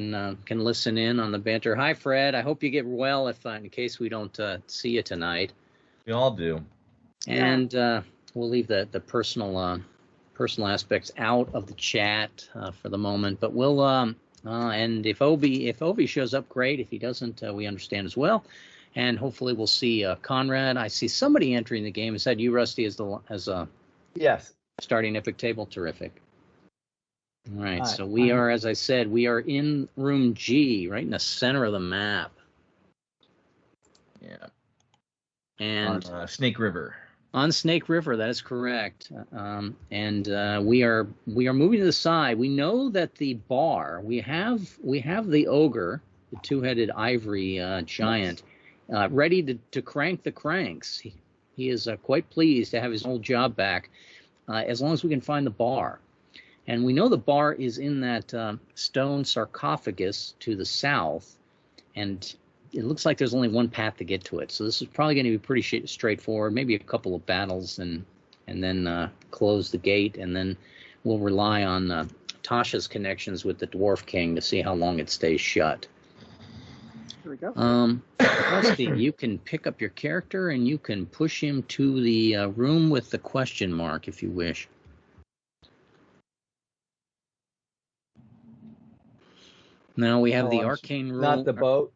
can listen in on the banter. Hi, Fred. I hope you get well. If in case we don't see you tonight, we all do. And we'll leave the personal aspects out of the chat for the moment. But we'll and if Obi shows up, great. If he doesn't, we understand as well. And hopefully we'll see Conrad. I see somebody entering the game. Is that you, Rusty? Yes. Starting Epic Table? Terrific. All right, so we are, as I said, we are in room G, right in the center of the map. Yeah. And on Snake River. On Snake River, that is correct. And we are moving to the side. We know that the bar, we have the ogre, the two-headed ivory giant, ready to crank the cranks. He is quite pleased to have his old job back, as long as we can find the bar. And we know the bar is in that stone sarcophagus to the south, and it looks like there's only one path to get to it. So this is probably going to be pretty straightforward, maybe a couple of battles and then close the gate, and then we'll rely on Tasha's connections with the Dwarf King to see how long it stays shut. Here we go. Rusty, you can pick up your character and you can push him to the room with the question mark if you wish. Now we have the arcane rule. Not the boat.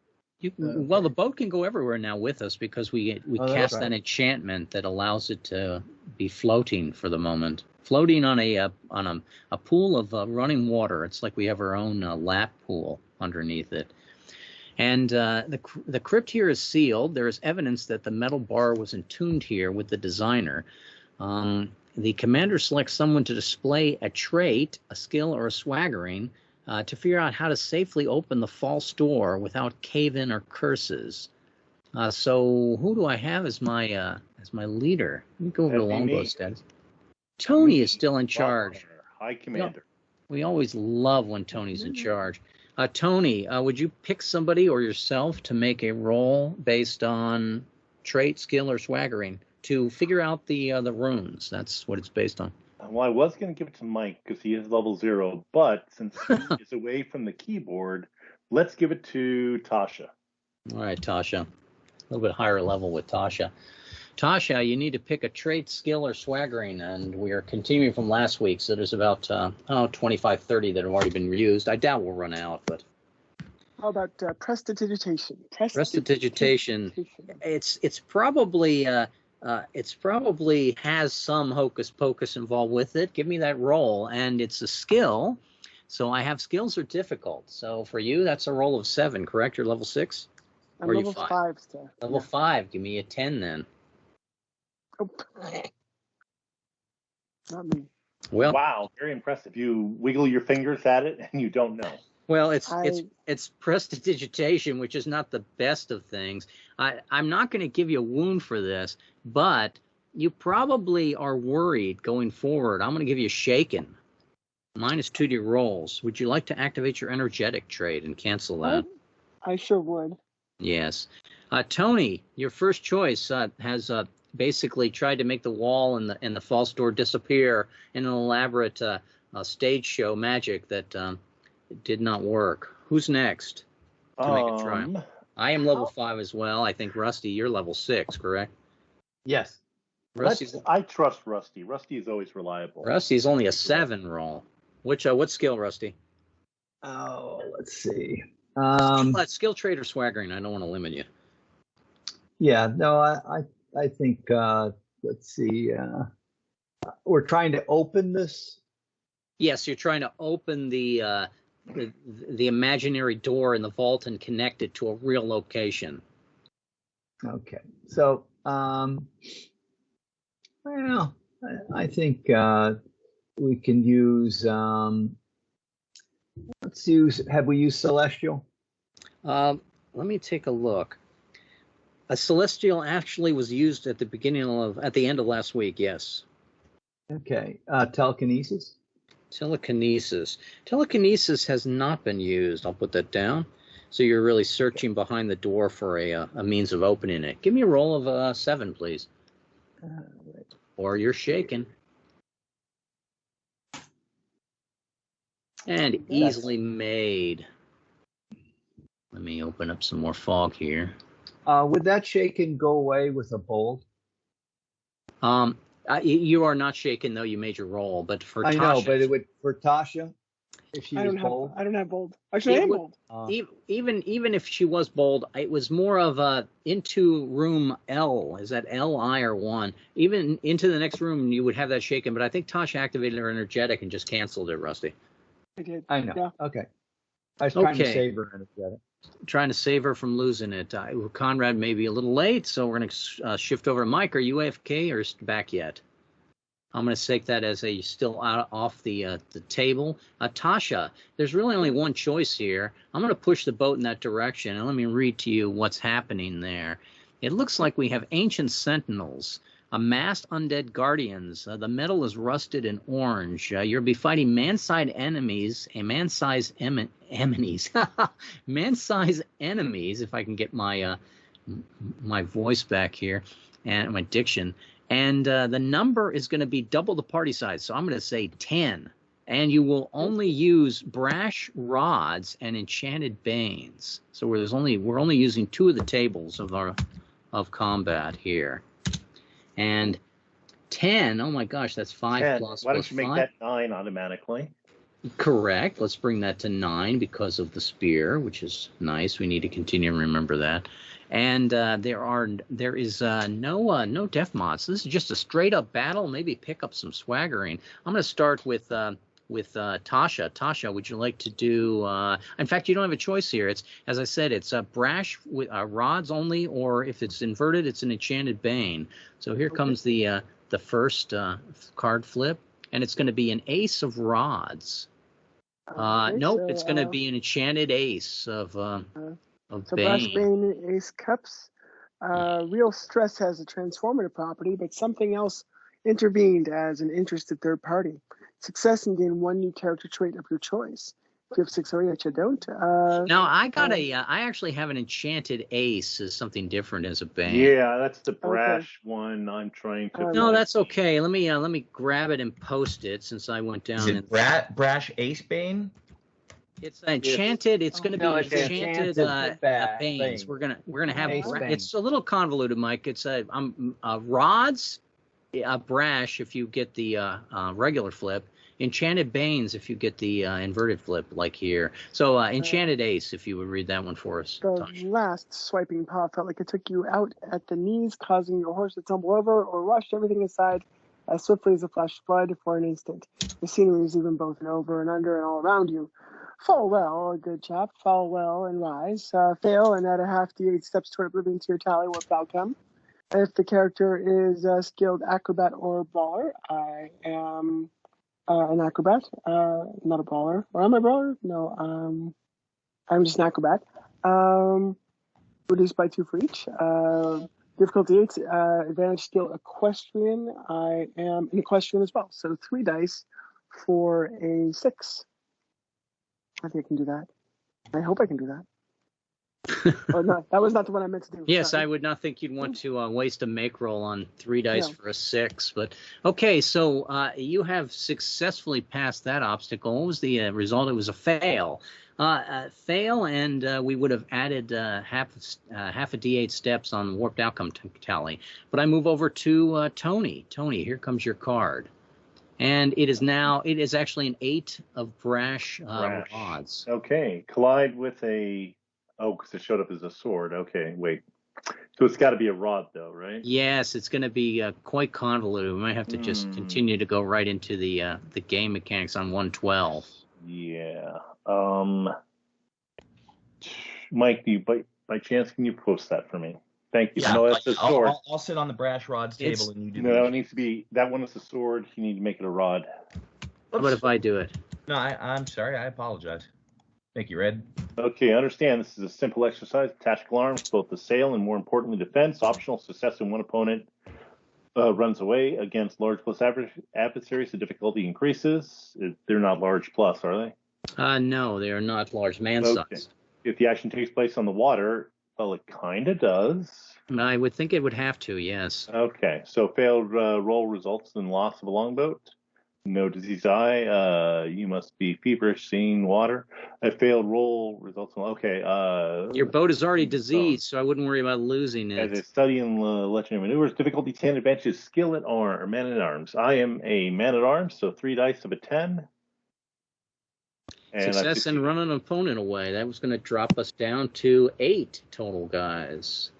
Well, the boat can go everywhere now with us because we cast an enchantment that allows it to be floating for the moment, floating on a pool of running water. It's like we have our own lap pool underneath it. And the crypt here is sealed. There is evidence that the metal bar was entombed here with the designer. The commander selects someone to display a trait, a skill, or a swaggering to figure out how to safely open the false door without cave-in or curses. So who do I have as my leader? Let me go over the longbow status. Tony is still in charge. High Commander. We always love when Tony's in charge. Tony, would you pick somebody or yourself to make a roll based on trait, skill, or swaggering to figure out the runes? That's what it's based on. Well, I was going to give it to Mike because he is level 0, but since he is away from the keyboard, let's give it to Tasha. All right, Tasha. A little bit higher level with Tasha. Tasha, you need to pick a trait, skill, or swaggering, and we are continuing from last week, so there's about 25, 30 that have already been used. I doubt we'll run out, but... How about prestidigitation? Prestidigitation. It's probably... it's probably has some hocus pocus involved with it. Give me that roll, and it's a skill. So I have skills are difficult. So for you, that's a roll of 7, correct? You're level 6? I'm level 5 still. Level 5. Give me a 10 then. Oh. Not me. Well, wow, very impressive. You wiggle your fingers at it, and you don't know. Well, it's prestidigitation, which is not the best of things. I'm not going to give you a wound for this, but you probably are worried going forward. I'm going to give you a shaken. -2 to your rolls. Would you like to activate your energetic trait and cancel that? I sure would. Yes. Tony, your first choice has basically tried to make the wall and the false door disappear in an elaborate stage show magic that did not work. Who's next to make a trial? I am level 5 as well. I think, Rusty, you're level 6, correct? Yes. I trust Rusty. Rusty is always reliable. Rusty's only a 7 roll. What skill, Rusty? Oh, let's see. Skill trait or swaggering. I don't want to limit you. Yeah, no, I think, let's see. We're trying to open this. Yes, you're trying to open the imaginary door in the vault and connect it to a real location. Okay, so well, I think we can use. Let's use. Have we used Celestial? Let me take a look. A Celestial actually was used at the end of last week. Yes. Okay. Telekinesis. Telekinesis has not been used. I'll put that down. So you're really searching behind the door for a means of opening it. Give me a roll of 7, please. Right. Or you're shaken. And easily made. Let me open up some more fog here. Would that shaken go away with a bold? You are not shaken, though you made your roll. But for I Tasha, know, but it would for Tasha, if she was bold. I don't have bold. Actually, I am bold. even if she was bold, it was more of a into room L. Is that L, I, or 1? Even into the next room, you would have that shaken. But I think Tasha activated her energetic and just canceled it, Rusty. I did. I know. Yeah. Okay. I was trying to Okay. save her energetic. Trying to save her from losing it. Conrad may be a little late, so we're going to shift over to Mike. Are you AFK or back yet? I'm going to take that as a still out off the table. Tasha, there's really only one choice here. I'm going to push the boat in that direction, and let me read to you what's happening there. It looks like we have ancient sentinels, amassed undead guardians. The metal is rusted and orange. You'll be fighting man-sized enemies, man-sized enemies, man-sized enemies. If I can get my my voice back here and my diction. And the number is going to be double the party size. So I'm going to say 10. And you will only use brash rods and enchanted banes. So we're only using 2 of the tables of combat here. And 10, oh my gosh, that's 5 10. plus. Why plus don't you make 5. that 9 automatically? Correct. Let's bring that to 9 because of the spear, which is nice. We need to continue to remember that. And there is no death mods. So this is just a straight up battle. Maybe pick up some swaggering. I'm going to start with Tasha. Tasha, would you like to do? In fact, you don't have a choice here. It's, as I said, it's brash with rods only, or if it's inverted, it's an enchanted bane. So here comes the first card flip, and it's going to be an ace of rods. Nope, it's going to be an enchanted ace of So bane. Brash Bane, Ace Cups. Real Stress has a transformative property, but something else intervened as an interested third party. Success and gain 1 new character trait of your choice. If you have 6 already, which I don't. Now I actually have an enchanted ace as something different as a bane. Yeah, that's the brash one. I'm trying to. No, that's okay. Let me grab it and post it since I went down. Is it brash ace bane? It's enchanted. It's going to be it's enchanted banes. We're gonna have. Ace bane. It's a little convoluted, Mike. It's rods, brash if you get the regular flip. Enchanted banes if you get the inverted flip, like here. So enchanted ace, if you would read that one for us. The Tasha. last swiping paw felt like it took you out at the knees, causing your horse to tumble over or rush everything aside as swiftly as a flash of blood for an instant. The scenery is even both an over and under and all around you. Fall well, a good chap. Fall well and rise. Fail and add a half d8 steps toward oblivion to your tally with outcome. If the character is skilled acrobat or baller, I am an acrobat, not a brawler. Or am I a brawler? No, I'm just an acrobat. Reduced by 2 for each. Difficulty 8, advantage skill equestrian. I am an equestrian as well. So 3 dice for a 6. I think I can do that. I hope I can do that. Oh, no, that was not the one I meant to do. Yes, Sorry. I would not think you'd want to waste a make roll on 3 dice for a 6. But okay, so you have successfully passed that obstacle. What was the result? It was a fail. Fail, and we would have added half a d8 steps on warped outcome tally. But I move over to Tony. Tony, here comes your card. And it is actually an 8 of brash rods. Okay, collide with a. Oh, because it showed up as a sword. Okay, wait. So it's got to be a rod, though, right? Yes, it's going to be quite convoluted. We might have to just continue to go right into the game mechanics on 112. Yeah. Mike, do you by chance can you post that for me? Thank you. Yeah, No, that's a sword. I'll sit on the brash rods table and you do. No, it needs to be that one is a sword. You need to make it a rod. How about if I do it? No, I'm sorry. I apologize. Thank you, Red. Okay, understand this is a simple exercise. Tactical arms, both assail and more importantly defense. Optional success when one opponent runs away against large plus adversaries. The difficulty increases. They're not large plus, are they? No, they are not large man-sized. If the action takes place on the water, well, it kind of does. I would think it would have to, yes. Okay, so failed roll results in loss of a longboat. No disease eye. You must be feverish, seeing water. A failed roll results in okay. Your boat is already diseased, so I wouldn't worry about losing As a it. study in legendary maneuvers, difficulty 10, advantage is skill at arm, man at arms. I am a man at arms, so 3 dice of a 10. And Success and run an opponent away. That was going to drop us down to 8 total, guys.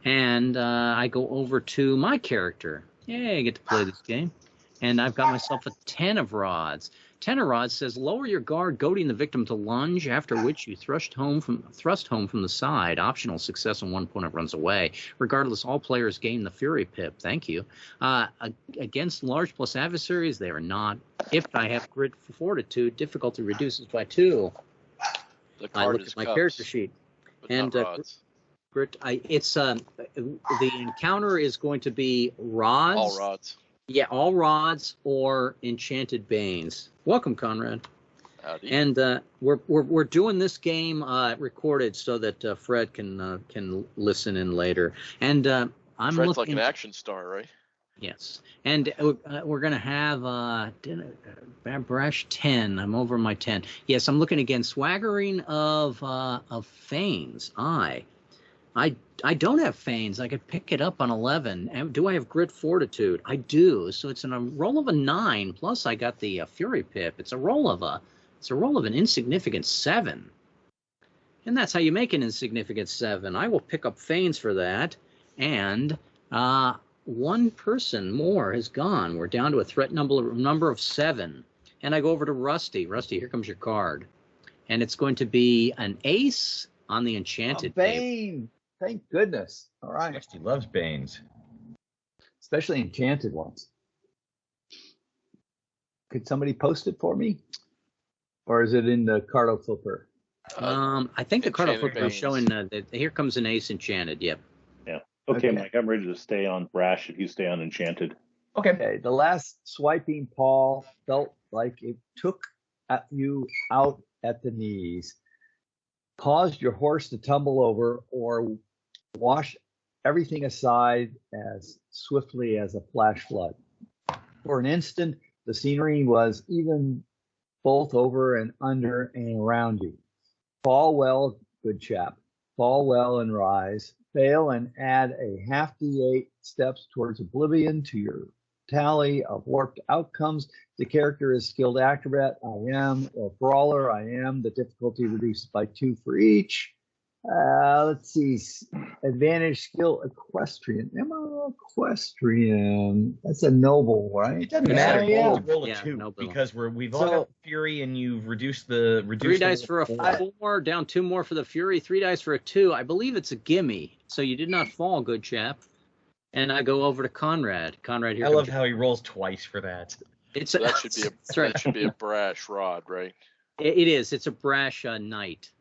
And I go over to my character. Yay, I get to play this game. And I've got myself a 10 of rods. 10 of rods says lower your guard, goading the victim to lunge, after which you thrust home from the side. Optional success and one opponent runs away. Regardless, all players gain the Fury Pip. Thank you. Against large plus adversaries, they are not. If I have grit fortitude, difficulty reduces by 2. I look at my character sheet. And grit, the encounter is going to be rods. All rods. Yeah, all rods or enchanted banes. Welcome, Conrad. Howdy. And we're doing this game recorded so that Fred can listen in later. And I'm Fred's looking like an action star, right? Yes, and we're gonna have Brash 10. I'm over my 10. Yes, I'm looking again. Swaggering of Feigns. I don't have Feigns. I could pick it up on 11. And do I have Grit Fortitude? I do. So it's a roll of a 9. Plus I got the Fury Pip. It's a roll of an insignificant 7. And that's how you make an insignificant 7. I will pick up Feigns for that. And one person more has gone. We're down to a threat number of 7. And I go over to Rusty. Rusty, here comes your card. And it's going to be an ace on the enchanted Bane. Thank goodness. All right. Rusty loves Banes. Especially enchanted ones. Could somebody post it for me? Or is it in the Cardo Flipper? I think the Cardo Flipper is Banes. showing that here comes an ace enchanted. Yep. Yeah. Okay, Okay. Mike, I'm ready to stay on Brash if you stay on Enchanted. Okay. The last swiping paw felt like it took you out at the knees, caused your horse to tumble over, or wash everything aside as swiftly as a flash flood. For an instant, the scenery was even both over and under and around you. Fall well, good chap. Fall well and rise. Fail and add a half D8 steps towards oblivion to your tally of warped outcomes. The character is skilled acrobat, I am, or brawler, I am. The difficulty reduced by 2 for each. Let's see. Advantage skill equestrian. Am I equestrian? That's a noble, right? It doesn't matter. You Yeah. roll a Yeah, 2 no bill. because we've all got Fury and you've reduced the 3 dice for a 4, down 2 more for the Fury, 3 dice for a 2. I believe it's a gimme. So you did not fall, good chap. And I go over to Conrad. Conrad, here I comes love your- how he rolls twice for that. It's So that should be that's right. that should be a brash rod, right? It is. It's a Brash knight.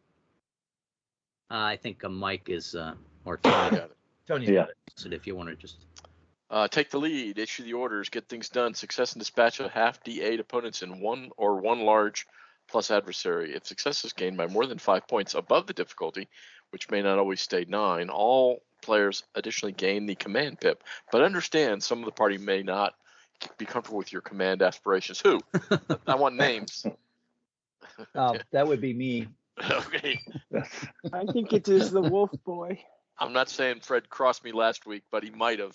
I think Mike is or I Tony got it. Tony's Yeah. got it. if you want to just. Take the lead, issue the orders, get things done. Success and dispatch of half D8 opponents in one large plus adversary. If success is gained by more than 5 points above the difficulty, which may not always stay 9, all players additionally gain the command pip. But understand, some of the party may not be comfortable with your command aspirations. Who? I want names. That would be me. Okay. I think it is the Wolf Boy. I'm not saying Fred crossed me last week, but he might have.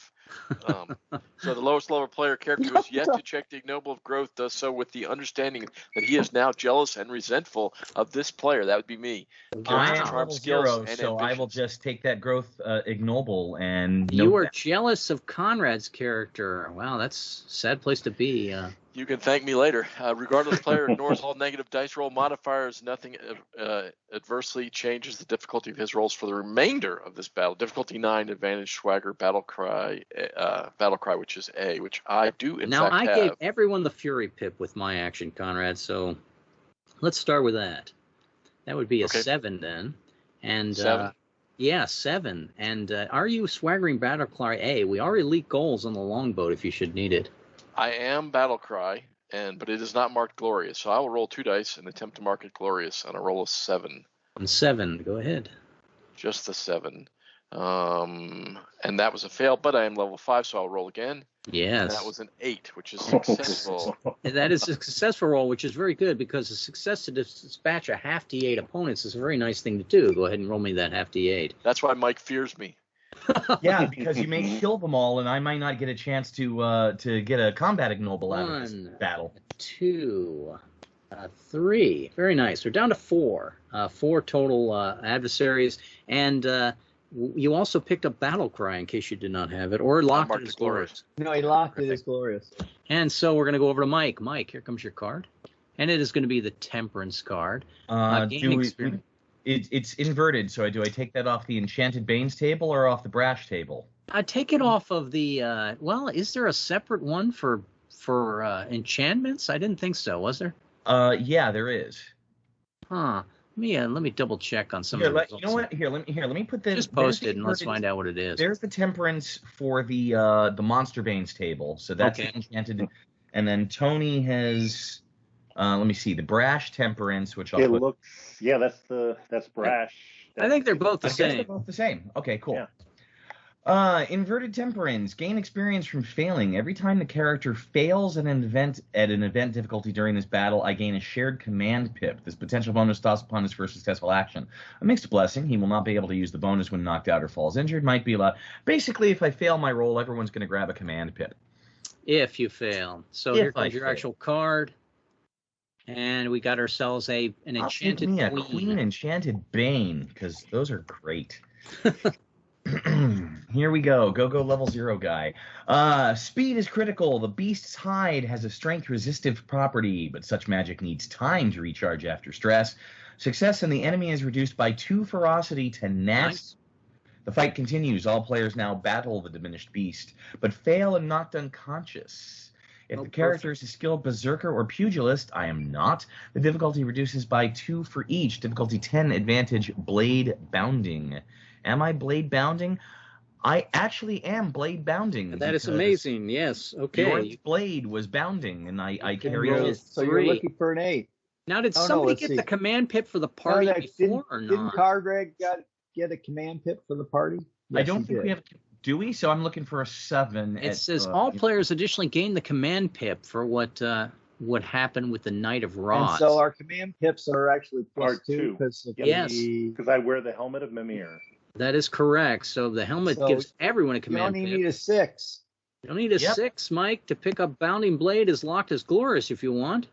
So the lowest level player character who has yet to check the ignoble of growth does so with the understanding that he is now jealous and resentful of this player. That would be me. I Character's am charm, level skills, 0, and so I will ambitions. just take that growth ignoble and You are jealous of Conrad's character. Wow, that's a sad place to be. You can thank me later. Regardless, player ignores all negative dice roll modifiers. Nothing adversely changes the difficulty of his rolls for the remainder of this battle. Difficulty 9, advantage, swagger, battle cry, which is A, which I do in Now, fact I have. gave everyone the Fury Pip with my action, Conrad, so let's start with that. That would be a Okay. 7 then. And 7. Yeah, 7. And are you swaggering Battlecry A? We are elite goals on the longboat if you should need it. I am Battlecry, but it is not marked glorious. So I will roll 2 dice and attempt to mark it glorious on a roll of 7. And 7, go ahead. Just the 7. And that was a fail, but I am level 5, so I'll roll again. Yes. That was an 8, which is successful. And that is a successful roll, which is very good because a success to dispatch a half D8 opponents is a very nice thing to do. Go ahead and roll me that half D8. That's why Mike fears me. Yeah, because you may kill them all, and I might not get a chance to get a combat ignoble out of this 1, battle. 2, 3. Very nice. We're down to 4. 4 total adversaries. And you also picked up Battle Cry in case you did not have it, or locked it as glorious. No, he locked it as glorious. And so we're going to go over to Mike. Mike, here comes your card. And it is going to be the Temperance card. It's inverted, so do I take that off the Enchanted Banes table or off the Brash table? Take it off of the, is there a separate one for enchantments? I didn't think so, was there? Yeah, there is. Huh. Let me double check on some Here, of the results. you know what? Let me put this. Just post it and let's find out what it is. There's the Temperance for the Monster Banes table, so that's Okay. the Enchanted. And then Tony has, let me see, the Brash Temperance, which I'll put. That's Brash. I think they're both the I guess same. they're both the same. Okay, cool. Yeah. Inverted Temperance. Gain experience from failing. Every time the character fails at an event difficulty during this battle, I gain a shared command pip. This potential bonus toss upon his first successful action. A mixed blessing. He will not be able to use the bonus when knocked out or falls injured. Might be allowed. Basically, if I fail my roll, everyone's going to grab a command pip. If you fail. So here comes your actual card. And we got ourselves an enchanted I'll take me a queen. Queen Enchanted Bane, because those are great. Here we go. Go level 0 guy. Speed is critical. The beast's hide has a strength resistive property, but such magic needs time to recharge after stress. Success and the enemy is reduced by 2 ferocity to Nice. The fight continues. All players now battle the diminished beast, but fail and knocked unconscious. If the character is a skilled berserker or pugilist, I am not. The difficulty reduces by 2 for each. Difficulty 10, advantage, blade bounding. Am I blade bounding? I actually am blade bounding. That is amazing. Yes. Okay. Your blade was bounding, and I carried roll it. So you're looking for an 8. Now, did Oh, no, somebody let's get see. the command pip for the party before or Didn't not? Cargreg get a command pip for the party? I Yes, don't he think did. we have. Do we? So I'm looking for a 7. It says all players additionally gain the command pip for what happened with the Knight of And Rods. so our command pips are actually Are +2 2. because of Yes. the. Because I wear the helmet of Mimir. That is correct. So the helmet So gives everyone a You command only pip. need a 6. You don't need a Yep. 6, Mike, to pick up Bounding Blade is locked as glorious if you want.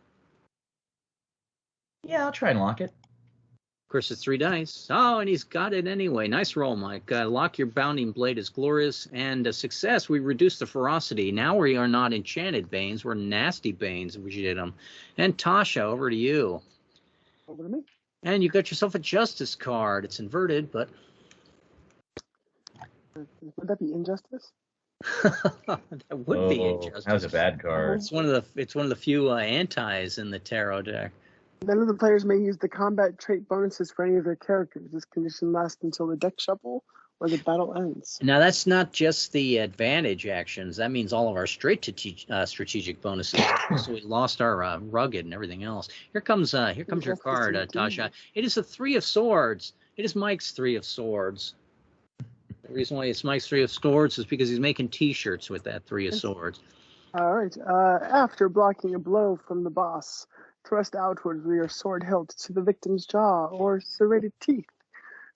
Yeah, I'll try and lock it. Of course, it's 3 dice. Oh, and he's got it anyway. Nice roll, Mike. Lock your Bounding Blade as glorious. And a success, we reduce the ferocity. Now we are not enchanted Banes. We're nasty Banes if we did them. And Tasha, over to you. Over to me. And you got yourself a Justice card. It's inverted, but... Would that be injustice? that would be Oh, injustice. that was a bad card. It's one of the few antis in the tarot deck. None of the players may use the combat trait bonuses for any of their characters. This condition lasts until the deck shuffle or the battle ends. Now that's not just the advantage actions. That means all of our strategic bonuses. So we lost our rugged and everything else. Here comes your card, Tasha. It is a 3 of Swords. It is Mike's 3 of Swords. The reason why it's Mike's 3 of Swords is because he's making T-shirts with that 3 of Swords. All right. After blocking a blow from the boss, thrust outwards with your sword hilt to the victim's jaw or serrated teeth.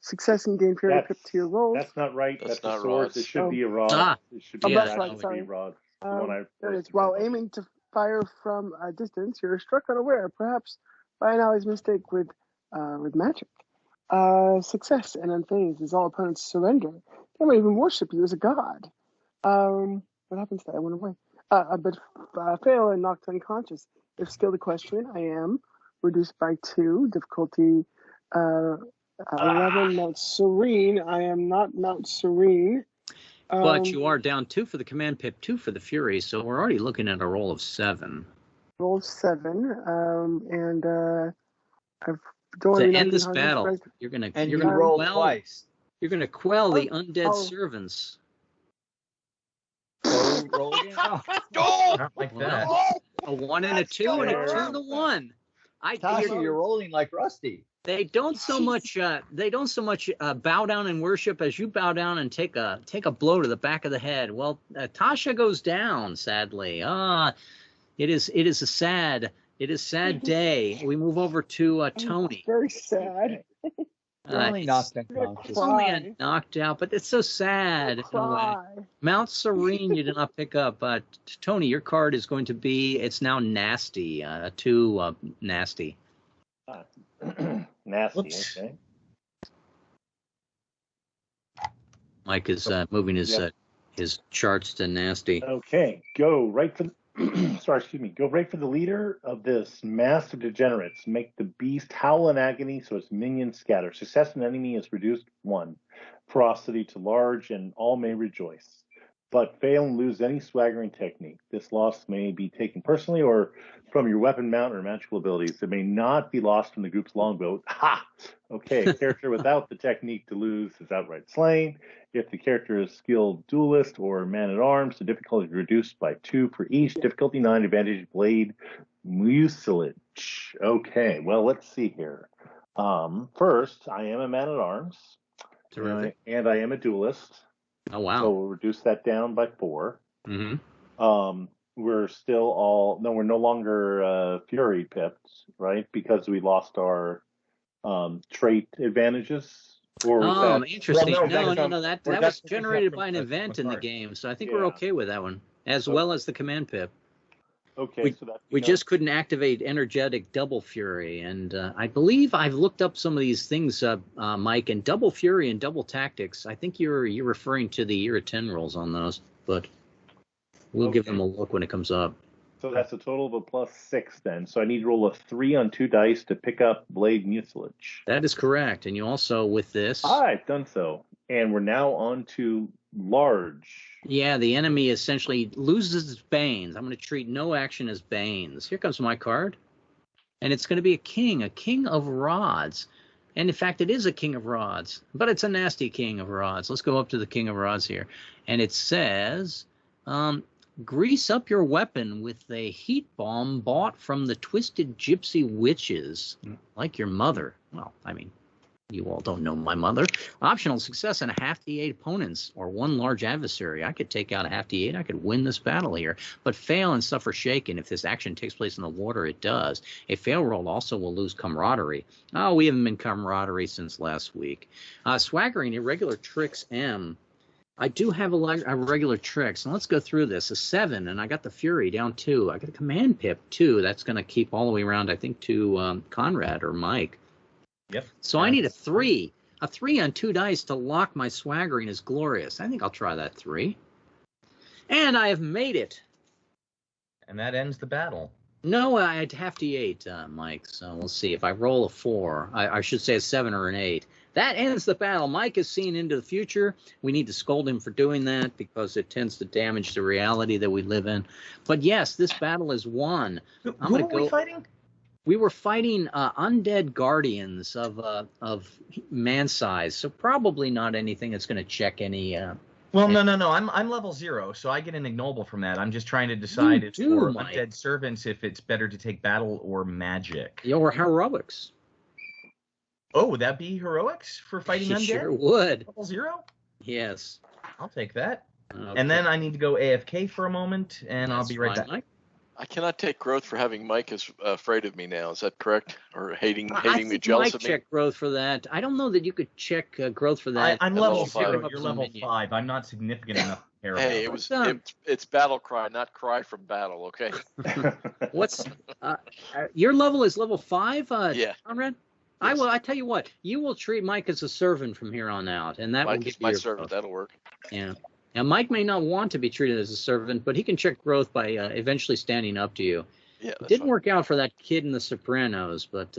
Success and gain period pip to your roll. That's not right. That's That's a not sword. rods. It should be a rod. Ah. It should be Yeah, that's right, actually sorry. be rod. The one I There it is. first While read. aiming to fire from a distance, you're struck unaware, perhaps by an ally's mistake with magic. Success and unfazed as all opponents surrender. They might even worship you as a god. What happens to that? I went away. But fail and knocked unconscious. If skilled equestrian, I am reduced by 2. Difficulty 11. Mount Serene. I am not Mount Serene. But you are down 2 for the command pip, 2 for the Fury, so we're already looking at a roll of 7. Roll 7. And I've To end this battle, you're gonna roll quell, twice. You're gonna quell the undead oh. servants. Roll again. Not like that. A 1 and a 2 and a 2 and a 1. Tasha, you're rolling like Rusty. They don't so much. Bow down and worship as you bow down and take a blow to the back of the head. Well, Tasha goes down. Sadly, it is a sad day. We move over to Tony. Very sad. Only knocked unconscious. It's only knocked out, but it's so sad. In a way. Mount Serene, you did not pick up. But Tony, your card is going to be. It's now nasty. Too nasty. Nasty. Whoops. Okay. Mike is moving his charts to nasty. Okay. Go right for. Go right for the leader of this mass of degenerates. Make the beast howl in agony so its minions scatter. Success in enemy is reduced 1. Ferocity to large, and all may rejoice. But fail and lose any swaggering technique. This loss may be taken personally or from your weapon mount or magical abilities. It may not be lost from the group's longbow. Ha! Okay, a character without the technique to lose is outright slain. If the character is skilled duelist or man-at-arms, the difficulty is reduced by 2 for each. Difficulty 9, advantage blade mucilage. Okay, well, let's see here. First, I am a man-at-arms. Terrific. And I am a duelist. Oh, wow. So we'll reduce that down by 4. Mm-hmm. We're still we're no longer Fury pipped, right? Because we lost our trait advantages. Or was interesting. Well, no. That was generated by an event in the game, so I think we're okay with that one, as well as the command pip. Okay, we just couldn't activate energetic double fury, and I believe I've looked up some of these things, Mike, and double fury and double tactics. I think you're referring to the year of 10 rolls on those, but we'll give them a look when it comes up. So that's a total of a +6 then. So I need to roll a 3 on 2 dice to pick up blade mucilage. That is correct, and you also with this. I've done so, and we're now on to large. Yeah, the enemy essentially loses its banes. I'm going to treat no action as banes. Here comes my card. And it's going to be a king of rods. And in fact, it is a king of rods, but it's a nasty king of rods. Let's go up to the king of rods here. And it says, grease up your weapon with a heat bomb bought from the Twisted Gypsy Witches, like your mother. Well, I mean, you all don't know my mother. Optional success in a half D8 opponents or one large adversary. I could take out a half D8. I could win this battle here. But fail and suffer shaken. If this action takes place in the water, it does. A fail roll also will lose camaraderie. Oh, we haven't been camaraderie since last week. Swaggering, irregular tricks M. I do have a regular tricks. And let's go through this. A 7, and I got the Fury down 2. I got a command pip 2. That's going to keep all the way around, I think, to Conrad or Mike. Yep. So I need a 3. A 3 on 2 dice to lock my swaggering is glorious. I think I'll try that 3. And I have made it. And that ends the battle. No, I'd have D8, Mike. So we'll see. If I roll a 4, I should say a 7 or an 8. That ends the battle. Mike is seeing into the future. We need to scold him for doing that because it tends to damage the reality that we live in. But yes, this battle is won. Who are we fighting? We were fighting undead guardians of man size, so probably not anything that's going to check any. Well, no. I'm level 0, so I get an ignoble from that. I'm just trying to decide it's for undead servants if it's better to take battle or magic. Or heroics. Oh, would that be heroics for fighting undead? Sure would. Level 0? Yes. I'll take that. Okay. And then I need to go AFK for a moment, and I'll be right back. Mike. I cannot take growth for having Mike is afraid of me now. Is that correct? Or hating I me, jealous Mike of me? Check growth for that. I don't know that you could check growth for that. I'm level 0. level 5. You're level 5. I'm not significant enough to care about. Hey, it's battle cry, not cry from battle. Okay. What's your level is level 5? Yeah. Conrad? Yes. I tell you what. You will treat Mike as a servant from here on out, and that will Mike give is my you servant. growth. That'll work. Yeah. Now, Mike may not want to be treated as a servant, but he can check growth by eventually standing up to you. Yeah. It didn't work out for that kid in The Sopranos, but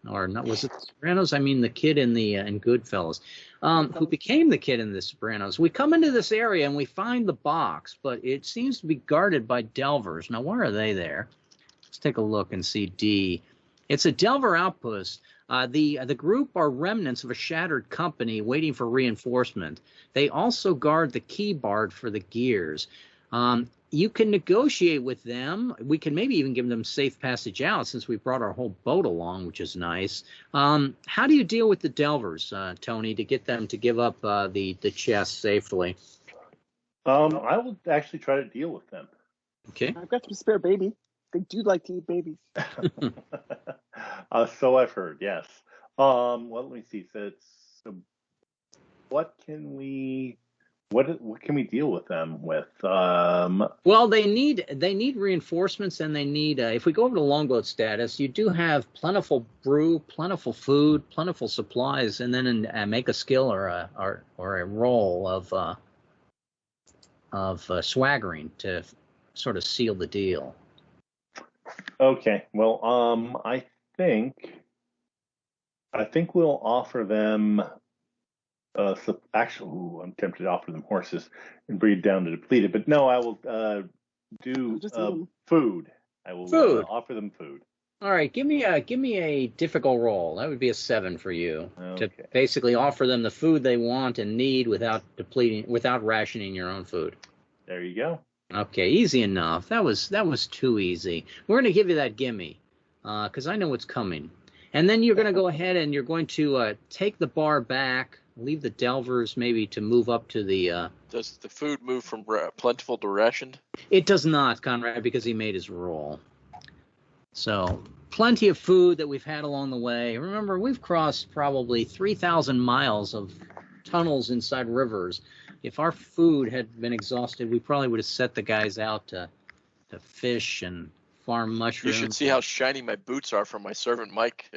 or not was it The Sopranos? I mean, the kid in Goodfellas, who became the kid in The Sopranos. We come into this area and we find the box, but it seems to be guarded by delvers. Now, why are they there? Let's take a look and see D. It's a delver outpost. The group are remnants of a shattered company waiting for reinforcement. They also guard the key guard for the gears. You can negotiate with them. We can maybe even give them safe passage out since we brought our whole boat along, which is nice. How do you deal with the Delvers, Tony, to get them to give up the chest safely? I will actually try to deal with them. Okay. I've got some spare baby. They do like to eat babies. So I've heard, yes. Well, let me see. So what can we deal with them with? Well, they need reinforcements, and they need. If we go over to longboat status, you do have plentiful brew, plentiful food, plentiful supplies, and then make a skill or a roll of swaggering to sort of seal the deal. Okay. Well, I think we'll offer them. Actually, I'm tempted to offer them horses and breed down to depleted, but no, I will do food. I will offer them food. All right, give me a difficult roll. That would be a 7 for you to basically offer them the food they want and need without rationing your own food. There you go. Okay, easy enough. That was too easy. We're going to give you that gimme because I know what's coming. And then you're going to go ahead and you're going to take the bar back, leave the Delvers maybe to move up to the... Does the food move from plentiful to rationed? It does not, Conrad, because he made his roll. So plenty of food that we've had along the way. Remember, we've crossed probably 3,000 miles of tunnels inside rivers. If our food had been exhausted, we probably would have set the guys out to fish and farm mushrooms. You should see how shiny my boots are from my servant Mike.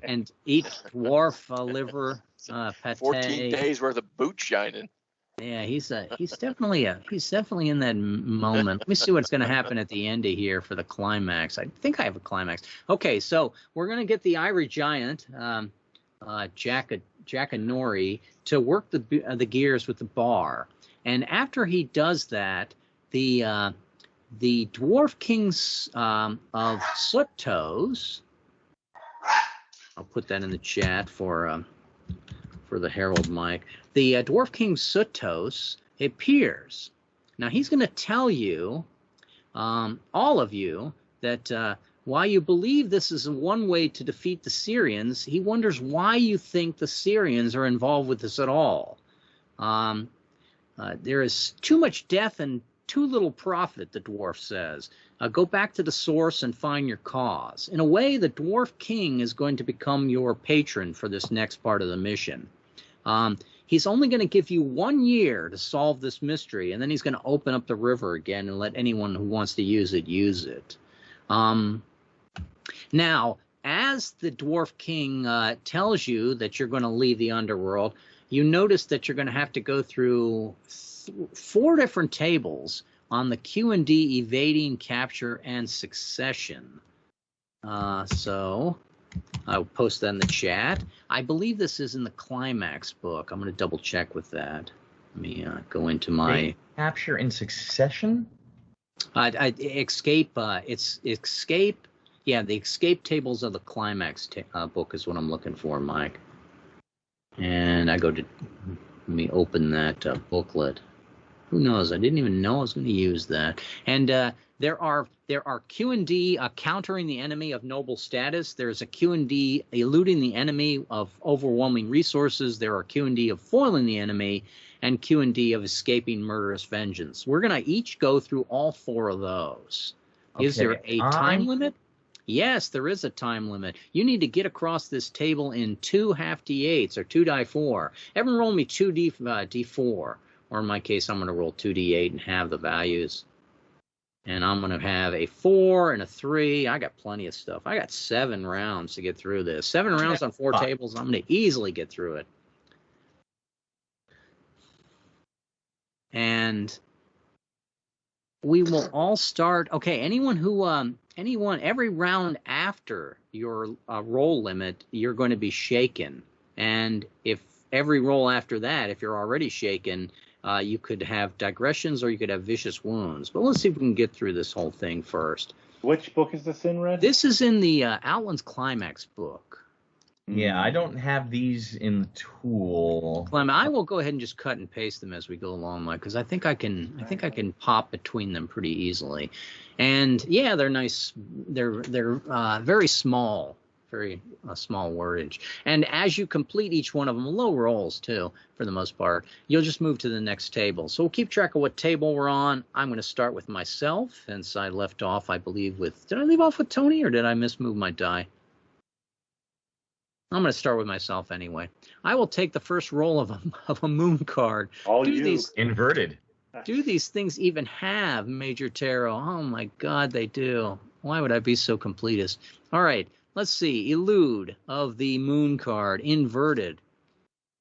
and eat dwarf liver pate. 14 days worth of boot shining. Yeah, he's definitely in that moment. Let me see what's going to happen at the end of here for the climax. I think I have a climax. Okay, so we're going to get the Ivory Giant, Jackanory, to work the gears with the bar, and after he does that, the Dwarf Kings of Sotos. I'll put that in the chat for the Herald Mike. The Dwarf King Sotos appears. Now he's going to tell you, all of you, that while you believe this is one way to defeat the Syrians, he wonders why you think the Syrians are involved with this at all. There is too much death and too little profit, the dwarf says. Go back to the source and find your cause. In a way, the Dwarf King is going to become your patron for this next part of the mission. He's only going to give you 1 year to solve this mystery, and then he's going to open up the river again and let anyone who wants to use it use it. Now, as the Dwarf King tells you that you're going to leave the underworld, you notice that you're going to have to go through 4 different tables on the Q&D evading, capture, and succession. So I'll post that in the chat. I believe this is in the Climax book. I'm going to double check with that. Let me go into my... Capture and succession? Escape. It's escape. Yeah, the escape tables of the Climax book is what I'm looking for, Mike. And I go to... Let me open that booklet. Who knows? I didn't even know I was going to use that. And there are Q&D countering the enemy of noble status. There's a Q&D eluding the enemy of overwhelming resources. There are Q&D of foiling the enemy, and Q&D of escaping murderous vengeance. We're going to each go through all 4 of those. Okay. Is there a time limit? Yes, there is a time limit. You need to get across this table in 2 half D8s or 2 die 4. Everyone roll me 2 D4. Or in my case, I'm going to roll 2 D8 and have the values. And I'm going to have a 4 and a 3. I got plenty of stuff. I got 7 rounds to get through this. 7 rounds on 4 tables. I'm going to easily get through it. And we will all start. Okay, every round after your roll limit, you're going to be shaken. And if every roll after that, if you're already shaken, you could have digressions or you could have vicious wounds. But let's see if we can get through this whole thing first. Which book is this in, Red? This is in the Outlands Climax book. Yeah, I don't have these in the tool. Clem, I will go ahead and just cut and paste them as we go along, Mike, because I think I can pop between them pretty easily. And yeah, they're nice. They're very small, very small wordage. And as you complete each one of them, low rolls too, for the most part, you'll just move to the next table. So we'll keep track of what table we're on. I'm going to start with myself, since I left off, I believe, with. Did I leave off with Tony, or did I mismove my die? I'm going to start with myself anyway. I will take the first roll of a moon card. Inverted. Do these things even have Major Tarot? Oh my God, they do. Why would I be so completist? All right, let's see. Elude of the moon card, inverted.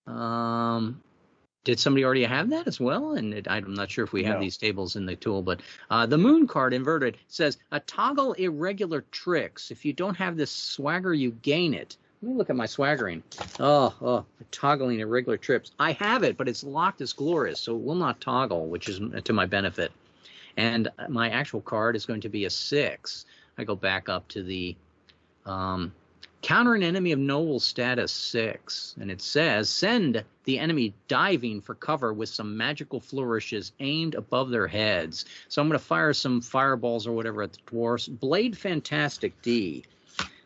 Did somebody already have that as well? And I'm not sure if we have these tables in the tool, but the moon card inverted says a toggle irregular tricks. If you don't have this swagger, you gain it. Let me look at my swaggering. Toggling irregular trips. I have it, but it's locked as glorious, so it will not toggle, which is to my benefit. And my actual card is going to be a 6. I go back up to the counter an enemy of noble status 6. And it says, send the enemy diving for cover with some magical flourishes aimed above their heads. So I'm going to fire some fireballs or whatever at the dwarfs. Blade Fantastic D.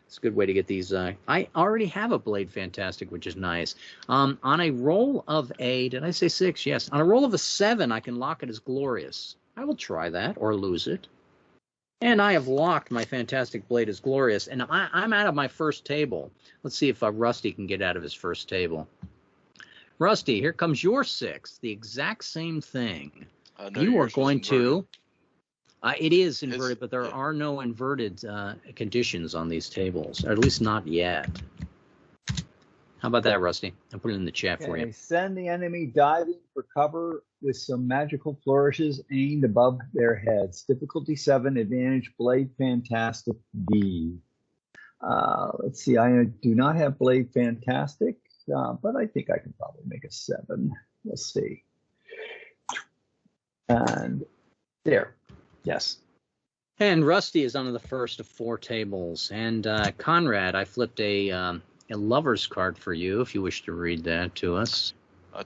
It's a good way to get these. I already have a Blade Fantastic, which is nice. On a roll of a, did I say 6? Yes. On a roll of a 7, I can lock it as glorious. I will try that or lose it. And I have locked my Fantastic Blade as glorious. And I'm out of my first table. Let's see if Rusty can get out of his first table. Rusty, here comes your 6. The exact same thing. You are going to. It is inverted, but there are no inverted conditions on these tables, or at least not yet. How about that, Rusty? I'll put it in the chat for you. Send the enemy diving for cover with some magical flourishes aimed above their heads. Difficulty 7, advantage Blade Fantastic D. Let's see, I do not have Blade Fantastic, but I think I can probably make a 7. We'll see. And there. Yes. And Rusty is on the first of 4 tables. And Conrad, I flipped a lover's card for you, if you wish to read that to us.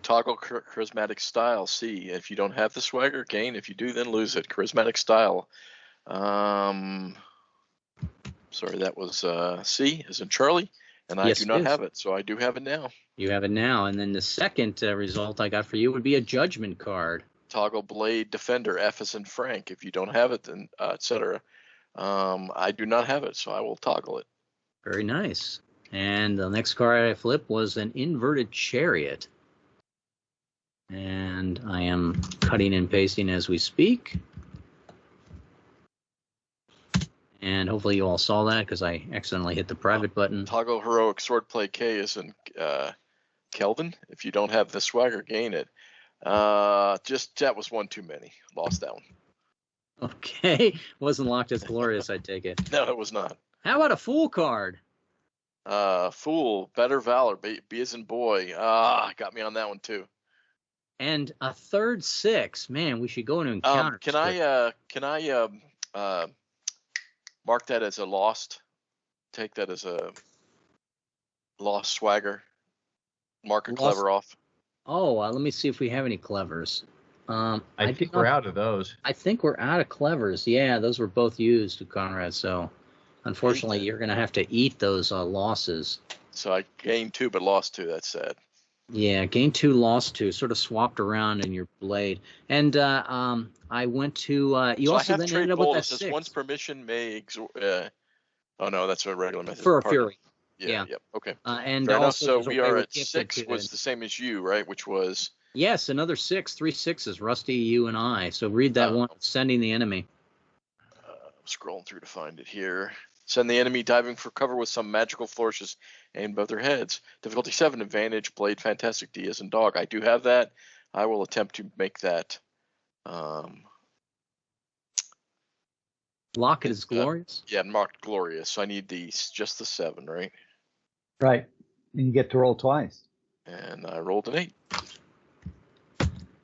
Toggle charismatic style. C. If you don't have the swagger, gain. If you do, then lose it. Charismatic style. Sorry, that was C, as in Charlie. And I do not have it, so I do have it now. You have it now. And then the second result I got for you would be a judgment card. Toggle Blade Defender, F as in Frank. If you don't have it, then etc. I do not have it, so I will toggle it. Very nice. And the next card I flipped was an inverted chariot. And I am cutting and pasting as we speak. And hopefully you all saw that because I accidentally hit the private button. Toggle Heroic Swordplay K as in Kelvin. If you don't have the swagger, gain it. Just that was one too many. Lost that one. Okay. Wasn't locked as glorious, I take it. No, it was not. How about a fool card? Fool, better valor, be as in boy. Got me on that one too. And a third 6. Man, we should go into encounters. Can I mark that as a lost? Take that as a lost swagger. Mark a clever off. Oh, let me see if we have any clevers. I think we're out of those. I think we're out of clevers. Yeah, those were both used, Conrad. So, unfortunately, you're going to have to eat those losses. So I gained 2 but lost 2. That's sad. Yeah, gained 2, lost 2. Sort of swapped around in your blade. And I went to. You so also I have then trade ended up bold. with that It says 6. one's permission may. Oh no, that's a regular method. For a fury. Yeah. Okay. And fair enough. also, So we are at 6. Was the same as you, right? Which was. Yes, another 6, 3 6s, Rusty, you, and I. So read that one, sending the enemy. Scrolling through to find it here. Send the enemy diving for cover with some magical flourishes aimed above their heads. Difficulty 7, advantage, Blade Fantastic D as in dog. I do have that. I will attempt to make that. Lock it is glorious? Yeah, marked glorious. So I need just the 7, right? Right. And you get to roll twice. And I rolled an 8.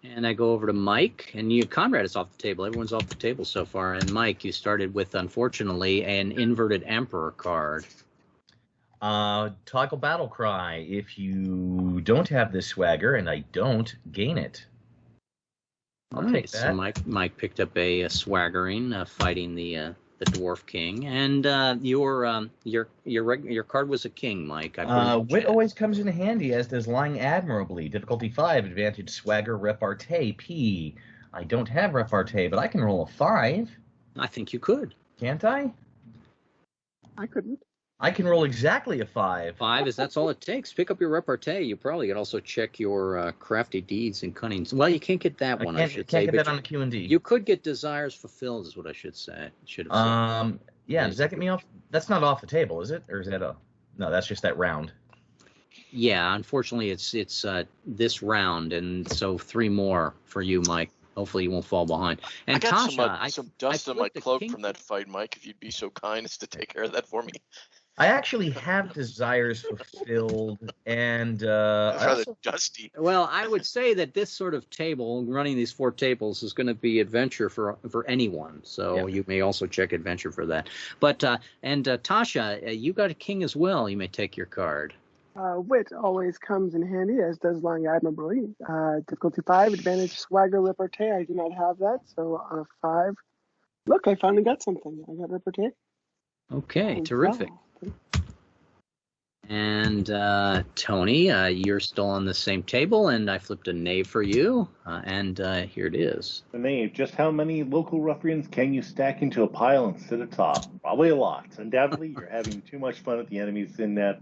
And I go over to Mike, and Conrad is off the table. Everyone's off the table so far. And Mike, you started with, unfortunately, an inverted Emperor card. Toggle battle cry. If you don't have this swagger, and I don't, gain it. I'll take that. So Mike picked up a swaggering, fighting the dwarf king, and your card was a king, Mike. Wit always comes in handy, as does lying admirably. Difficulty 5, advantage swagger repartee P. I don't have repartee, but I can roll a 5. I think you could. Can't I? I couldn't. I can roll exactly a 5. 5 that's all it takes. Pick up your repartee. You probably could also check your crafty deeds and cunning. Well, you can't get that one. I should say. Can't get that on the Q&D. You could get desires fulfilled, is what I should say. Should have said. Yeah. Does that get me off? That's not off the table, is it? Or is that No, that's just that round. Yeah. Unfortunately, it's this round, and so 3 more for you, Mike. Hopefully you won't fall behind. And I got Tasha, some dust on my cloak from that fight, Mike. If you'd be so kind as to take care of that for me. I actually have desires fulfilled, and rather dusty. Well, I would say that this sort of table, running these 4 tables, is going to be adventure for anyone. So you may also check adventure for that. But Tasha, you got a king as well. You may take your card. Wit always comes in handy, as does lying admirably. Difficulty 5, advantage swagger repartee. I do not have that, so on a 5. Look, I finally got something. I got repartee. Okay, terrific. And Tony, you're still on the same table, and I flipped a knave for you, and here it is. The knave. Just how many local ruffians can you stack into a pile and sit atop? Probably a lot. Undoubtedly, you're having too much fun with the enemies in that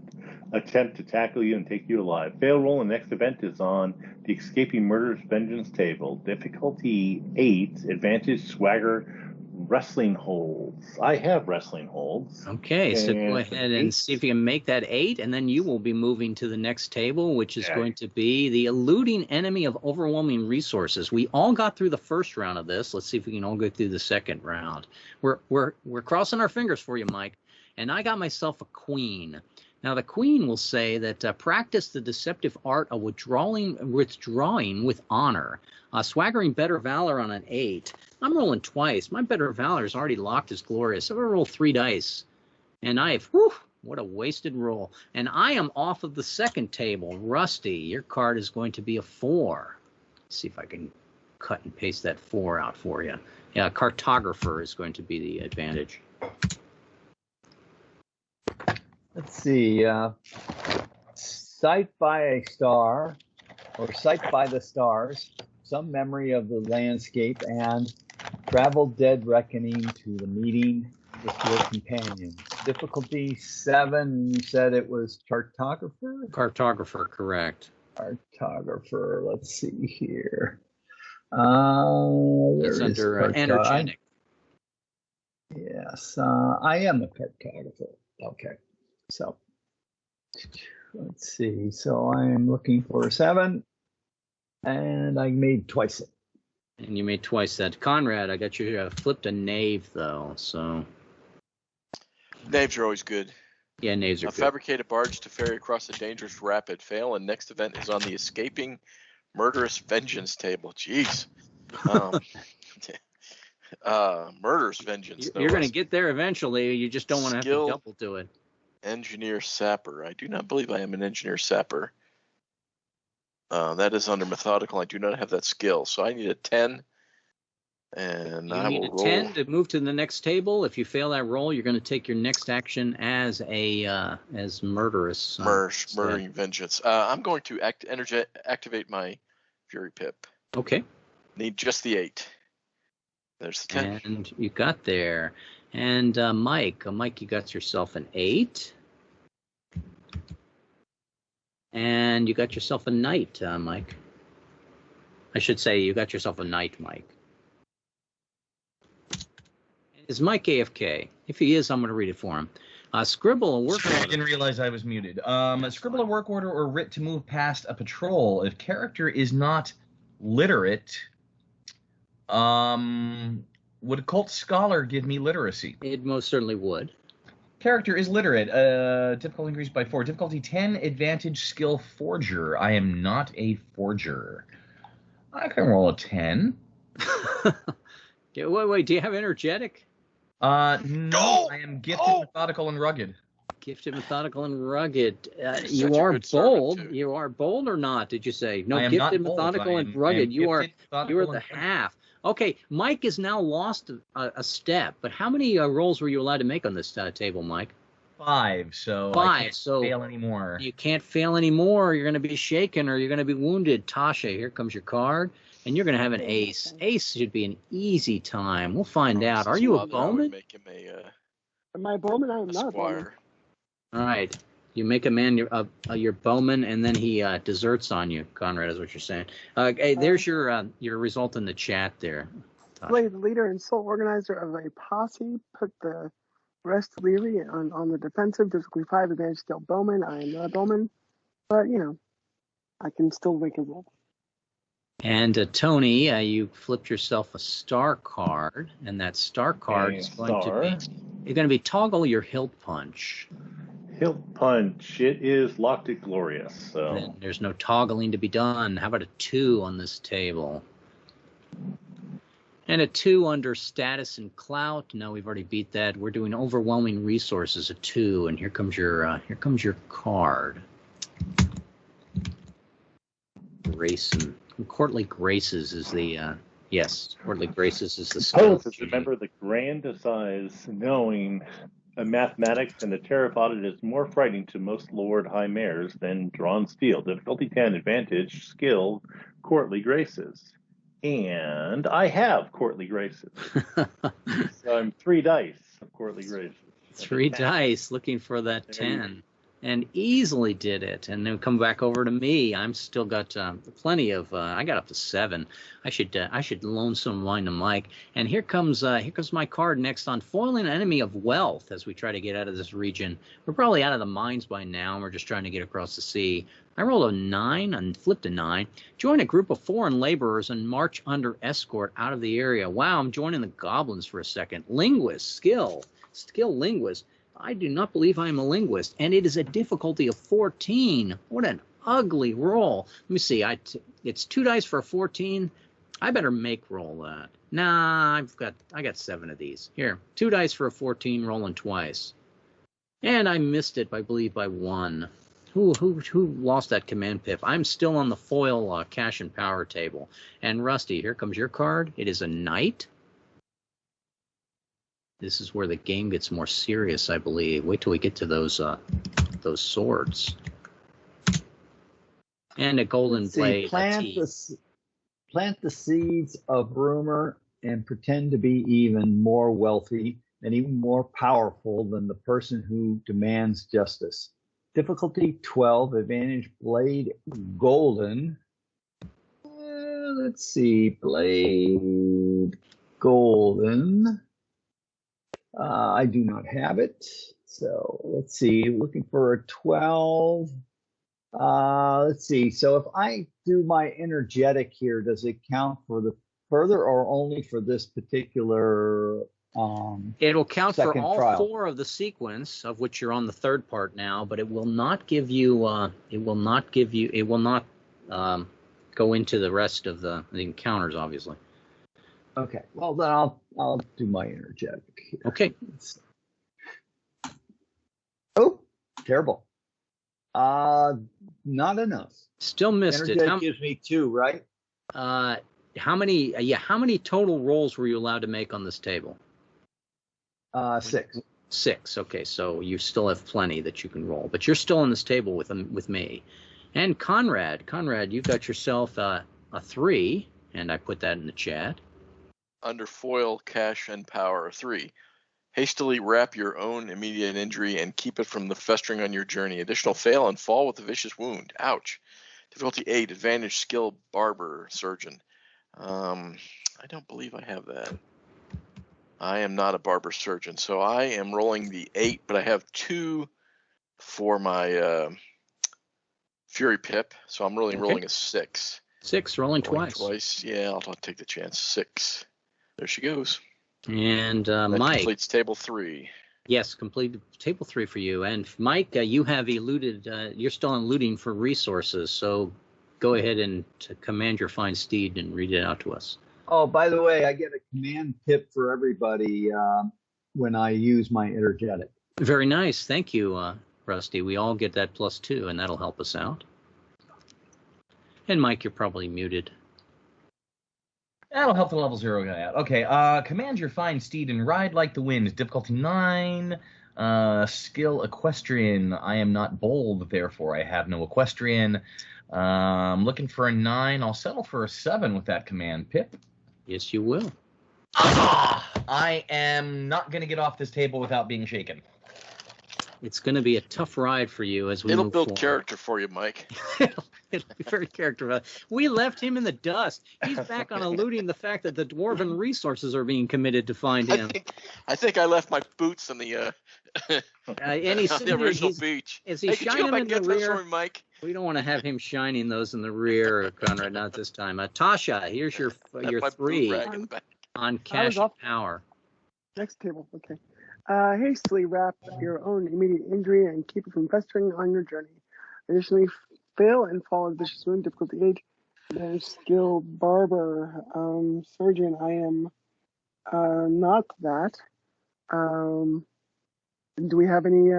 attempt to tackle you and take you alive. Fail roll, and the next event is on the Escaping Murderous Vengeance table. Difficulty 8, advantage swagger wrestling holds. I have wrestling holds. Okay, so go ahead and see if you can make that 8, and then you will be moving to the next table, which is going to be the eluding enemy of overwhelming resources. We all got through the first round of this. Let's see if we can all go through the second round. We're crossing our fingers for you, Mike. And I got myself a queen. Now, the queen will say that practice the deceptive art of withdrawing with honor. Swaggering better valor on an 8. I'm rolling twice. My better valor is already locked as glorious. So I'm going to roll 3 dice. And what a wasted roll. And I am off of the second table. Rusty, your card is going to be a 4. Let's see if I can cut and paste that 4 out for you. Yeah, cartographer is going to be the advantage. Let's see. Sight by a star, or sight by the stars, some memory of the landscape, and travel dead reckoning to the meeting with your companions. Difficulty 7, you said it was cartographer? Cartographer, correct. Cartographer, let's see here. It's under energetic. Yes, I am a cartographer. Okay, so let's see. So I am looking for 7, and I made twice it. And you made twice that. Conrad, I got you flipped a knave, though, so. Knaves are always good. Yeah, knaves are good. Fabricate a barge to ferry across a dangerous rapid. Fail, and next event is on the Escaping Murderous Vengeance table. Jeez. Murderous Vengeance. You're going to get there eventually. You just don't want to have to double do it. Engineer Sapper. I do not believe I am an Engineer Sapper. That is under methodical. I do not have that skill, so I need a 10. And I will roll. 10 to move to the next table. If you fail that roll, you're going to take your next action as a murderous. Murdering vengeance. I'm going to activate my Fury Pip. Okay. Need just the 8. There's the 10. And you got there. And Mike, you got yourself an 8. And you got yourself a knight, Mike. I should say you got yourself a knight, Mike. Is Mike AFK? If he is, I'm going to read it for him. Scribble a work order. I didn't realize I was muted. Scribble a work order or writ to move past a patrol. If character is not literate, would occult scholar give me literacy? It most certainly would. Character is literate. Difficulty increased by 4. Difficulty 10, advantage skill forger. I am not a forger. I can roll a 10. Wait, do you have energetic? No, I am gifted, methodical, and rugged. Gifted, methodical, and rugged. You're You such a are good servant, bold. too. You are bold or not? Did you say no? I am Gifted, not bold. methodical, and I am rugged. You are. gifted, You are methodical, the and rugged. half. Okay, Mike has now lost a step. But how many rolls were you allowed to make on this table, Mike? 5, so I 5. can't So fail anymore. you can't fail anymore. You're going to be shaken or you're going to be wounded. Tasha, here comes your card, and you're going to have an ace. Ace should be an easy time. We'll find out. Are you a bowman? Make him Am I a bowman? I am a not a bowman. squire. All right. You make a man your bowman, and then he deserts on you. Conrad is what you're saying. Hey, there's your result in the chat there. Slay, the leader and sole organizer of a posse, put the rest Leary on the defensive. Difficulty 5, advantage skill bowman. I am not a bowman, but I can still make a roll. And Tony, you flipped yourself a star card, and that star card is going to be toggle your hilt punch. Hilt punch. It is locked at glorious. So Then there's no toggling to be done. How about a 2 on this table? And a 2 under status and clout. No, we've already beat that. We're doing overwhelming resources, a 2, and here comes your card. Grace and courtly graces is the courtly graces is the skill. Remember the grand assize, knowing mathematics and the tarot audit is more frightening to most Lord High Mares than drawn steel. Difficulty 10, advantage, skill, courtly graces. And I have courtly graces. So I'm 3 dice of courtly graces. 3 dice looking for that 10. And easily did it, and then come back over to me. I'm still got plenty of. I got up to 7. I should loan some of mine to Mike. And here comes my card next on foiling an enemy of wealth as we try to get out of this region. We're probably out of the mines by now, and we're just trying to get across the sea. I rolled a 9 and flipped a 9. Join a group of foreign laborers and march under escort out of the area. Wow, I'm joining the goblins for a second. Linguist, skill linguist. I do not believe I am a linguist, and it is a difficulty of 14. What an ugly roll. Let me see. It's 2 dice for a 14. I better make roll that. Nah, I got 7 of these. Here, 2 dice for a 14, rolling twice. And I missed it, I believe, by 1. Who lost that command pip? I'm still on the foil cash and power table. And Rusty, here comes your card. It is a knight. This is where the game gets more serious, I believe. Wait till we get to those swords. And a golden blade. Plant the seeds of rumor and pretend to be even more wealthy and even more powerful than the person who demands justice. Difficulty 12, advantage blade golden. Let's see, blade golden. I do not have it. So let's see, looking for a 12. Let's see. So if I do my energetic here, does it count for the further or only for this particular It'll count for all trial? 4 of the sequence, of which you're on the 3rd part now, but it will not give you it will not go into the rest of the encounters, obviously. Okay. Well, then I'll do my energetic here. Okay. Oh, terrible. Not enough. Still missed Energetic it. gives me 2, right? How many total rolls were you allowed to make on this table? 6. 6. Okay, so you still have plenty that you can roll, but you're still on this table with me. And Conrad, you got yourself a 3, and I put that in the chat. Under foil, cash, and power, 3. Hastily wrap your own immediate injury and keep it from the festering on your journey. Additional fail and fall with a vicious wound. Ouch. Difficulty 8, advantage skill barber surgeon. I don't believe I have that. I am not a barber surgeon, so I am rolling the 8, but I have 2 for my Fury Pip, so I'm really rolling a 6. 6, rolling twice. Yeah, I'll take the chance. 6. There she goes. And that Mike completes table 3. Yes, completed table 3 for you. And Mike, you have eluded. You're still on looting for resources, so go ahead and command your fine steed and read it out to us. Oh, by the way, I get a command tip for everybody when I use my energetic. Very nice. Thank you, Rusty. We all get that +2, and that'll help us out. And Mike, you're probably muted. That'll help the level 0 guy out. Okay, command your fine steed and ride like the wind. Difficulty 9. Skill equestrian. I am not bold, therefore I have no equestrian. Looking for a 9. I'll settle for a 7 with that command, Pip. Yes, you will. I am not going to get off this table without being shaken. It's going to be a tough ride for you as we It'll move build forward. character for you, Mike. It'll be very character. We left him in the dust. He's back on eluding the fact that the dwarven resources are being committed to find him. I think I left my boots on the And he's on the original beach. Is he Hey, could you shining go back in and the get those rear? for me, Mike? We don't want to have him shining those in the rear, Conrad. Not this time. Tasha, here's your My 3 boot rag in the back. on cash off. power. Next table, okay. Hastily wrap your own immediate injury and keep it from festering on your journey. Additionally, fail and fall with vicious wound, difficulty 8. Then skill barber. Surgeon, I am not that. Do we have any,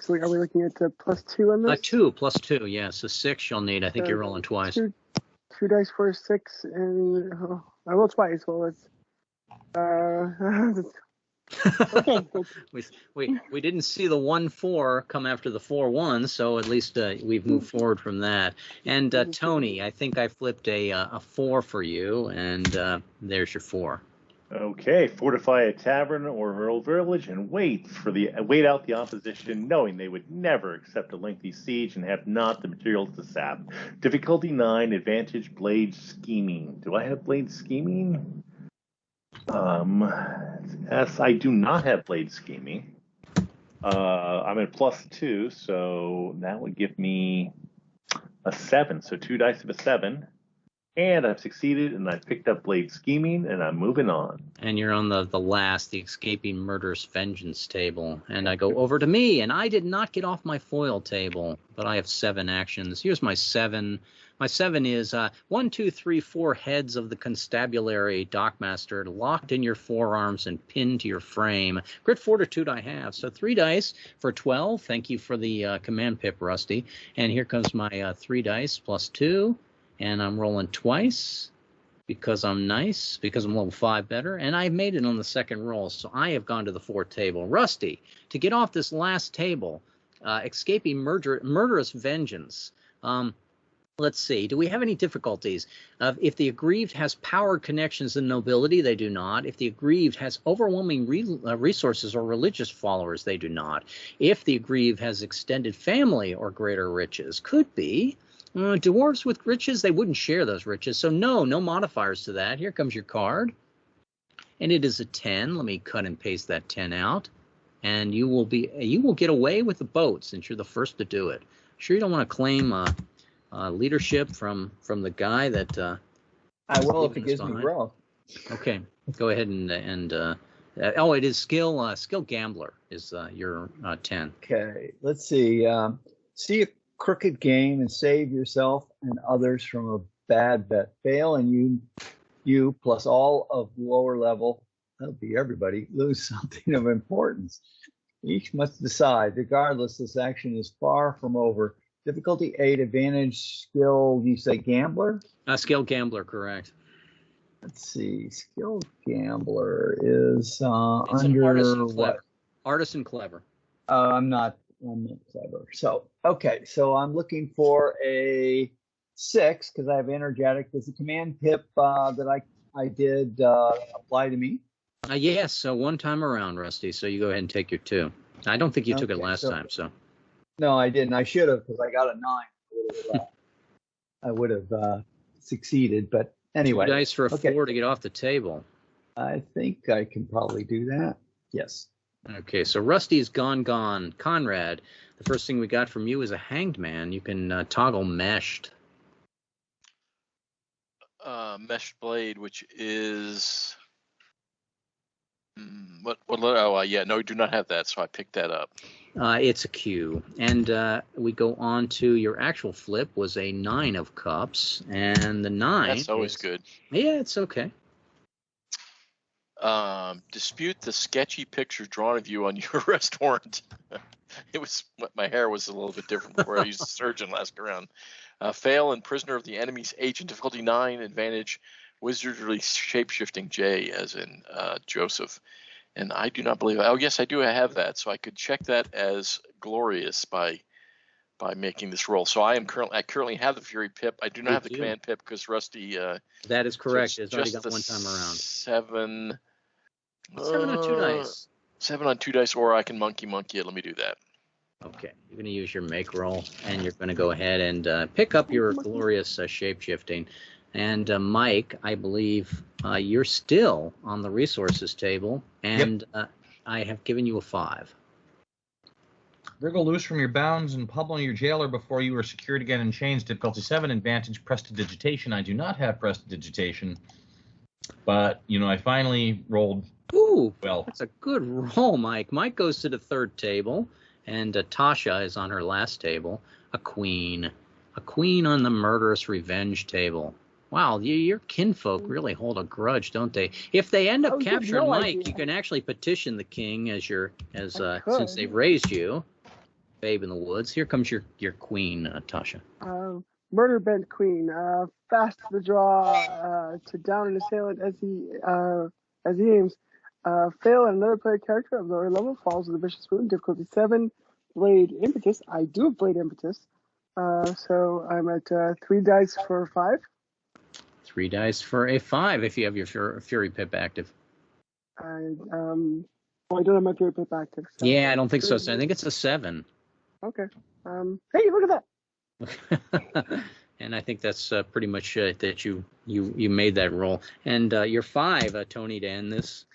so are we looking at +2 on this? 2 +2, yes. A 6 you'll need. I think you're rolling twice. Two dice for a 6, and I roll twice. Well, it's okay. we didn't see the 1-4 come after the 4-1, so at least we've moved forward from that. And Tony, I think I flipped a 4 for you, and there's your 4. Okay, fortify a tavern or rural village and wait out the opposition, knowing they would never accept a lengthy siege and have not the materials to sap. Difficulty 9, advantage blade scheming. Do I have blade scheming? Yes, I do not have blade scheming. I'm at +2, so that would give me a 7. So 2 dice of a 7. And I've succeeded, and I've picked up blade scheming, and I'm moving on. And you're on the escaping murderous vengeance table. And I go over to me, and I did not get off my foil table, but I have 7 actions. Here's my 7. My 7 is 1, 2, 3, 4 heads of the constabulary dockmaster locked in your forearms and pinned to your frame. Grit fortitude I have. So 3 dice for 12. Thank you for the command pip, Rusty. And here comes my 3 dice +2. And I'm rolling twice because I'm nice, because I'm level 5 better. And I made it on the second roll, so I have gone to the 4th table. Rusty, to get off this last table, escaping murderous vengeance. Let's see. Do we have any difficulties? If the aggrieved has powered connections and nobility, they do not. If the aggrieved has overwhelming resources or religious followers, they do not. If the aggrieved has extended family or greater riches, could be. Dwarves with riches, they wouldn't share those riches. So no modifiers to that. Here comes your card. And it is a 10. Let me cut and paste that 10 out. And you will get away with the boat since you're the first to do it. Sure you don't want to claim leadership from the guy that I will if it gives me growth. Okay. Go ahead and it is skill gambler is your 10. Okay. Let's see. See a crooked game and save yourself and others from a bad bet. Fail and you plus all of lower level, that'll be everybody, lose something of importance. Each must decide. Regardless, this action is far from over. Difficulty 8, advantage skill, you say gambler? Skill gambler, correct. Let's see. Skill gambler is It's under artisan what? clever. Artisan clever. I'm not clever. So, okay. So I'm looking for a 6 because I have energetic. Does the command pip that I did apply to me? Yes. So one time around, Rusty. So you go ahead and take your 2. I don't think you took it last time. So. No, I didn't. I should have because I got a 9. I would have succeeded. But anyway. 2 dice for a 4 to get off the table. I think I can probably do that. Yes. Okay, so Rusty's gone. Conrad, the first thing we got from you is a hanged man. You can toggle meshed. Meshed blade, which is what? Oh, yeah. No, we do not have that, so I picked that up. It's a Q, and we go on to your actual flip was a 9 of cups, and the 9. That's always good. Yeah, it's okay. Dispute the sketchy picture drawn of you on your arrest warrant. My hair was a little bit different before I used the surgeon last round. Fail and prisoner of the enemy's agent, difficulty 9, advantage, wizardry shapeshifting J, as in Joseph. And I do not believe. Oh yes, I do. I have that, so I could check that as glorious by making this roll. So I currently have the Fury Pip. I do not have the Command Pip because Rusty. That is correct. So it's already got one time around. 7 on 2 dice. 7 on 2 dice, or I can monkey it. Let me do that. Okay, you're going to use your make roll, and you're going to go ahead and pick up your glorious shape-shifting. And Mike, I believe you're still on the resources table, and I have given you a 5. Wriggle loose from your bounds and pummel your jailer before you are secured again in chains. Difficulty 7, advantage, prestidigitation. I do not have prestidigitation, but, I finally rolled. Ooh, well. That's a good roll, Mike. Mike goes to the 3rd table, and Tasha is on her last table. A queen. A queen on the murderous revenge table. Wow, your kinfolk really hold a grudge, don't they? If they end up capturing Mike, you can actually petition the king since they've raised you. Babe in the woods. Here comes your queen, Tasha. Murder bent queen. Fast to the draw to down an assailant as he aims. Fail and another player character of lower level falls with a vicious wound. Difficulty 7. Blade impetus. I do have blade impetus. So I'm at 3 dice for 5. 3 dice for a 5 if you have your Fury Pip active. I don't have my Fury Pip active. So. Yeah, I don't think so. So I think it's a 7. Okay. Hey, look at that. And I think that's pretty much that you made that roll. And you're 5, Tony, to end this.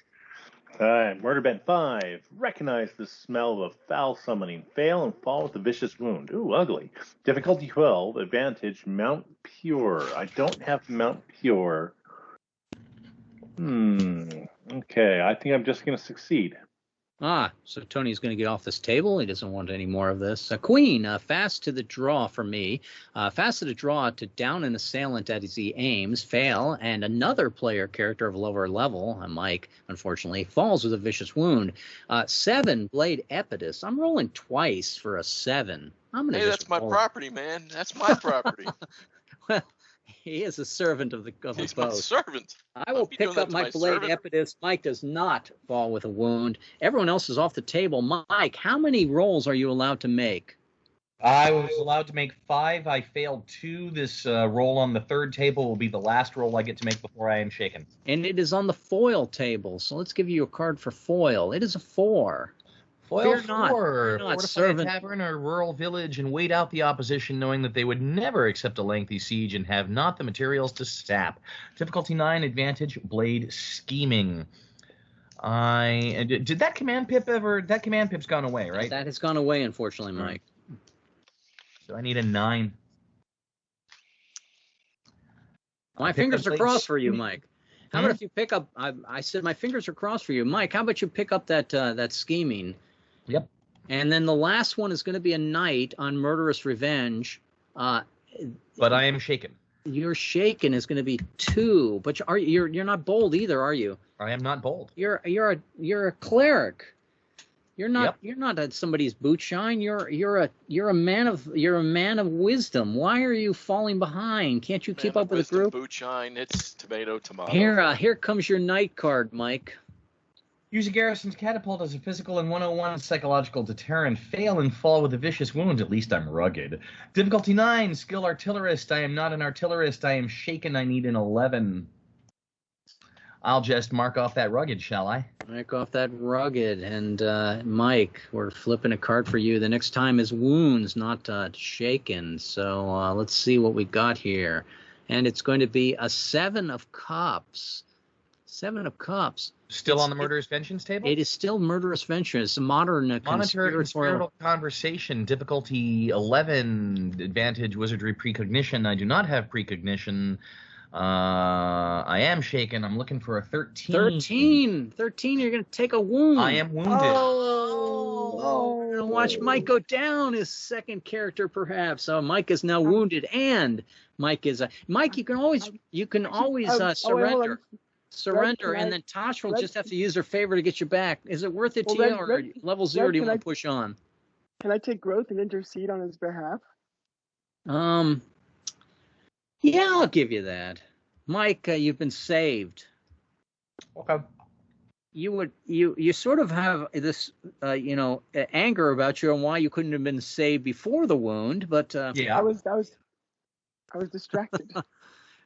Murder bent 5. Recognize the smell of foul summoning. Fail and fall with a vicious wound. Ooh, ugly. Difficulty 12. Advantage, Mount Pure. I don't have Mount Pure. Okay, I think I'm just going to succeed. So Tony's going to get off this table. He doesn't want any more of this. Queen, fast to the draw for me. Fast to the draw to down an assailant as he aims, fail, and another player character of lower level, Mike, unfortunately, falls with a vicious wound. 7, Blade Impetus. I'm rolling twice for a 7. That's my property, man. That's my property. Well, he is a servant of the He's boat. my servant. I will pick up my blade impetus. Mike does not fall with a wound. Everyone else is off the table. Mike, how many rolls are you allowed to make? I was allowed to make 5. I failed 2. This roll on the 3rd table will be the last roll I get to make before I am shaken. And it is on the foil table. So let's give you a card for foil. It is a 4. Foil 4. Fortify a tavern or rural village and wait out the opposition, knowing that they would never accept a lengthy siege and have not the materials to sap. Difficulty 9, advantage, blade scheming. Did that command pip ever? That command pip's gone away, right? That has gone away, unfortunately, Mike. So I need a 9. My fingers are crossed for you, Mike. How about if you pick up? I said my fingers are crossed for you, Mike. How about you pick up that scheming? Yep. And then the last one is going to be a knight on murderous revenge. But I am shaken. Your shaken is going to be 2, but you're not bold either, are you? I am not bold. You're a cleric. You're not at somebody's boot shine. You're a man of wisdom. Why are you falling behind? Can't you keep up with the group? Boot shine. It's tomato. Here comes your knight card, Mike. Use a garrison's catapult as a physical and 101 psychological deterrent. Fail and fall with a vicious wound. At least I'm rugged. Difficulty 9, skill artillerist. I am not an artillerist. I am shaken. I need an 11. I'll just mark off that rugged, shall I? Mark off that rugged. And Mike, we're flipping a card for you. The next time is wounds, not shaken. So let's see what we got here. And it's going to be a 7 of cups. 7 of cups. Still on the murderous vengeance table? It is still murderous vengeance. It's a modern conspiratorial conversation. Difficulty 11. Advantage wizardry precognition. I do not have precognition. I am shaken. I'm looking for a 13. 13. You're going to take a wound. I am wounded. Oh. Watch Mike go down. His second character, perhaps. So Mike is now wounded, and Mike is Mike. You can always surrender. surrender, Red, and then Tosh will Red, just have to use her favor to get you back. Is it worth it Well, to you, Red- or Red- level 0 Red, do you can want I- to push on? Can I take growth and intercede on his behalf? Yeah, I'll give you that. Mike, you've been saved. Okay. You sort of have this anger about you and why you couldn't have been saved before the wound, but Yeah. I was distracted.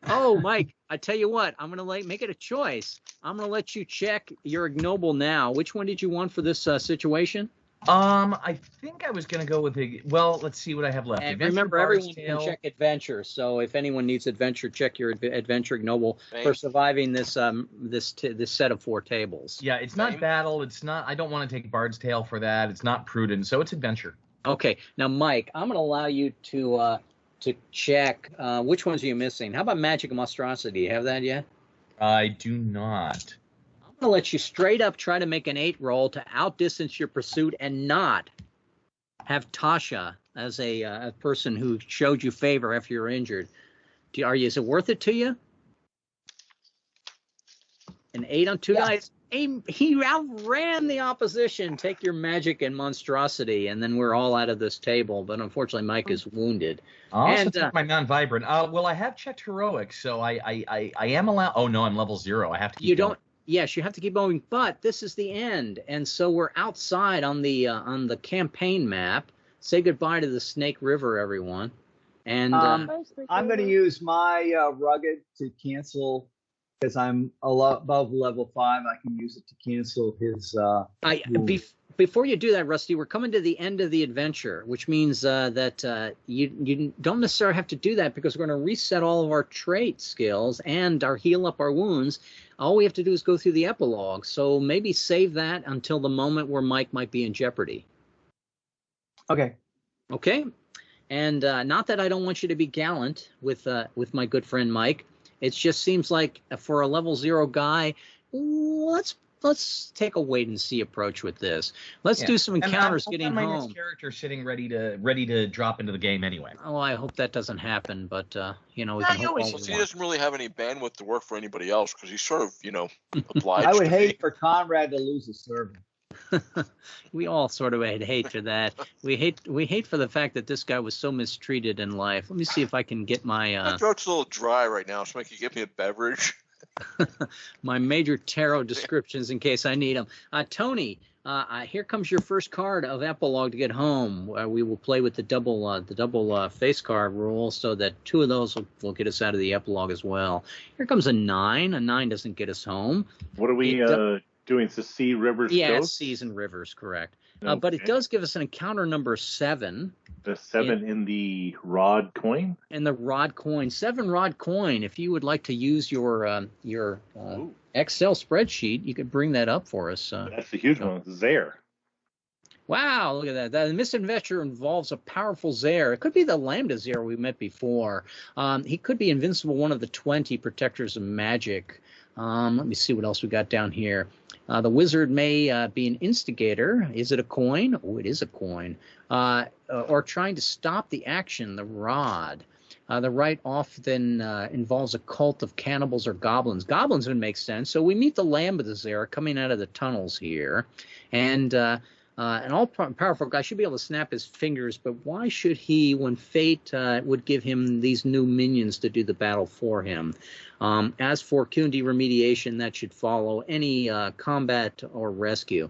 oh, Mike, I tell you what, I'm gonna make it a choice. I'm gonna let you check your ignoble now. Which one did you want for this situation? I think I was gonna go with well, let's see what I have left. And Adventure, remember, Bard's everyone Tale. can check adventure. So if anyone needs adventure, check your adventure ignoble Thanks. for surviving this this set of 4 tables. Yeah, it's not Same. battle. It's not. I don't want to take Bard's Tale for that. It's not prudent. So it's adventure. Okay, now Mike, I'm going to allow you to check which ones are you missing. How about magic and monstrosity? You have that yet? I do not. I'm going to let you straight up try to make an 8 roll to outdistance your pursuit and not have Tasha as a person who showed you favor after you're injured. Is it worth it to you? An 8 on 2 dice. He outran the opposition. Take your magic and monstrosity, and then we're all out of this table. But unfortunately, Mike is wounded. I'll also And, take my non-vibrant. Well, I have checked heroic, so I am allowed. Oh no, I'm level 0. I have to keep. You don't. Yes, you have to keep going, but this is the end, and so we're outside on the campaign map. Say goodbye to the Snake River, everyone. And I'm going to use my rugged to cancel because I'm above level 5. I can use it to cancel his. Before you do that, Rusty, we're coming to the end of the adventure, which means that you don't necessarily have to do that because we're going to reset all of our trait skills and heal up our wounds. All we have to do is go through the epilogue. So maybe save that until the moment where Mike might be in jeopardy. Okay. Okay. And not that I don't want you to be gallant with my good friend Mike. It just seems like for a level 0 guy, let's take a wait and see approach with this. Let's do some encounters getting home. My next character sitting ready to drop into the game anyway. Oh, I hope that doesn't happen, but we can hope all we He want. doesn't really have any bandwidth to work for anybody else because he's sort of, obliged. I would to hate for Conrad to lose a servant. We all sort of hate for that. We hate for the fact that this guy was so mistreated in life. Let me see if I can get my My throat's a little dry right now, so you give me a beverage. my major tarot descriptions in case I need them. Tony, here comes your first card of epilogue to get home. We will play with the double face card rule, so that 2 of those will get us out of the epilogue as well. Here comes a 9. A 9 doesn't get us home. What are we doing? To sea, rivers, Yeah, coast? seas and rivers, correct. Okay. But it does give us an encounter number 7. The 7 in the rod coin. And the rod coin, 7 rod coin. If you would like to use your Excel spreadsheet, you could bring that up for us. That's a huge one. Zare. Wow, look at that. The misadventure involves a powerful Zare. It could be the Lambda Zare we met before. He could be invincible, one of the 20 protectors of magic. Let me see what else we got down here. The wizard may be an instigator. Is it a coin? Oh, it is a coin. Or trying to stop the action, the rod. The rite often involves a cult of cannibals or goblins. Goblins would make sense. So we meet the Lambda Zare coming out of the tunnels here. And an all-powerful guy should be able to snap his fingers, but why should he, when fate would give him these new minions to do the battle for him? As for Kundi remediation, that should follow any combat or rescue.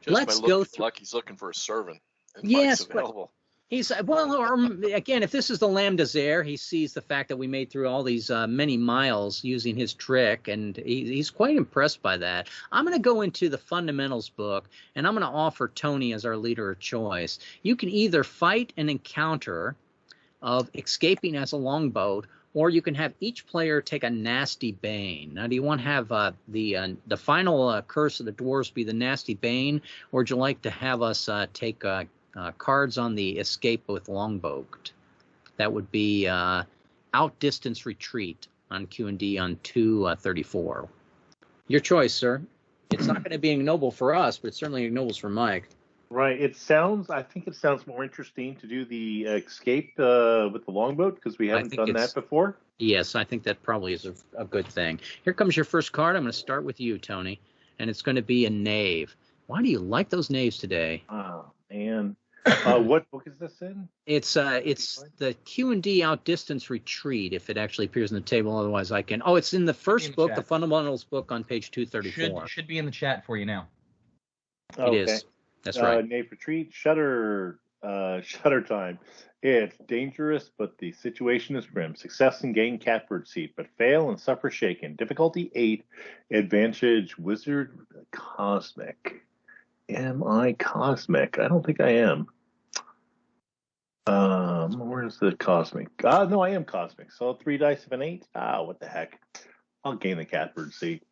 Let's go through. Luck, he's looking for a servant. Yes, available. He's or again, if this is the Lambda Zare, he sees the fact that we made through all these many miles using his trick, and he's quite impressed by that. I'm going to go into the fundamentals book, and I'm going to offer Tony as our leader of choice. You can either fight an encounter of escaping as a longboat, or you can have each player take a nasty bane. Now, do you want to have the final curse of the dwarves be the nasty bane, or would you like to have us take cards on the escape with longboat? That would be outdistance retreat on Q&D on 234. Your choice, sir. It's not going to be ignoble for us, but it's certainly ignoble for Mike. Right. I think it sounds more interesting to do the escape with the longboat because we haven't done that before. Yes, I think that probably is a good thing. Here comes your first card. I'm going to start with you, Tony, and it's going to be a knave. Why do you like those knaves today? Oh, man. What book is this in? It's the Q&D Outdistance Retreat, if it actually appears in the table. Otherwise, I can. Oh, it's in the first book, the Fundamentals book on page 234. Should be in the chat for you now. It is. That's right. Knave Retreat, Shutter time. It's dangerous, but the situation is grim. Success and gain catbird seat, but fail and suffer shaken. Difficulty 8, advantage wizard cosmic. Am I cosmic? I don't think I am. Where's the cosmic? No, I am cosmic. So 3 dice of an 8. What the heck? I'll gain the catbird seat.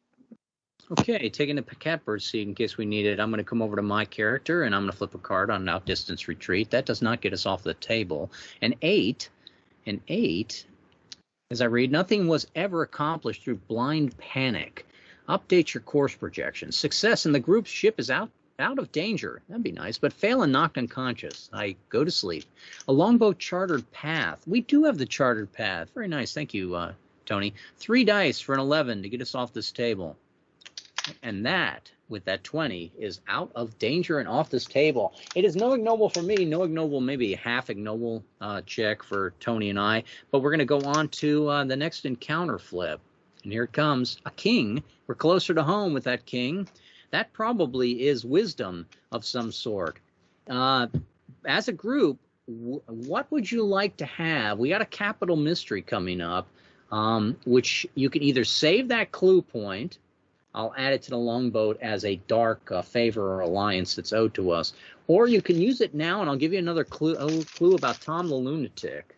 Okay, taking the catbird seat in case we need it. I'm going to come over to my character, and I'm going to flip a card on Outdistance Retreat. That does not get us off the table. An 8, as I read, nothing was ever accomplished through blind panic. Update your course projections. Success, and the group's ship is out of danger. That'd be nice. But fail and knocked unconscious. I go to sleep. A longboat chartered path. We do have the chartered path. Very nice. Thank you, Tony. 3 dice for an 11 to get us off this table. And that, with that 20, is out of danger and off this table. It is no ignoble for me, no ignoble, maybe half ignoble check for Tony and I. But we're going to go on to the next encounter flip. And here it comes, a king. We're closer to home with that king. That probably is wisdom of some sort. As a group, what would you like to have? We got a capital mystery coming up, which you can either save that clue point. I'll add it to the longboat as a dark favor or alliance that's owed to us. Or you can use it now, and I'll give you another clue about Tom the Lunatic.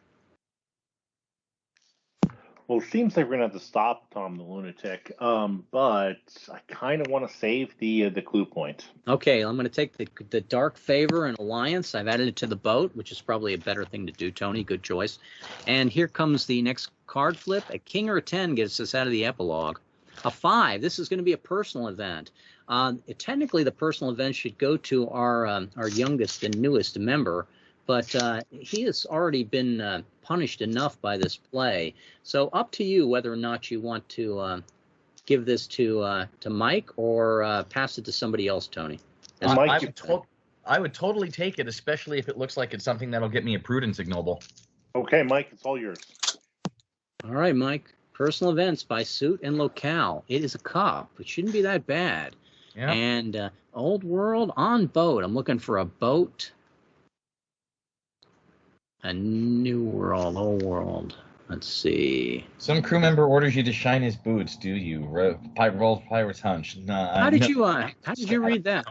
Well, it seems like we're going to have to stop Tom the Lunatic, but I kind of want to save the clue point. Okay, I'm going to take the dark favor and alliance. I've added it to the boat, which is probably a better thing to do, Tony. Good choice. And here comes the next card flip. A king or a 10 gets us out of the epilogue. A 5. This is going to be a personal event. Technically, the personal event should go to our youngest and newest member, but he has already been punished enough by this play. So up to you whether or not you want to give this to Mike or pass it to somebody else, Tony. I would totally take it, especially if it looks like it's something that'll get me a prudence ignoble. Okay, Mike, it's all yours. All right, Mike. Personal events by suit and locale. It is a cop. It shouldn't be that bad. Yeah. And old world on boat. I'm looking for a boat. A new world, old world. Let's see. Some crew member orders you to shine his boots. Do you? Roll pirate's hunch. How did you read that?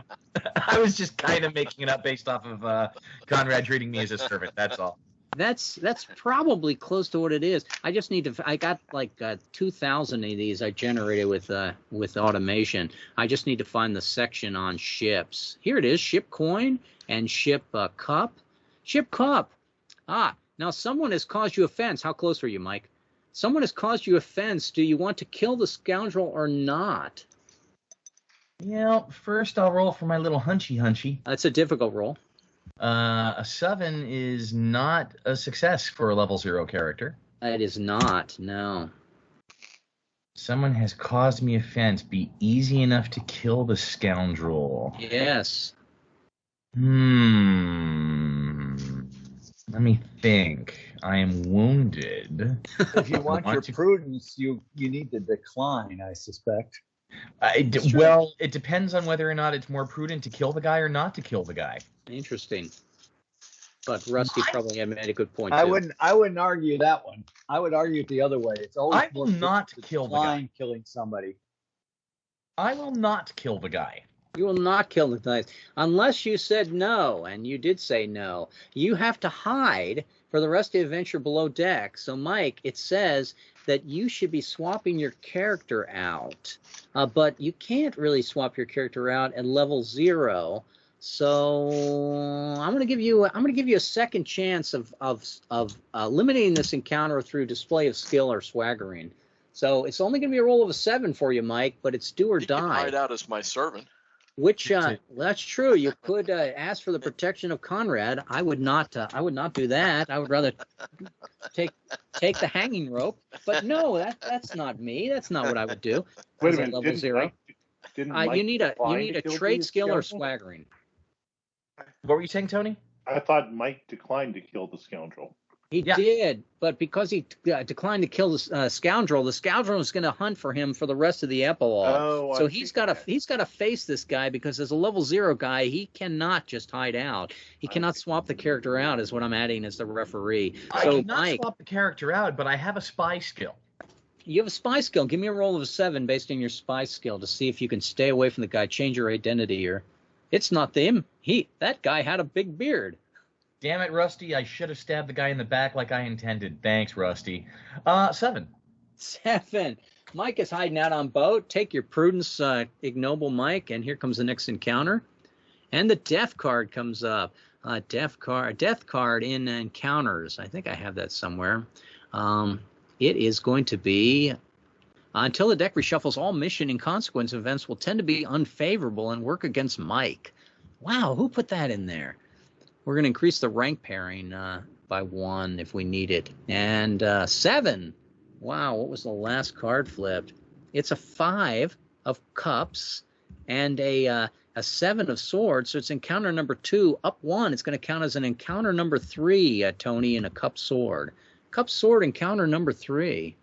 I was just kind of making it up based off of Conrad treating me as a servant. That's all. That's probably close to what it is. I just need to. I got like 2,000 of these I generated with automation. I just need to find the section on ships. Here it is: ship coin and ship cup. Ship cup. Now someone has caused you offense. How close are you, Mike? Someone has caused you offense. Do you want to kill the scoundrel or not? Yeah. First, I'll roll for my little hunchy. That's a difficult roll. A 7 is not a success for a level 0 character. It is not, no. Someone has caused me offense. Be easy enough to kill the scoundrel. Yes. Let me think. I am wounded. If you want your prudence, you need to decline, I suspect. Well, it depends on whether or not it's more prudent to kill the guy or not to kill the guy. Interesting. But Rusty probably made a good point, too. I wouldn't argue that one. I would argue it the other way. It's always I will not kill the guy. Killing somebody. I will not kill the guy. You will not kill the guy. Unless you said no, and you did say no. You have to hide for the rest of the adventure below deck. So, Mike, it says that you should be swapping your character out. But you can't really swap your character out at level 0. So I'm going to give you a second chance of eliminating this encounter through display of skill or swaggering. So it's only going to be a roll of a 7 for you, Mike, but it's do or die. You can hide out as my servant. Which that's true. You could ask for the protection of Conrad. I would not. I would not do that. I would rather take the hanging rope. But no, that's not me. That's not what I would do. Wait As a minute. level Didn't 0. Mike You need decline to a kill trade the skill or scoundrel? swaggering. What were you saying, Tony? I thought Mike declined to kill the scoundrel. He did, but because he declined to kill the scoundrel is going to hunt for him for the rest of the epilogue. Oh, so he's got to face this guy because as a level 0 guy, he cannot just hide out. He cannot swap the character out, is what I'm adding as the referee. I cannot swap the character out, but I have a spy skill. You have a spy skill. Give me a roll of a 7 based on your spy skill to see if you can stay away from the guy, change your identity, or it's not him. That guy had a big beard. Damn it, Rusty. I should have stabbed the guy in the back like I intended. Thanks, Rusty. 7. 7. Mike is hiding out on boat. Take your prudence, ignoble Mike, and here comes the next encounter. And the death card comes up. Death card in encounters. I think I have that somewhere. It is going to be until the deck reshuffles, all mission and consequence events will tend to be unfavorable and work against Mike. Wow, who put that in there? We're going to increase the rank pairing by 1 if we need it. And 7. Wow, what was the last card flipped? It's a 5 of cups and a 7 of swords. So it's encounter number 2, up 1. It's going to count as an encounter number 3, Tony, in a cup sword. Cup sword encounter number 3.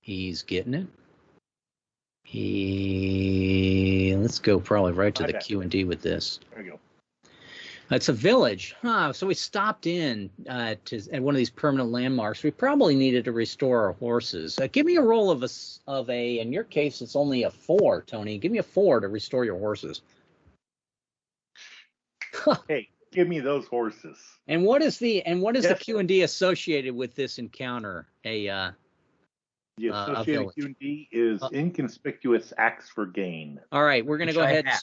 He's getting it. Let's go probably right to the Q&D with this. There you go. It's a village. So we stopped in at one of these permanent landmarks. We probably needed to restore our horses. Give me a roll of a. In your case, it's only a 4, Tony. Give me a 4 to restore your horses. Hey, give me those horses. And what is the Q&D associated with this encounter? The associated Q&D is inconspicuous acts for gain. All right, we're going to go ahead and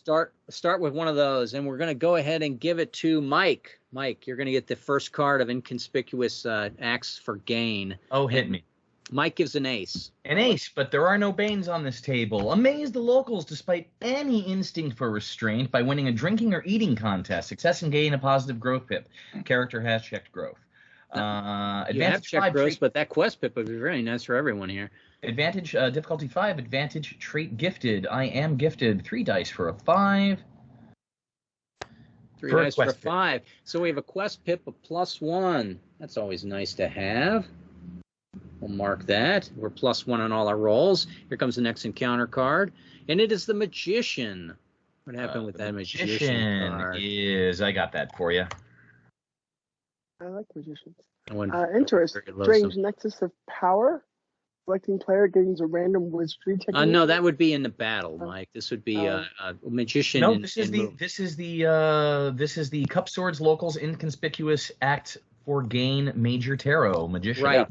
start with one of those, and we're going to go ahead and give it to Mike. Mike, you're going to get the first card of inconspicuous acts for gain. Oh, hit me. Mike gives an ace. An ace, but there are no banes on this table. Amaze the locals despite any instinct for restraint by winning a drinking or eating contest. Success and gain a positive growth pip. Character has checked growth. You have checked growth, but that quest pip would be very nice for everyone here. Advantage, difficulty 5, advantage trait gifted. I am gifted 3 dice for a 5. 3 dice for a 5. So we have a quest pip of +1. That's always nice to have. We'll mark that. We're +1 on all our rolls. Here comes the next encounter card, and it is the Magician. What happened with that Magician card? I got that for you. I like magicians. Interesting. Strange nexus of power. Selecting player gains a random wizardry technique. No, that would be in the battle, Mike. This would be a magician. No, this is the Cup Swords locals inconspicuous act for gain major tarot magician. Right.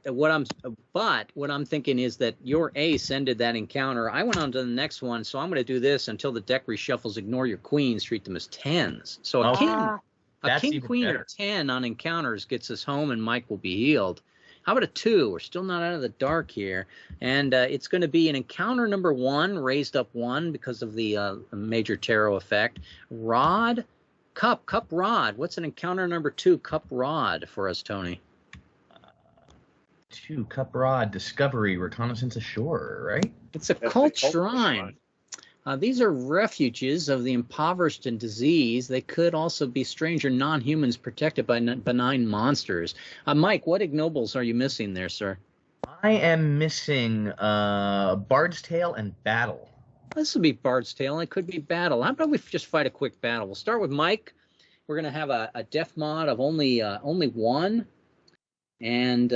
What I'm thinking is that your ace ended that encounter. I went on to the next one, so I'm going to do this until the deck reshuffles. Ignore your queens, treat them as 10s. So a king, queen, or 10 on encounters gets us home, and Mike will be healed. How about a 2? We're still not out of the dark here. And it's going to be an encounter number 1, raised up 1 because of the major tarot effect. Rod, cup rod. What's an encounter number 2, cup rod for us, Tony? 2, cup rod, discovery, reconnaissance ashore, right? It's a cult shrine. These are refuges of the impoverished and diseased. They could also be stranger non-humans protected by benign monsters. Mike, what ignobles are you missing there, sir? I am missing Bard's Tale and Battle. This would be Bard's Tale, and it could be Battle. How about we just fight a quick battle? We'll start with Mike. We're going to have a def mod of only 1. And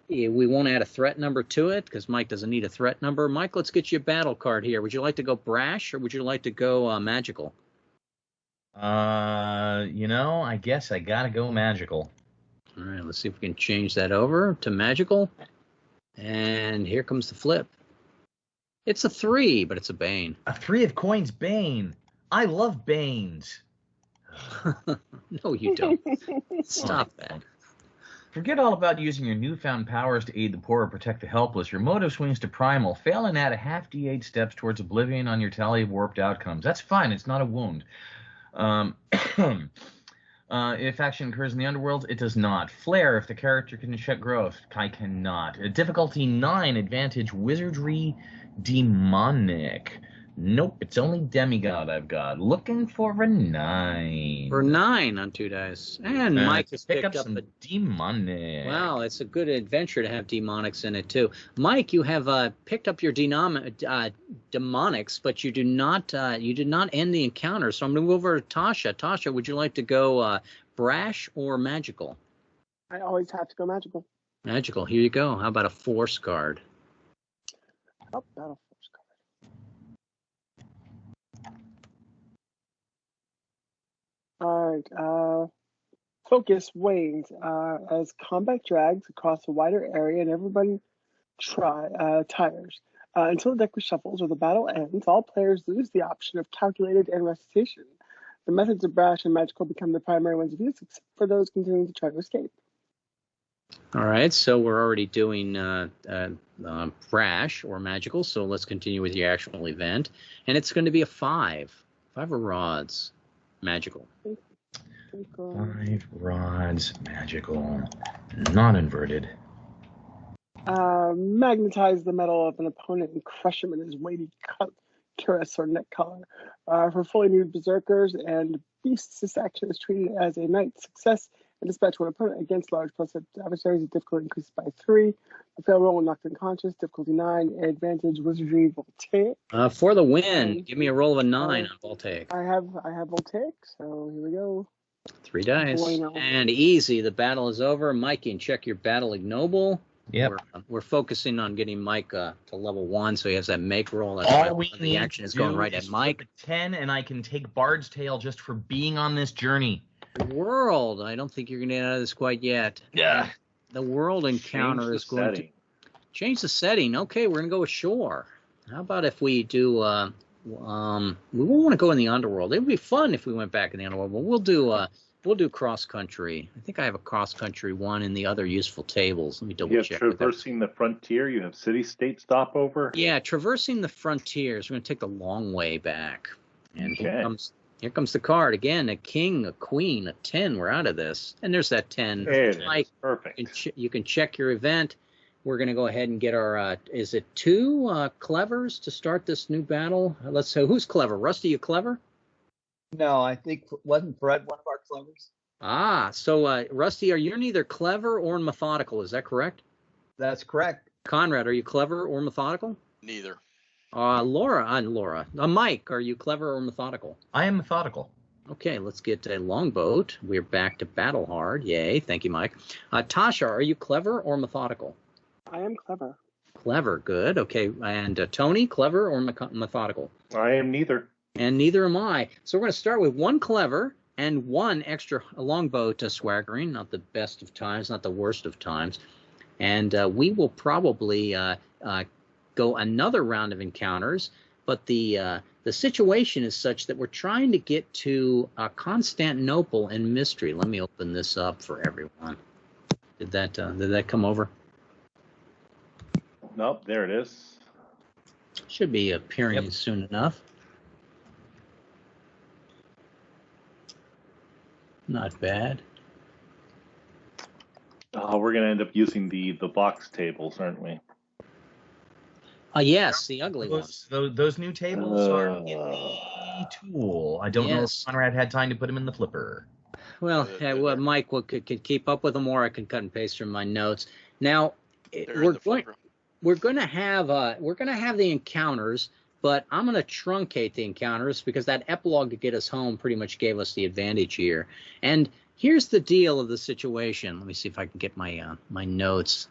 we won't add a threat number to it because Mike doesn't need a threat number. Mike, let's get you a battle card here. Would you like to go brash or would you like to go magical? I guess I got to go magical. All right, let's see if we can change that over to magical. And here comes the flip. It's a 3, but it's a Bane. A 3 of coins, Bane. I love Banes. No, you don't. Stop that. Forget all about using your newfound powers to aid the poor or protect the helpless. Your motive swings to primal. Fail and add a half d8 steps towards oblivion on your tally of warped outcomes. That's fine. It's not a wound. If action occurs in the underworld, it does not. Flare, if the character can check growth. I cannot. Difficulty 9, advantage, wizardry, demonic. Nope, it's only demigod I've got. Looking for a 9. For 9 on 2 dice. And Mike has pick picked up some demonic. Wow, it's a good adventure to have demonics in it too. Mike, you have picked up your demonics, but you did not end the encounter. So I'm going to move over to Tasha. Tasha, would you like to go brash or magical? I always have to go magical. Magical. Here you go. How about a force guard? Oh, that'll force guard. All right. Focus wanes as combat drags across a wider area and everybody tires. Until the deck reshuffles or the battle ends, all players lose the option of calculated and recitation. The methods of brash and magical become the primary ones of use, except for those continuing to try to escape. All right, so we're already doing brash or magical, so let's continue with the actual event. And it's going to be a 5. 5 of rods, magical. 5 rods, magical, not inverted. Magnetize the metal of an opponent and crush him in his weighty cuirass or neck collar. For fully nude berserkers and beasts, this action is treated as a night success and dispatch one opponent against large plus adversaries. The difficulty increases by 3. The fail roll when knocked unconscious. Difficulty 9. Advantage wizardry voltaic. For the win, give me a roll of a 9 on voltaic. I have voltaic, so here we go. 3 dice. Bueno. And easy. The battle is over. Mike, you can check your battle ignoble. Yep. We're focusing on getting Mike to level 1, so he has that make roll. That's All why we the action is going right at Mike. 10, and I can take Bard's Tale just for being on this journey. World. I don't think you're going to get out of this quite yet. Yeah. The world encounter is going to change the setting. Okay, we're going to go ashore. How about if we do? We won't want to go in the underworld. It would be fun if we went back in the underworld. But we'll do cross country. I think I have a cross country one in the other useful tables. Let me double check. You have traversing the frontier. You have city-state stopover. Yeah, traversing the frontiers. We're going to take the long way back. And here comes the card again. A king, a queen, a 10. We're out of this. And there's that 10. Mike, perfect. You can check your event. We're going to go ahead and get our. Is it 2 clevers to start this new battle? Let's say who's clever. Rusty, you clever? No, I think wasn't Fred one of our clevers? So Rusty, you're neither clever or methodical. Is that correct? That's correct. Conrad, are you clever or methodical? Neither. Mike, are you clever or methodical? I am methodical. Okay, let's get a longboat. We're back to battle hard. Yay, thank you, Mike. Tasha, are you clever or methodical? I am clever. Clever, good. Okay, and Tony, clever or methodical? I am neither. And neither am I. So we're going to start with 1 clever and 1 extra longboat swaggering. Not the best of times, not the worst of times. And we will probably go another round of encounters. But the situation is such that we're trying to get to Constantinople and mystery. Let me open this up for everyone. Did that come over? Nope, there it is. Should be appearing soon enough. Not bad. We're going to end up using the box tables, aren't we? Yes, the ugly ones. Those new tables are in the tool. I don't know if Conrad had time to put them in the flipper. Well, Mike could keep up with them, or I can cut and paste from my notes. Now, we're going to have the encounters, but I'm going to truncate the encounters because that epilogue to get us home pretty much gave us the advantage here. And here's the deal of the situation. Let me see if I can get my notes.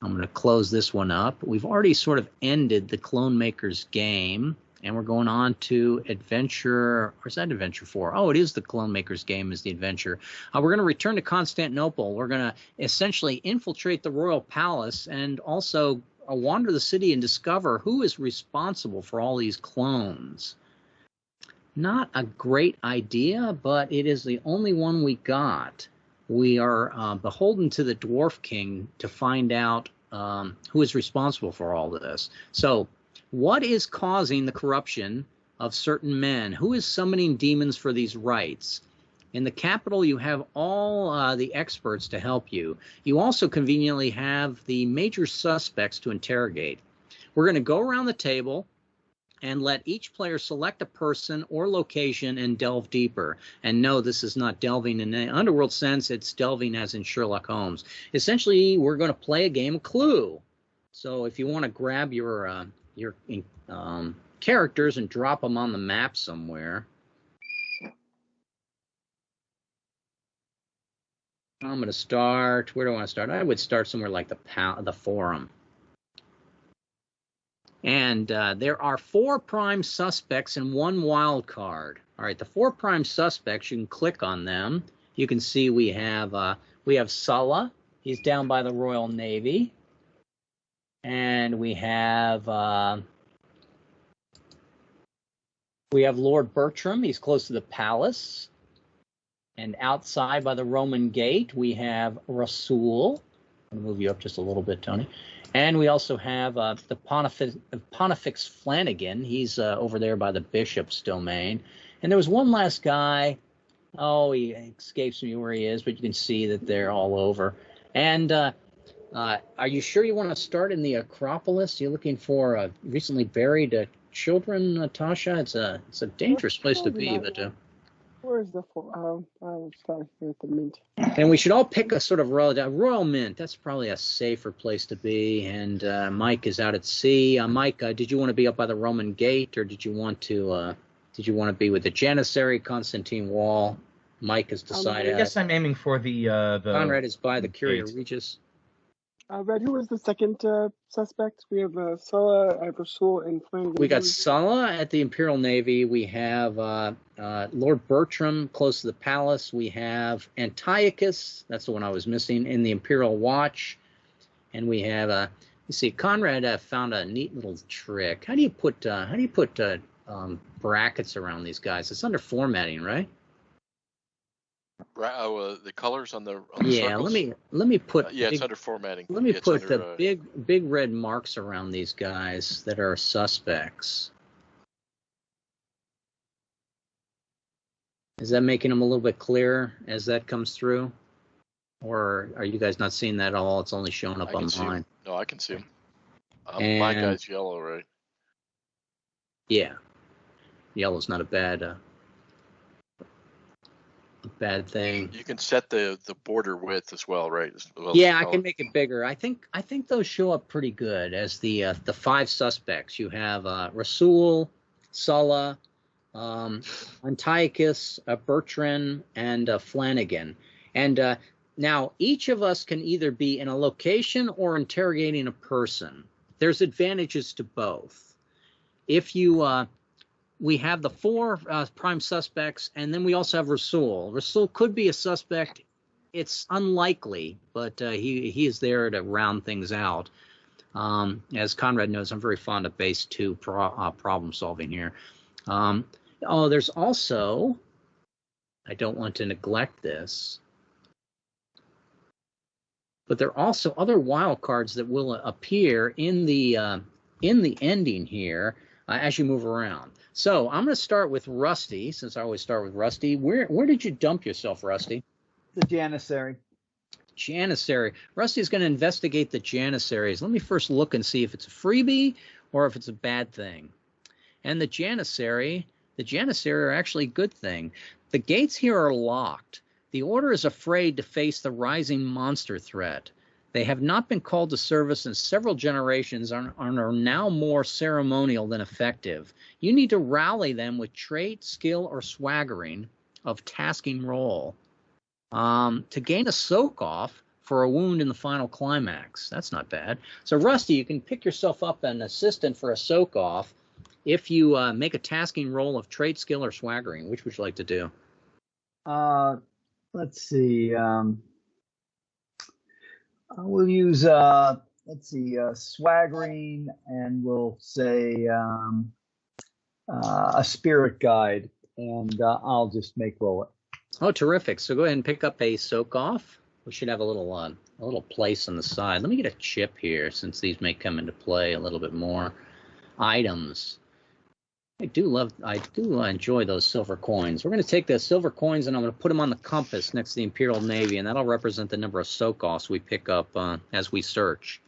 I'm going to close this one up. We've already sort of ended the Clone Maker's game, and we're going on to Adventure. Or is that Adventure 4? Oh, it is the Clone Maker's game is the adventure. We're going to return to Constantinople. We're going to essentially infiltrate the royal palace and also wander the city and discover who is responsible for all these clones. Not a great idea, but it is the only one we got. we are beholden to the Dwarf King to find out who is responsible for all this. So, what is causing the corruption of certain men? Who is summoning demons for these rites? In the capital, you have all the experts to help you. You also conveniently have the major suspects to interrogate. We're going to go around the table and let each player select a person or location and delve deeper. And no, this is not delving in an underworld sense. It's delving as in Sherlock Holmes. Essentially, we're going to play a game of Clue. So if you want to grab your characters and drop them on the map somewhere. I'm going to start. Where do I want to start? I would start somewhere like the forum. And there are 4 prime suspects and 1 wild card. All right, the 4 prime suspects, you can click on them. You can see we have Sulla. He's down by the Royal Navy. And we have Lord Bertram. He's close to the palace. And outside by the Roman gate, we have Rasul. I'm going to move you up just a little bit, Tony. And we also have the Pontifex Flanagan. He's over there by the bishop's domain. And there was one last guy. Oh, he escapes me where he is, but you can see that they're all over. And are you sure you want to start in the Acropolis? You're looking for recently buried children, Natasha? It's a dangerous place to be, but... Where's the sorry, here at the Mint. And we should all pick a sort of Royal Mint. That's probably a safer place to be. And Mike is out at sea. Mike, did you want to be up by the Roman Gate, or did you want to be with the Janissary, Constantine Wall? Mike has decided. I guess I'm aiming for the Conrad is by the Curia gate. Regis. Red, who was the second suspect? We have Sulla, I have Rasul, and Flanagan. We got Sulla at the Imperial Navy. We have Lord Bertram close to the palace. We have Antiochus, that's the one I was missing, in the Imperial Watch. And we have, you see, Conrad found a neat little trick. How do you put brackets around these guys? It's under formatting, right? The colors on the yeah. circles? Let me put. It's under formatting. Let me put under, the big red marks around these guys that are suspects. Is that making them a little bit clearer as that comes through, or are you guys not seeing that at all? It's only showing up on mine. No, I can see them. My guy's yellow, right? Yeah, yellow's not a bad thing. You can set the border width as well, right? I can make it bigger. I think those show up pretty good as the 5 suspects. You have Rasul, Sulla, Antiochus, Bertrand, and Flanagan. And now each of us can either be in a location or interrogating a person. There's advantages to both. If you we have the 4 prime suspects, and then we also have Rasul. Rasul could be a suspect. It's unlikely, but he is there to round things out. As Conrad knows, I'm very fond of base 2 problem solving here. There's also, I don't want to neglect this, but there are also other wild cards that will appear in the ending here as you move around. So I'm going to start with Rusty, since I always start with Rusty. Where did you dump yourself, Rusty? The Janissary. Janissary. Rusty's going to investigate the Janissaries. Let me first look and see if it's a freebie or if it's a bad thing. And the Janissary are actually a good thing. The gates here are locked. The Order is afraid to face the rising monster threat. They have not been called to service in several generations and are now more ceremonial than effective. You need to rally them with trait, skill, or swaggering of tasking roll to gain a soak-off for a wound in the final climax. That's not bad. So, Rusty, you can pick yourself up an assistant for a soak-off if you make a tasking roll of trait, skill, or swaggering. Which would you like to do? Let's see. We'll use, swaggering, and we'll say a spirit guide, and I'll just roll it. Oh, terrific. So go ahead and pick up a soak off. We should have a little place on the side. Let me get a chip here, since these may come into play a little bit more. Items. I do enjoy those silver coins. We're going to take the silver coins and I'm going to put them on the compass next to the Imperial Navy, and that'll represent the number of soak offs we pick up as we search.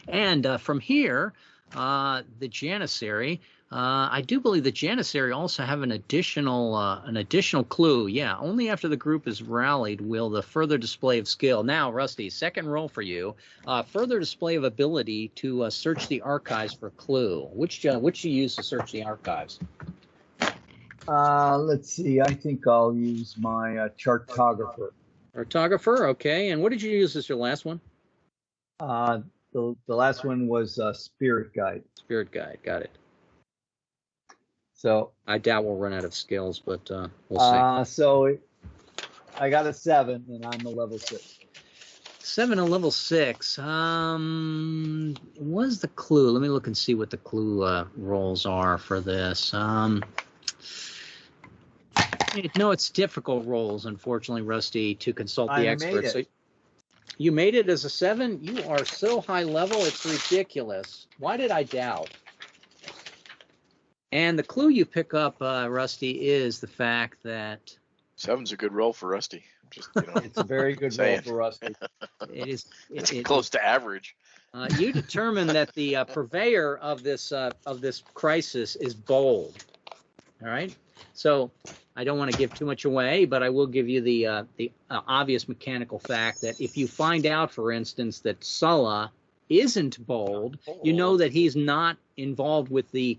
And from here, the Janissary. I do believe the Janissary also have an additional clue. Yeah, only after the group is rallied will the further display of skill. Now, Rusty, second roll for you. Further display of ability to search the archives for clue. Which you use to search the archives? Let's see. I think I'll use my chartographer. Chartographer, okay. And what did you use as your last one? The last one was Spirit Guide. Spirit Guide, got it. So I doubt we'll run out of skills, but we'll see. So I got a 7, and I'm a level 6. 7 and level 6. What's the clue? Let me look and see what the clue rolls are for this. No, it's difficult rolls, unfortunately, Rusty, to consult the experts. So you made it as a 7? You are so high level, it's ridiculous. Why did I doubt? And the clue you pick up, Rusty, is the fact that 7's a good roll for Rusty. Just, it's a very good roll for Rusty. It is. It's close to average. You determine that the purveyor of this crisis is bold. All right. So I don't want to give too much away, but I will give you the obvious mechanical fact that if you find out, for instance, that Sulla isn't bold, you know that he's not involved with the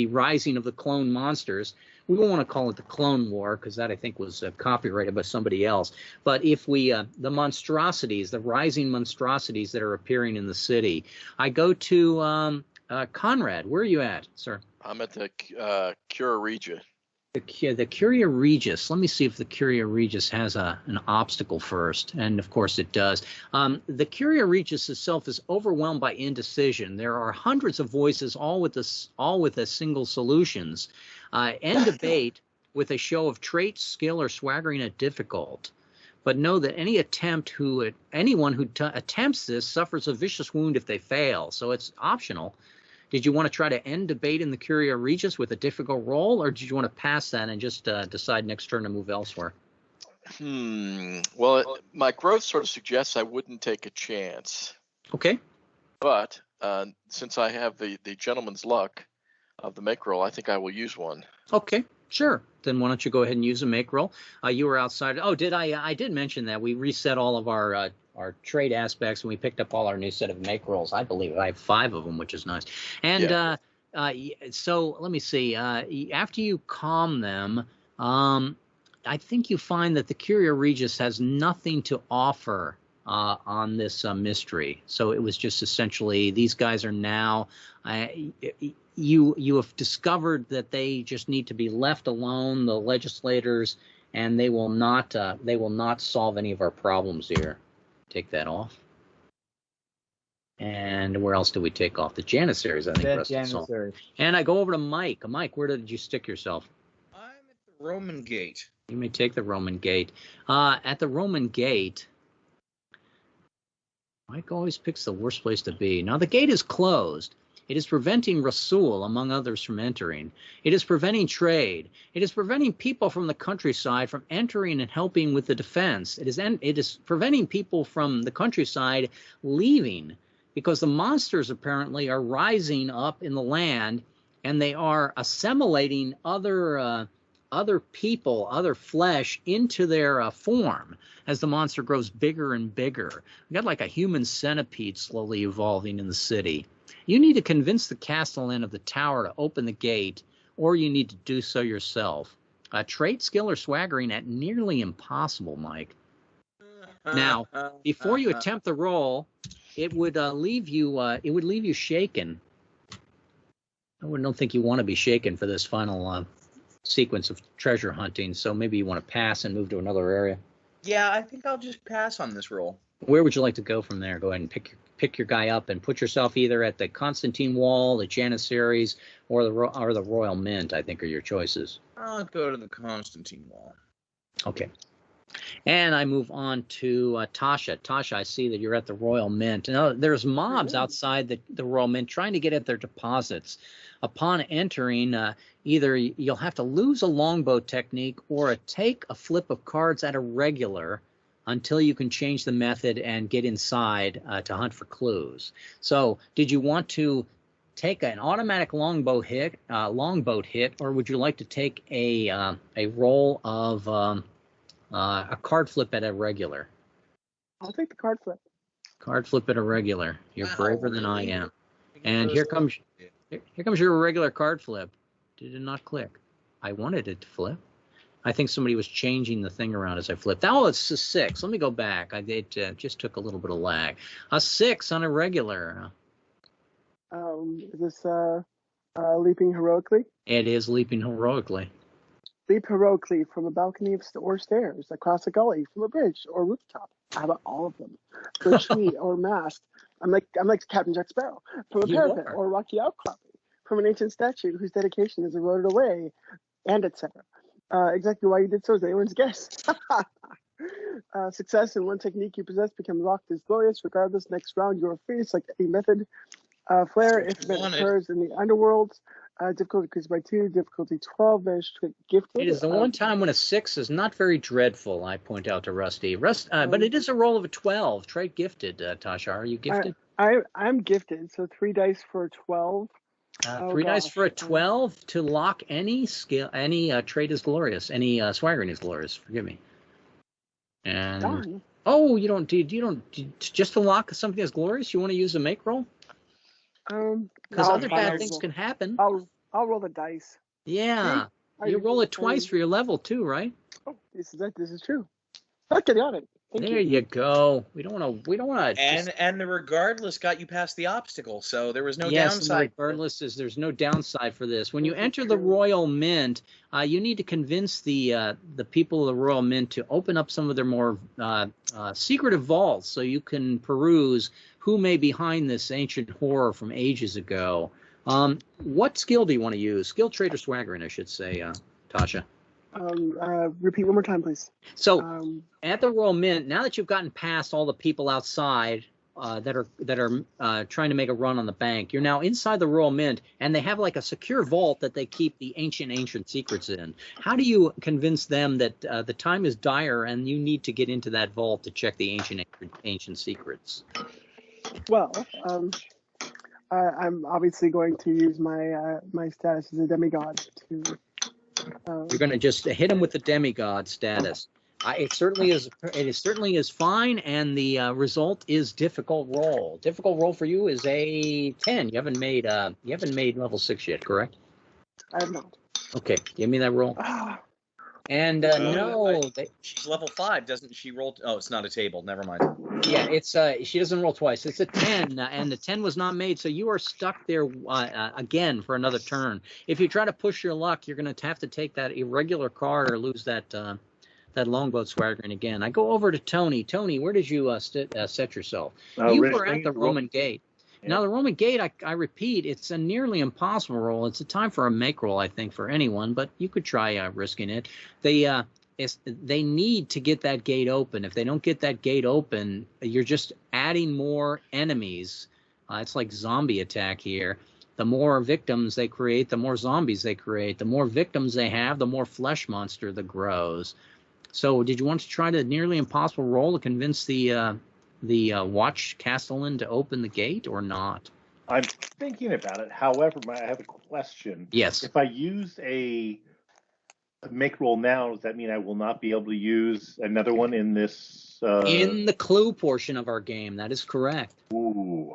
rising of the clone monsters. We won't want to call it the Clone War, because that I think was copyrighted by somebody else. But if we the monstrosities, the rising monstrosities that are appearing in the city, I go to Conrad. Where are you at, sir? I'm at the Cura Regia. The Curia Regis. Let me see if the Curia Regis has an obstacle first, and of course it does. The Curia Regis itself is overwhelmed by indecision. There are hundreds of voices, all with a single solutions. End debate with a show of trait, skill, or swaggering are difficult. But know that anyone who attempts this suffers a vicious wound if they fail. So it's optional. Did you want to try to end debate in the Curia Regis with a difficult roll, or did you want to pass that and just decide next turn to move elsewhere? Well, my growth sort of suggests I wouldn't take a chance. Okay. But since I have the gentleman's luck of the make roll, I think I will use one. Okay, sure. Then why don't you go ahead and use a make roll? You were outside. Oh, did I did mention that we reset all of our trade aspects, and we picked up all our new set of make rolls. I believe I have 5 of them, which is nice. And so let me see. After you calm them, I think you find that the Curia Regis has nothing to offer on this mystery. So it was just essentially these guys are now. You have discovered that they just need to be left alone, the legislators, and they will not solve any of our problems here. Take that off. And where else do we take off? The Janissaries, I think. Janissaries. And I go over to Mike. Mike, where did you stick yourself? I'm at the Roman Gate. You may take the Roman Gate. At the Roman Gate, Mike always picks the worst place to be. Now, the gate is closed. It is preventing Rasul, among others, from entering. It is preventing trade. It is preventing people from the countryside from entering and helping with the defense. It is preventing people from the countryside leaving because the monsters apparently are rising up in the land, and they are assimilating other people, other flesh into their form as the monster grows bigger and bigger. We got like a human centipede slowly evolving in the city. You need to convince the castellan of the tower to open the gate, or you need to do so yourself. Trait, skill, or swaggering at nearly impossible, Mike. Now, before you attempt the roll, it would leave you shaken. I don't think you want to be shaken for this final sequence of treasure hunting, so maybe you want to pass and move to another area. Yeah, I think I'll just pass on this roll. Where would you like to go from there? Go ahead and pick your guy up and put yourself either at the Constantine Wall, the Janissaries, or the Royal Mint, I think are your choices. I'll go to the Constantine Wall. Okay. And I move on to Tasha. Tasha, I see that you're at the Royal Mint. Now, there's mobs outside the Royal Mint trying to get at their deposits. Upon entering, either you'll have to lose a longbow technique or take a flip of cards at a regular until you can change the method and get inside to hunt for clues. So did you want to take an automatic longboat hit, or would you like to take a roll of a card flip at a regular? I'll take the card flip. Card flip at a regular. You're braver than I am. And here comes your regular card flip. Did it not click? I wanted it to flip. I think somebody was changing the thing around as I flipped. Oh, it's a 6. Let me go back. It just took a little bit of lag. A 6 on a regular. Is this leaping heroically? It is leaping heroically. Leap heroically from a balcony or stairs, across a gully, from a bridge or rooftop. How about all of them? To a tree or mast. I'm like Captain Jack Sparrow. From a parapet or a rocky outcropping. From an ancient statue whose dedication is eroded away, and etc. Exactly why you did so is anyone's guess. Success in one technique you possess becomes locked as glorious. Regardless, next round you are free. Select any method. Flare if it occurs in the underworld. Difficulty increased by 2. Difficulty 12. Managed to gifted. It is the one time when a 6 is not very dreadful, I point out to Rusty. But it is a roll of a 12. Try gifted, Tasha. Are you gifted? I'm gifted, so 3 dice for 12. 3 dice for a 12 to lock any skill, any trait is glorious, any swaggering is glorious. Forgive me. And Darn. oh, you don't just to lock something as glorious. You want to use a make roll? Because other bad things can happen. I'll roll the dice. Yeah, you roll it twice for your level too, right? Oh, this is true. Okay, got it. There you go. We don't want to. And the regardless got you past the obstacle, so there was no yes, downside. Regardless, there's no downside for this. When you enter the Royal Mint, you need to convince the people of the Royal Mint to open up some of their more secretive vaults, so you can peruse who may be behind this ancient horror from ages ago. What skill do you want to use? Skill, trait, or swaggering, I should say, Tasha. Repeat one more time, please. So at the Royal Mint, now that you've gotten past all the people outside that are trying to make a run on the bank, you're now inside the Royal Mint, and they have like a secure vault that they keep the ancient secrets in. How do you convince them that the time is dire and you need to get into that vault to check the ancient secrets? Well, I'm obviously going to use my status as a demigod to. You're going to just hit him with the demigod status. It certainly is fine, and the result is difficult roll. Difficult roll for you is a 10. You haven't made level 6 yet, correct? I have not. Okay, give me that roll. And no, she's level 5, doesn't she roll? Oh, it's not a table. Never mind. Yeah, it's she doesn't roll twice. It's a 10, and the 10 was not made, so you are stuck there again for another turn. If you try to push your luck, you're going to have to take that irregular card or lose that longboat swaggering again. I go over to Tony. Tony, where did you set yourself? You were at the Roman Gate. Yeah. Now, the Roman Gate, I repeat, it's a nearly impossible roll. It's a time for a make roll, I think, for anyone, but you could try risking it. They need to get that gate open. If they don't get that gate open, you're just adding more enemies. It's like zombie attack here. The more victims they create, the more zombies they create. The more victims they have, the more flesh monster that grows. So did you want to try the nearly impossible roll to convince the watch castellan to open the gate or not? I'm thinking about it. However, I have a question. Yes. If I use a make roll now, does that mean I will not be able to use another one in this? In the clue portion of our game, that is correct. Ooh.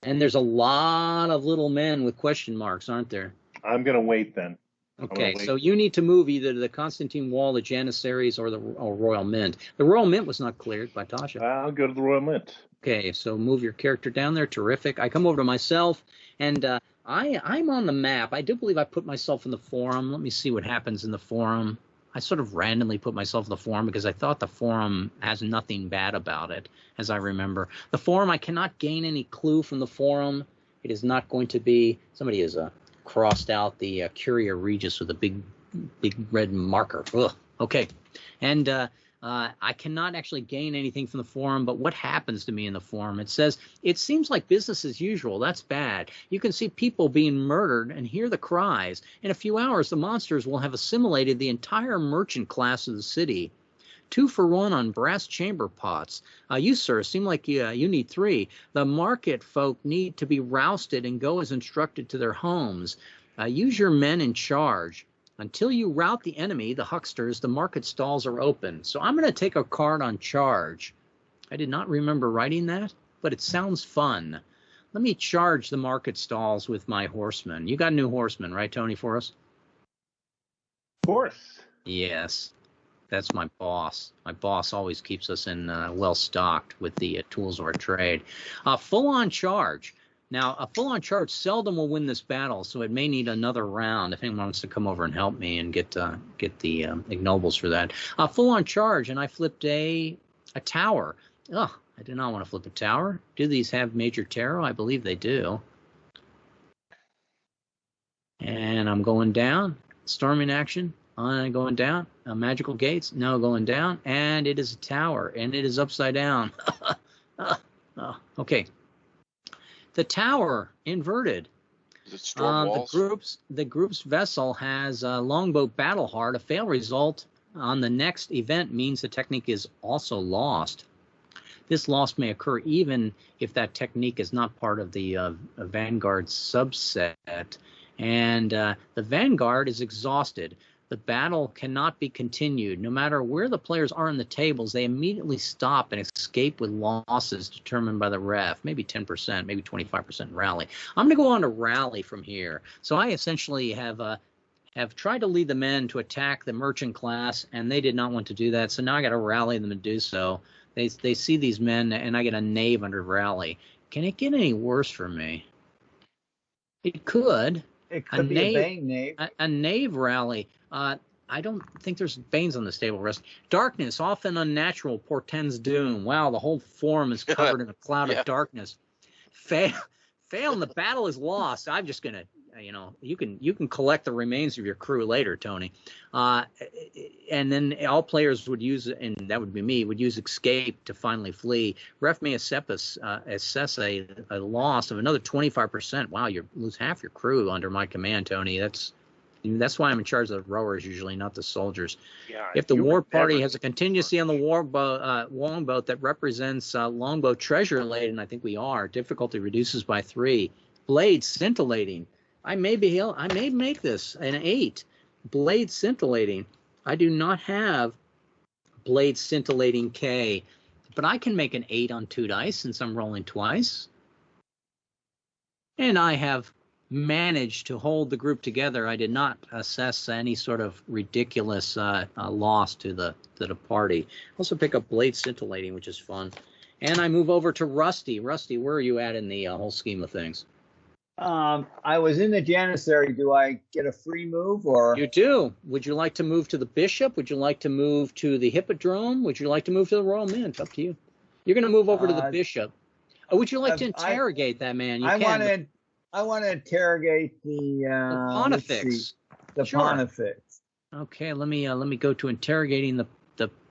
And there's a lot of little men with question marks, aren't there? I'm going to wait then. Okay, so you need to move either to the Constantine Wall, the Janissaries, or the Royal Mint. The Royal Mint was not cleared by Tasha. I'll go to the Royal Mint. Okay, so move your character down there. Terrific. I come over to myself, and I'm on the map. I do believe I put myself in the forum. Let me see what happens in the forum. I sort of randomly put myself in the forum because I thought the forum has nothing bad about it, as I remember. The forum, I cannot gain any clue from the forum. It is not going to be... Somebody is crossed out the Curia Regis with a big red marker. Ugh, Okay. And I cannot actually gain anything from the forum, but what happens to me in the forum? It says, it seems like business as usual. That's bad. You can see people being murdered and hear the cries. In a few hours, the monsters will have assimilated the entire merchant class of the city. 2 for 1 on brass chamber pots. You, sir, seem like you need 3. The market folk need to be rousted and go as instructed to their homes. Use your men in charge. Until you rout the enemy, the hucksters, the market stalls are open. So I'm going to take a card on charge. I did not remember writing that, but it sounds fun. Let me charge the market stalls with my horsemen. You got a new horseman, right, Tony, for us? Of course. Yes. That's my boss. My boss always keeps us in well stocked with the tools of our trade. Full on charge. Now, a full on charge seldom will win this battle, so it may need another round if anyone wants to come over and help me and get the ignobles for that. Full on charge, and I flipped a tower. Ugh, I did not want to flip a tower. Do these have major tarot? I believe they do. And I'm going down. Storming action. Going down. Magical gates. No, going down. And it is a tower. And it is upside down. Okay. The tower inverted. Is it storm walls? The group's vessel has a longboat battle hard. A fail result on the next event means the technique is also lost. This loss may occur even if that technique is not part of the Vanguard subset. And the Vanguard is exhausted. The battle cannot be continued. No matter where the players are in the tables, they immediately stop and escape with losses determined by the ref, maybe 10%, maybe 25% rally. I'm going to go on to rally from here. So I essentially have tried to lead the men to attack the merchant class, and they did not want to do that. So now I got to rally them to do so. They see these men, and I get a knave under rally. Can it get any worse for me? It could. It could be a Bane knave. A knave rally. I don't think there's Banes on this table, Russ. Darkness, often unnatural, portends doom. Wow, the whole forum is covered in a cloud of darkness. Fail, and the battle is lost. I'm just going to, you can collect the remains of your crew later, Tony. And then all players would use, and that would be me, would use escape to finally flee. Ref may assess a loss of another 25%. Wow, you lose half your crew under my command, Tony. That's why I'm in charge of the rowers usually, not the soldiers. Yeah, if the war party has a contingency on the longboat that represents longboat treasure laden, I think we are. Difficulty reduces by 3. Blade scintillating. I may make this an 8. Blade scintillating. I do not have blade scintillating K, but I can make an 8 on 2 dice since I'm rolling twice. And I have managed to hold the group together. I did not assess any sort of ridiculous loss to the party. Also pick up blade scintillating, which is fun. And I move over to Rusty. Rusty, where are you at in the whole scheme of things? I was in the Janissary. Do I get a free move or? You do. Would you like to move to the Bishop? Would you like to move to the Hippodrome? Would you like to move to the Royal Mint? It's up to you. You're going to move over to the Bishop. Would you like to interrogate that man? I want to interrogate the Pontifex. The Pontifex. Okay, let me go to interrogating the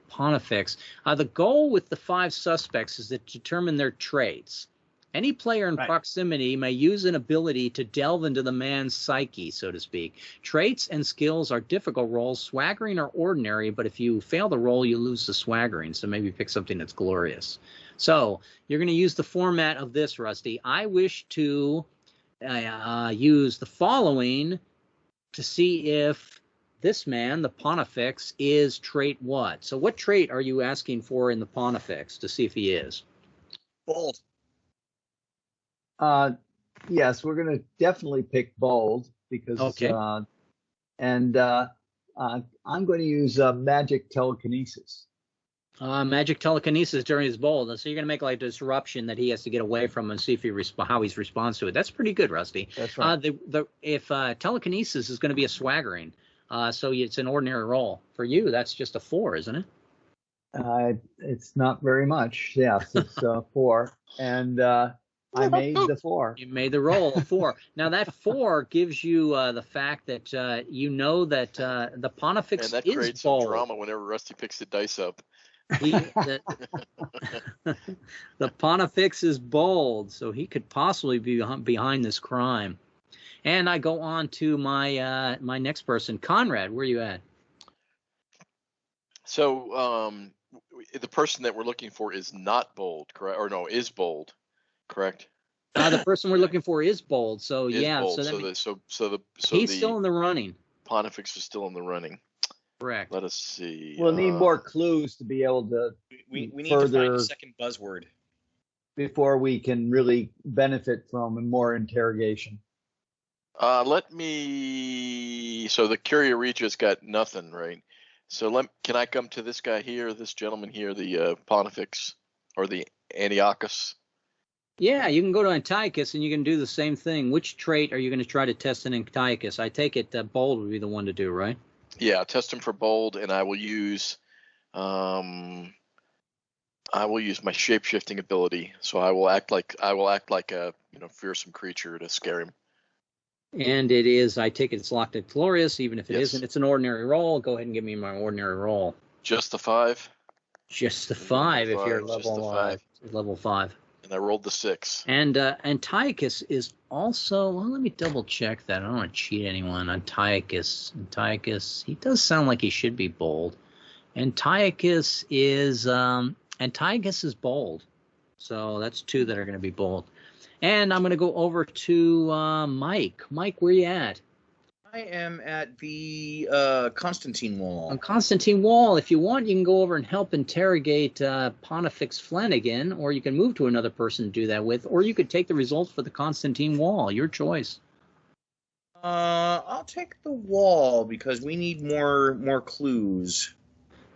Pontifex. The goal with the 5 suspects is to determine their traits. Any player in proximity may use an ability to delve into the man's psyche, so to speak. Traits and skills are difficult rolls. Swaggering are ordinary, but if you fail the roll, you lose the swaggering. So maybe pick something that's glorious. So you're going to use the format of this, Rusty. I wish to use the following to see if this man, the Pontifex, is trait what? So what trait are you asking for in the Pontifex to see if he is? Bold. Yes, we're going to definitely pick bold because I'm going to use magic telekinesis. Magic telekinesis during his bold. So you're going to make like a disruption that he has to get away from and see if how he responds to it. That's pretty good, Rusty. That's right. If telekinesis is going to be a swaggering, so it's an ordinary roll. For you, that's just a 4, isn't it? It's not very much. Yes, it's 4. And I made the 4. You made the roll of 4. Now that 4 gives you the fact that you know that the Pontifex And that is creates some bold. drama whenever Rusty picks the dice up. The Pontifex is bold, so he could possibly be behind this crime. And I go on to my my next person, Conrad. Where are you at? So the person that we're looking for is not bold, correct? Or no, is bold, correct? The person we're looking for is bold. So Is yeah, bold. so, He's still in the running. Pontifex is still in the running. Correct. Let us see. We'll need more clues to be able to We need further to find a second buzzword before we can really benefit from more interrogation. Let me. So the Curia Regia's got nothing, right? So can I come to this guy here, this gentleman here, the Pontifex or the Antiochus? Yeah, you can go to Antiochus and you can do the same thing. Which trait are you going to try to test in Antiochus? I take it that bold would be the one to do, right? Yeah, test him for bold, and I will use my shape-shifting ability. So I will act like a fearsome creature to scare him. And it is, I take it it's locked at glorious, even if it Yes. isn't. It's an ordinary roll. Go ahead and give me my ordinary roll. Just the 5. Just the 5 if you're Just the 5. level 5. And I rolled the 6. And Antiochus is also, well, let me double check that. I don't want to cheat anyone. Antiochus, he does sound like he should be bold. Antiochus is bold. So that's 2 that are going to be bold. And I'm going to go over to Mike. Mike, where you at? I am at the Constantine Wall. On Constantine Wall. If you want, you can go over and help interrogate Pontifex Flanagan, or you can move to another person to do that with, or you could take the results for the Constantine Wall. Your choice. I'll take the wall because we need more clues.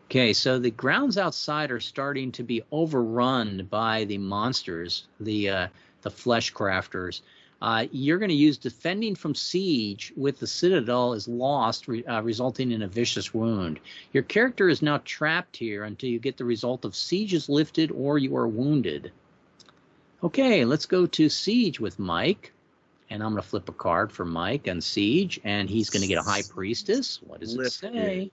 Okay, so the grounds outside are starting to be overrun by the monsters, the flesh crafters. You're going to use defending from siege with the citadel is lost, resulting in a vicious wound. Your character is now trapped here until you get the result of siege is lifted or you are wounded. Okay, let's go to siege with Mike. And I'm going to flip a card for Mike on siege, and he's going to get a high priestess. What does it say?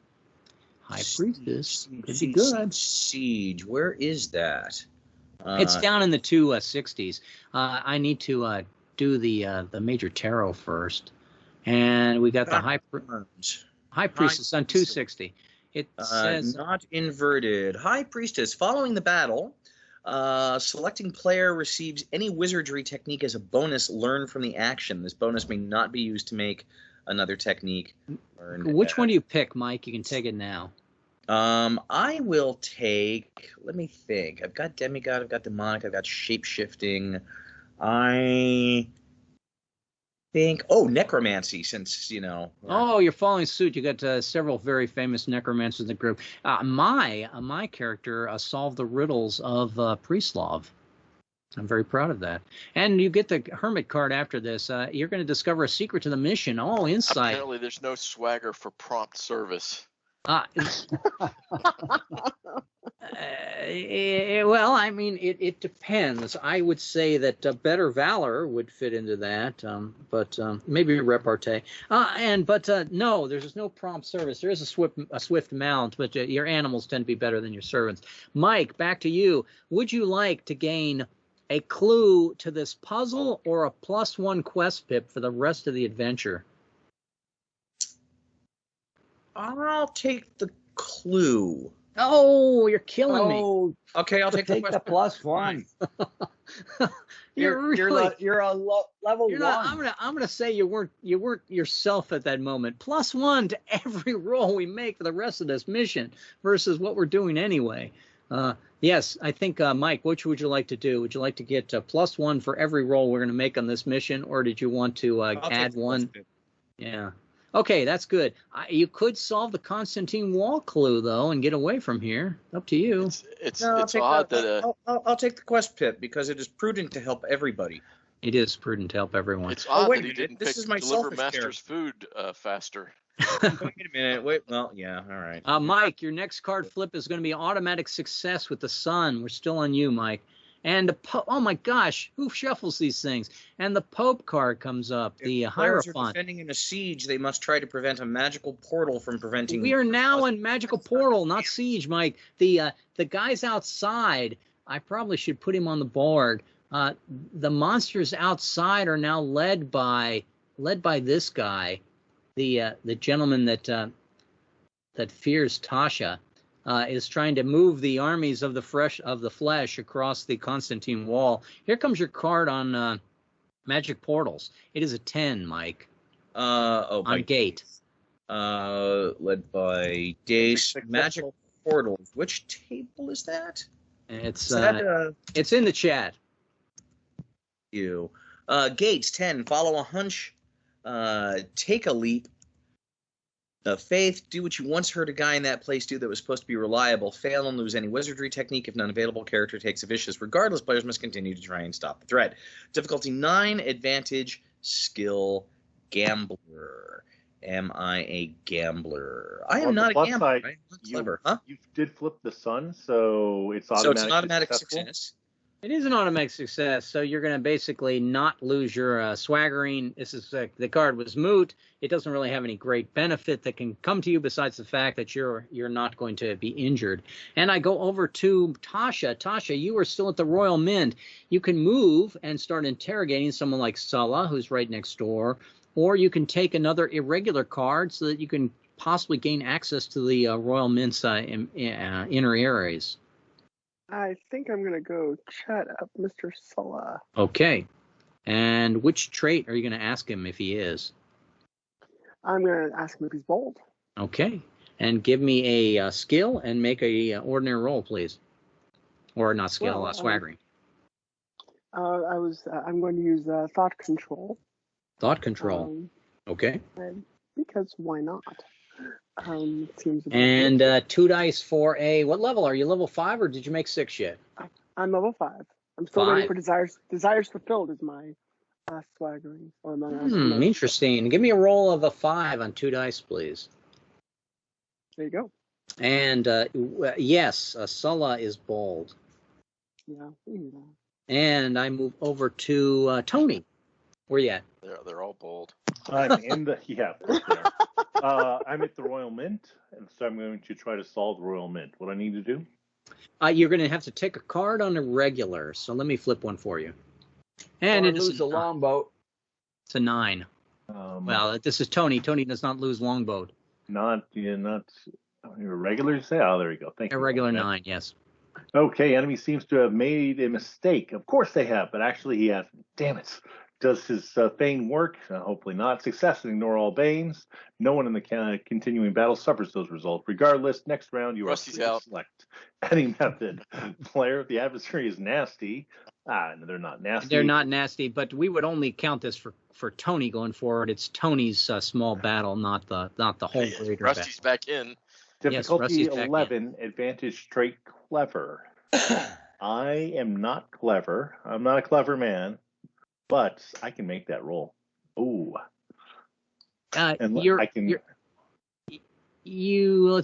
High priestess. Could be good. Siege. Where is that? It's down in the 260s. I need to do the major tarot first, and we got the high priestess on 260. It says not inverted. High priestess. Following the battle, selecting player receives any wizardry technique as a bonus learned from the action. This bonus may not be used to make another technique. Which one do you pick, Mike? You can take it now. I will take, let me think. I've got demigod, I've got demonic, I've got shape-shifting. I think, necromancy, since, Oh, you're following suit. You got several very famous necromancers in the group. My character solved the riddles of Priestlov. I'm very proud of that. And you get the hermit card after this. You're going to discover a secret to the mission. Oh, insight. Apparently there's no swagger for prompt service. Well, I mean, it depends. I would say that better valor would fit into that, but maybe repartee. No, there's no prompt service. There is a swift mount, but your animals tend to be better than your servants. Mike, back to you. Would you like to gain a clue to this puzzle or a +1 quest pip for the rest of the adventure? I'll take the clue. Oh, you're killing me. Okay, I'll take the +1. You're a level 1. I'm gonna say you weren't yourself at that moment. +1 to every roll we make for the rest of this mission versus what we're doing anyway. Yes, I think Mike, which would you like to do? Would you like to get +1 for every roll we're going to make on this mission, or did you want to add one? Yeah. Okay, that's good. You could solve the Constantine Wall clue though and get away from here. Up to you. It's odd that I'll take the quest pit because it is prudent to help everybody. It is prudent to help everyone. It's odd wait that a he minute, didn't pick Deliver Master's food faster. Wait a minute. Wait. Well, yeah. All right. Mike, your next card flip is going to be automatic success with the sun. We're still on you, Mike. And the oh my gosh, who shuffles these things? And the Pope card comes up. If The players are Hierophant. defending in a siege, they must try to prevent a magical portal from preventing. We are now in magical portal, not siege, Mike. The guys outside. I probably should put him on the board. The monsters outside are now led by this guy, the gentleman that fears Tasha. Is trying to move the armies of the flesh across the Constantine wall. Here comes your card on magic portals. It is a 10, Mike. On gate. Led by Dace. Magic portals. Which table is that? It's it's in the chat. You. Gates 10. Follow a hunch. Take a leap. Faith, do what you once heard a guy in that place do that was supposed to be reliable. Fail and lose any wizardry technique. If none available, character takes a vicious. Regardless, players must continue to try and stop the threat. Difficulty 9, advantage, skill, gambler. Am I a gambler? I am not a gambler. Side, I'm not clever. Huh? You did flip the sun, so it's automatic. So it's an automatic success. It is an automatic success, so you're going to basically not lose your swaggering. This is the card was moot. It doesn't really have any great benefit that can come to you besides the fact that you're not going to be injured. And I go over to Tasha. Tasha, you are still at the Royal Mint. You can move and start interrogating someone like Sulla, who's right next door, or you can take another irregular card so that you can possibly gain access to the Royal Mint's inner areas. I think I'm going to go chat up Mr. Sulla. Okay. And which trait are you going to ask him if he is? I'm going to ask him if he's bold. Okay. And give me a skill and make a ordinary roll, please. Or not skill, swaggering. I'm going to use thought control. Thought control. Okay. Because why not? It seems. And 2 dice for what level are you? Level 5, or did you make 6 yet? I'm level 5. I'm still waiting for desires. Desires fulfilled is my swaggering. Or my interesting. Give me a roll of a 5 on 2 dice, please. There you go. And yes, Sulla is bold. Yeah. And I move over to Tony. Where you at? They're all bold. I'm in the I'm at the Royal Mint, and so I'm going to try to solve the Royal Mint. What I need to do? You're going to have to take a card on a regular. So let me flip one for you. And it is a longboat. It's a 9. Well, this is Tony. Tony does not lose longboat. Not irregular. Say, oh, there you go. Thank you. A regular 9, yes. Okay, enemy seems to have made a mistake. Of course they have, but actually he hasn't. Damn it. Does his Bane work? Hopefully not. Success and ignore all Banes. No one in the continuing battle suffers those results. Regardless, next round you are free to select any method. Player, if the adversary is nasty. No, they're not nasty. They're not nasty, but we would only count this for Tony going forward. It's Tony's small battle, not the whole greater Rusty's battle. back in. Difficulty 11, advantage trait clever. I am not clever. I'm not a clever man. But I can make that roll. Ooh. Let's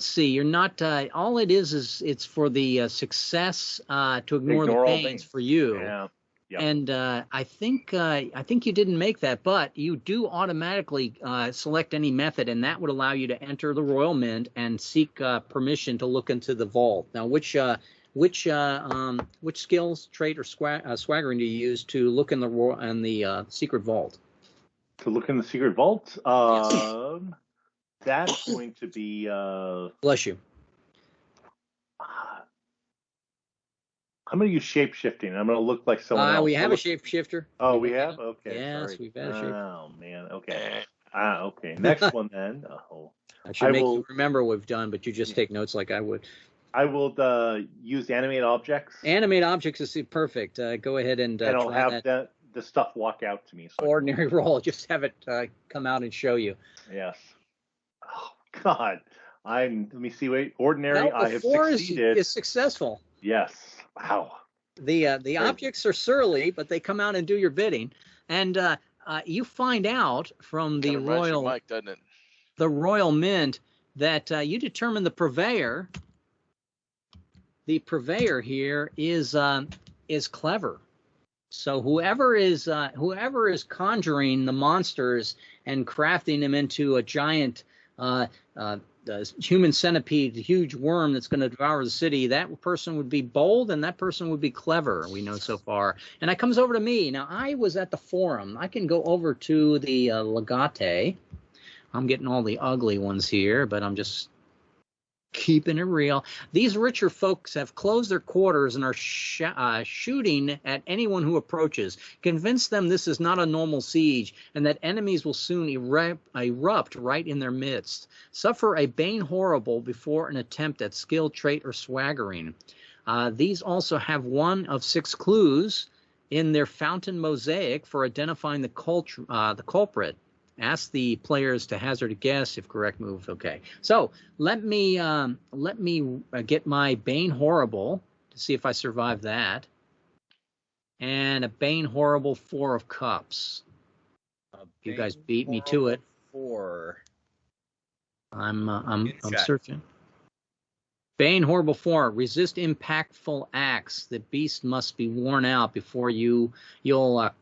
see. You're not. All it is it's for the success to ignore the pains for you. Yeah. Yep. And I think you didn't make that, but you do automatically select any method, and that would allow you to enter the Royal Mint and seek permission to look into the vault. Now, which skills, trait, or swaggering do you use to look in the secret vault? To look in the secret vault? Yes. That's going to be... Bless you. I'm going to use shape-shifting. I'm going to look like someone else. We have a shapeshifter. Oh, we have? Okay. Yes, sorry. we've had a shapeshifter. Oh, man. Okay. Okay. Next one, then. I should make you remember what we've done, but you just take notes like I would. I will use animate objects. Animate objects is perfect. Go ahead and I'll have the stuff walk out to me. So ordinary roll. Just have it come out and show you. Yes. Oh God. Let me see. Wait. Ordinary. I have succeeded. Is successful. Yes. Wow. The objects are surly, but they come out and do your bidding. And you find out from the Royal Mike, doesn't it? The Royal Mint that you determine the purveyor. The purveyor here is is clever. So whoever is conjuring the monsters and crafting them into a giant human centipede, huge worm that's going to devour the city, that person would be bold and that person would be clever, we know so far. And it comes over to me. Now, I was at the forum. I can go over to the Legate. I'm getting all the ugly ones here, but I'm just keeping it real. These richer folks have closed their quarters and are shooting at anyone who approaches. Convince them this is not a normal siege and that enemies will soon erupt right in their midst. Suffer a bane horrible before an attempt at skill, trait, or swaggering. These also have one of 6 clues in their fountain mosaic for identifying the culprit. Ask the players to hazard a guess if correct move. Okay, so let me get my Bane Horrible to see if I survive that, and a Bane Horrible 4 of Cups. You guys beat me to it. 4. I'm searching. Bane Horrible 4. Resist impactful acts. The beast must be worn out before you'll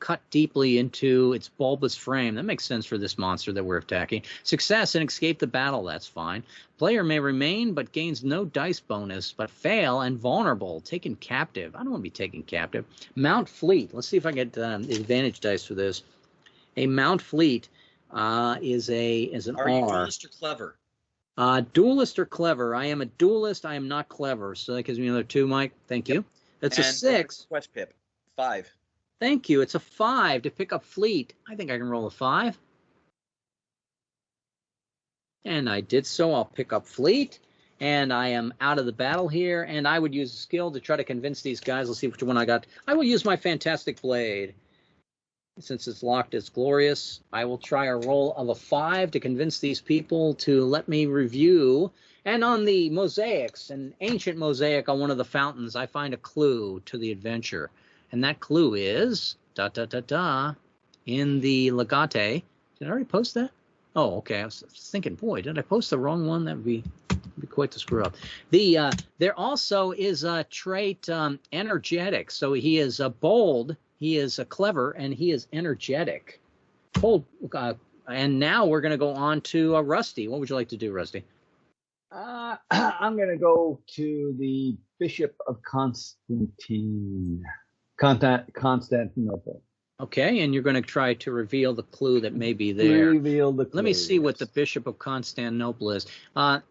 cut deeply into its bulbous frame. That makes sense for this monster that we're attacking. Success and escape the battle. That's fine. Player may remain but gains no dice bonus, but fail and vulnerable. Taken captive. I don't want to be taken captive. Mount Fleet. Let's see if I get advantage dice for this. A Mount Fleet is an R. Are you duelist or clever? Duelist or clever? I am a duelist. I am not clever. So that gives me another 2, Mike. Thank you. That's a 6. Quest pip. 5. Thank you. It's a 5 to pick up fleet. I think I can roll a 5. And I did so. I'll pick up fleet. And I am out of the battle here. And I would use a skill to try to convince these guys. Let's see which one I got. I will use my Fantastic Blade. Since it's locked as glorious, I will try a roll of a 5 to convince these people to let me review. And on the mosaics, an ancient mosaic on one of the fountains, I find a clue to the adventure. And that clue is, in the Legate. Did I already post that? Oh, okay. I was thinking, boy, did I post the wrong one? That would be quite the screw up. There also is a trait, energetic. So he is bold. He is clever, and he is energetic. And now we're going to go on to Rusty. What would you like to do, Rusty? I'm going to go to the Bishop of Constantinople. Okay, and you're going to try to reveal the clue that may be there. Reveal the clue. Let me see what the Bishop of Constantinople is.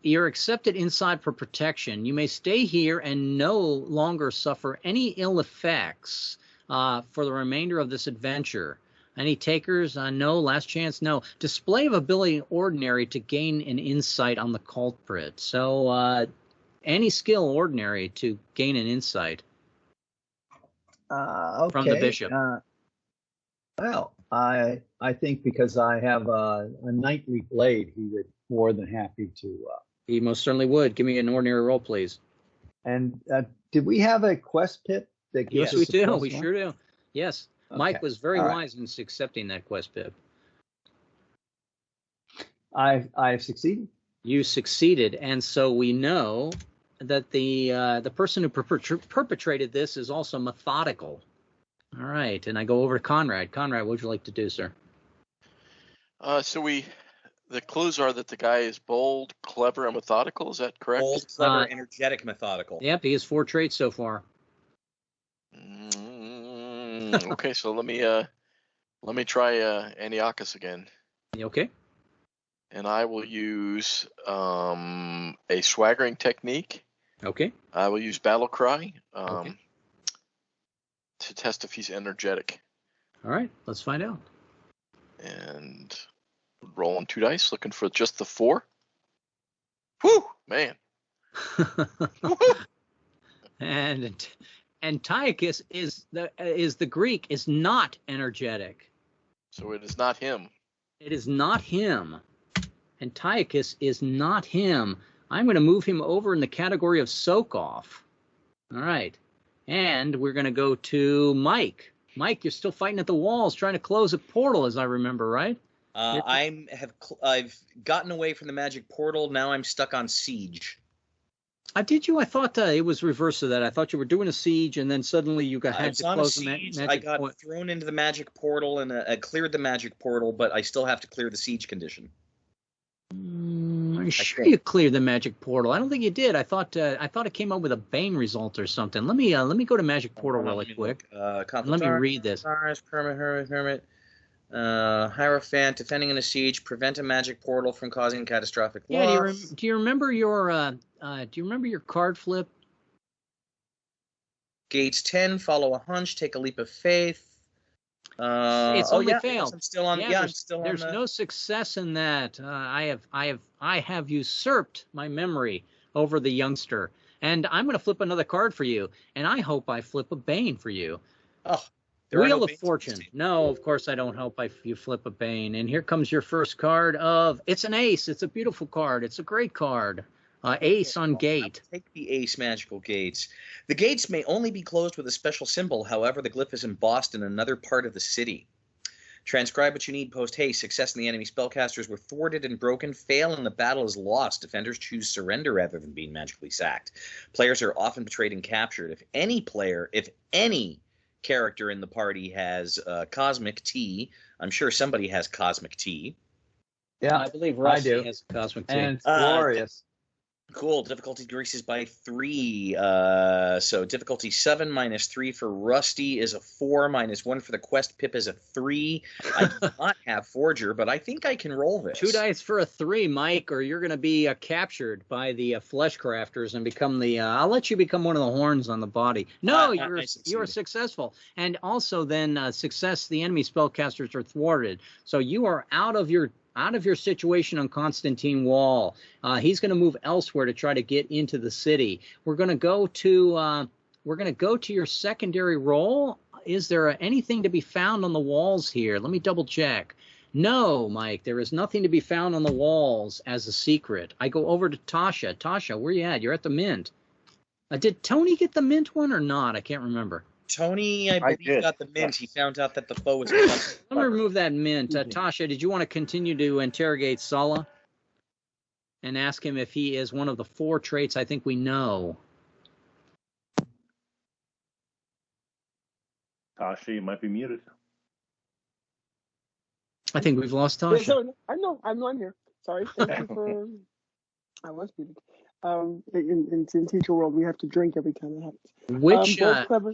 You're accepted inside for protection. You may stay here and no longer suffer any ill effects for the remainder of this adventure. Any takers? No. Last chance? No. Display of ability ordinary to gain an insight on the culprit. So any skill ordinary to gain an insight okay. from the bishop. Well, I think because I have a knightly blade, he would more than happy to. He most certainly would. Give me an ordinary roll, please. And did we have a quest pip? Yes, we do. We sure do. Yes. Okay. Mike was very All right. wise in accepting that quest pip. I've succeeded. You succeeded, and so we know that the person who perpetrated this is also methodical. All right, and I go over to Conrad. Conrad, what would you like to do, sir? The clues are that the guy is bold, clever, and methodical. Is that correct? Bold, clever, energetic, methodical. Yep, he has 4 traits so far. Okay, so let me try Antiochus again. Okay. And I will use a swaggering technique. Okay. I will use battle cry Okay. to test if he's energetic. All right, let's find out. And rolling 2 dice, looking for just the 4. Whew, man. And Antiochus is the Greek, is not energetic. So it is not him. It is not him. Antiochus is not him. I'm going to move him over in the category of soak-off. All right. And we're going to go to Mike. Mike, you're still fighting at the walls, trying to close a portal, as I remember, right? I've gotten away from the magic portal. Now I'm stuck on siege. Did you? I thought it was reverse of that. I thought you were doing a siege, and then suddenly you I had was to on a close the siege. I magic got point. thrown into the magic portal and cleared the magic portal, but I still have to clear the siege condition. Are you sure you cleared the magic portal? I don't think you did. I thought it came up with a Bane result or something. Let me go to magic portal really quick. Let me read this. Hermit. Hierophant, defending in a siege, prevent a magic portal from causing catastrophic loss. Do you remember your card flip? Gates 10, follow a hunch, take a leap of faith. It's only failed. I'm still on. I'm still on. There's no success in that. I have usurped my memory over the youngster, and I'm going to flip another card for you, and I hope I flip a Bane for you. Oh. Wheel of Fortune. No, of course I don't hope you flip a Bane. And here comes your first card of, it's an ace. It's a beautiful card. It's a great card. Ace on gate. Take the ace magical gates. The gates may only be closed with a special symbol. However, the glyph is embossed in another part of the city. Transcribe what you need post haste. Success in the enemy spellcasters were thwarted and broken. Fail and the battle is lost. Defenders choose surrender rather than being magically sacked. Players are often betrayed and captured. If any character in the party has Cosmic Tea. I'm sure somebody has Cosmic Tea. Yeah, I believe Rusty do. has Cosmic Tea. And it's glorious. Cool. Difficulty decreases by 3. So difficulty 7 minus 3 for Rusty is a 4 minus 1 for the quest. Pip is a 3. I do not have Forger, but I think I can roll this. 2 dice for a 3, Mike, or you're going to be captured by the flesh crafters and become the. I'll let you become one of the horns on the body. No, you're successful, and also then success. The enemy spellcasters are thwarted, so you are out of your situation on Constantine Wall. He's going to move elsewhere to try to get into the city. We're going to go to your secondary roll. Is there anything to be found on the walls here? Let me double check. No, Mike, there is nothing to be found on the walls as a secret. I go over to Tasha. Tasha, where you at? You're at the mint. Did Tony get the mint one or not? I can't remember. Tony, I believe, got the mint. Yes. He found out that the foe was coming. Let me remove that mint. Tasha, did you want to continue to interrogate Sulla and ask him if he is one of the 4 traits I think we know? Tasha, you might be muted. I think we've lost Tasha. Yeah, sorry, I'm on here. Sorry. Thank you for... I was muted. In teacher world, we have to drink every time it happens. Which... clever.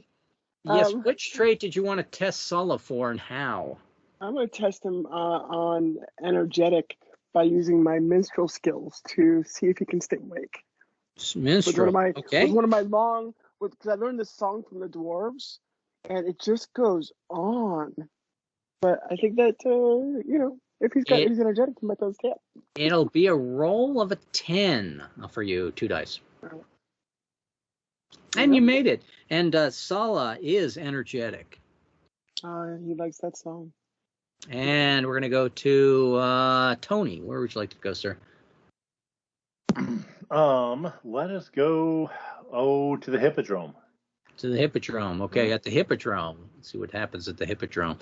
Yes, which trait did you want to test Sulla for and how? I'm going to test him on energetic by using my minstrel skills to see if he can stay awake. Minstrel, okay. With one of my long, because I learned this song from the dwarves, and it just goes on. But I think that, if he's energetic, he might be able to stay up. It'll be a roll of a 10 for you, 2 dice. And you made it. And Sulla is energetic. He likes that song. And we're going to go to Tony. Where would you like to go, sir? Let us go to the Hippodrome. To the Hippodrome. Okay, at the Hippodrome. Let's see what happens at the Hippodrome.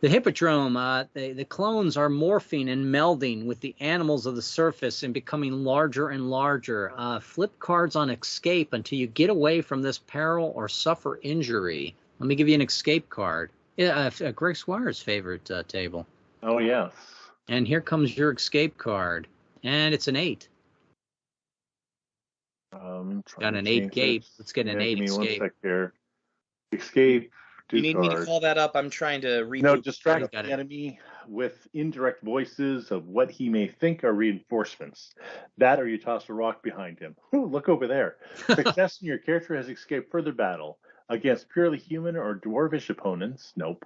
The Hippodrome, the clones are morphing and melding with the animals of the surface and becoming larger and larger. Flip cards on escape until you get away from this peril or suffer injury. Let me give you an escape card. Greg Squire's favorite table. Oh, yes. And here comes your escape card. And it's an 8. Got an 8 gate. Let's get an 8 escape. Give me 1 sec here. Escape. You need me to call that up? I'm trying to read. No, distract the enemy with indirect voices of what he may think are reinforcements. That or you toss a rock behind him. Ooh, look over there. Success in your character has escaped further battle against purely human or dwarvish opponents. Nope.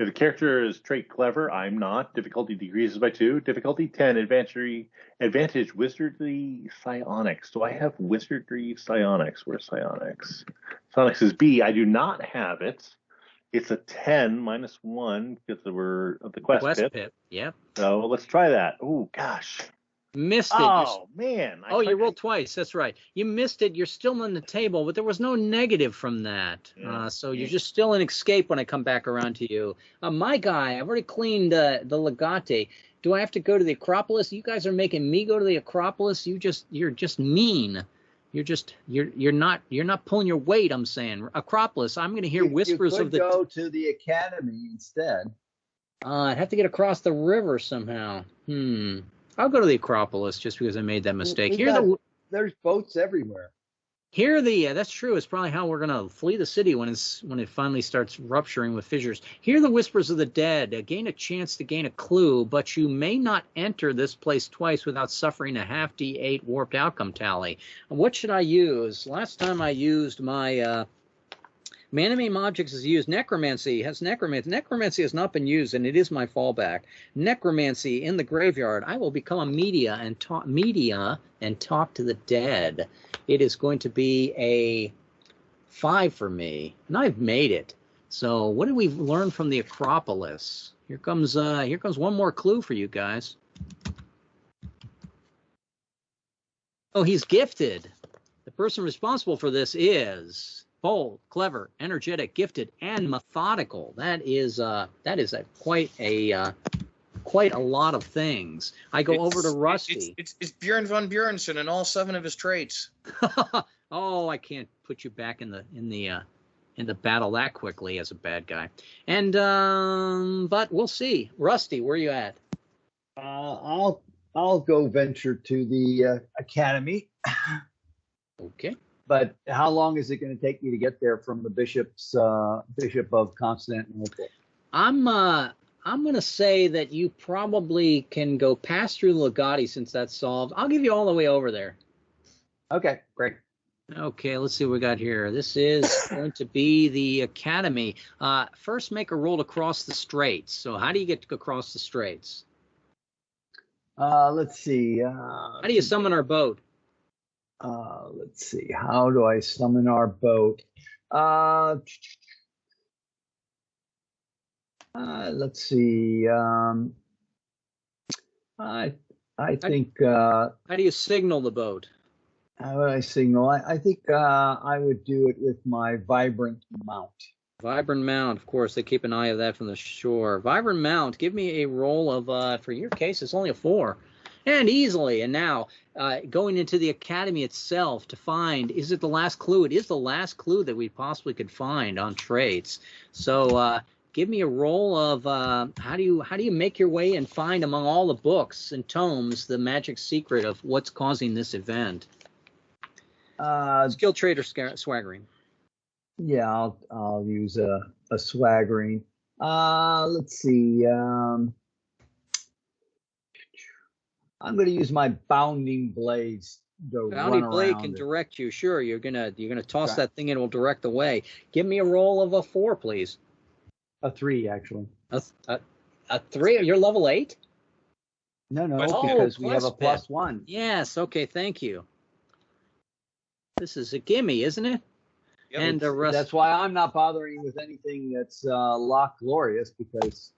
If the character is trait clever, I'm not. Difficulty decreases by 2. Difficulty 10. Advantage wizardry psionics. Do I have wizardry psionics? Where's psionics? Psionics is B. I do not have it. It's a 10 minus 1 because of the quest pip. Yep. So let's try that. Oh gosh. Missed it. Oh, man. You rolled twice. That's right. You missed it. You're still on the table, but there was no negative from that. Yeah. So you're just still in escape when I come back around to you. My guy, I've already cleaned the Legate. Do I have to go to the Acropolis? You guys are making me go to the Acropolis. You're just mean. You're not pulling your weight. I'm saying Acropolis. I'm going to hear whispers you of the. could go to the Academy instead. I'd have to get across the river somehow. I'll go to the Acropolis just because I made that mistake. There's boats everywhere. That's true. It's probably how we're gonna flee the city when it finally starts rupturing with fissures. Hear the whispers of the dead. Gain a chance to gain a clue, but you may not enter this place twice without suffering a half D8 warped outcome tally. What should I use? Last time I used my Man of Name Objects is used. Necromancy. Necromancy has not been used, and it is my fallback. Necromancy in the graveyard. I will become a media and talk to the dead. It is going to be a 5 for me, and I've made it. So what did we learn from the Acropolis? Here comes one more clue for you guys. Oh, he's gifted. The person responsible for this is bold, clever, energetic, gifted, and methodical. That is quite a lot of things. I go over to Rusty. It's Bjorn von Bjornsson and all 7 of his traits. Oh, I can't put you back in the battle that quickly as a bad guy. And but we'll see. Rusty, where are you at? I'll go venture to the Academy. Okay. But how long is it going to take you to get there from the Bishop of Constantinople? I'm going to say that you probably can go past through the Legati since that's solved. I'll give you all the way over there. Okay, great. Okay, let's see what we got here. This is going to be the Academy. First, make a roll to cross the straits. So how do you get to across the straits? Let's see. How do you summon our boat? Let's see. How do I summon our boat? Let's see. I think. How do you signal the boat? How do I signal? I think I would do it with my vibrant mount. Vibrant mount, of course. They keep an eye of that from the shore. Vibrant mount. Give me a roll of. For your case, it's only a 4. And easily. And now, going into the Academy itself to find, is it the last clue? It is the last clue that we possibly could find on traits. So give me a roll of how do you make your way and find among all the books and tomes the magic secret of what's causing this event? Skill trait or swaggering? Yeah, I'll use a swaggering. Let's see. I'm going to use my bounding blades. Bounding blade can direct you. Sure, you're gonna toss that thing and it will direct the way. Give me a roll of a 4, please. A 3, actually. A 3? You're level 8? No, because we have a plus +1. Yes. Okay. Thank you. This is a gimme, isn't it? Yep, and that's why I'm not bothering with anything that's lock glorious because.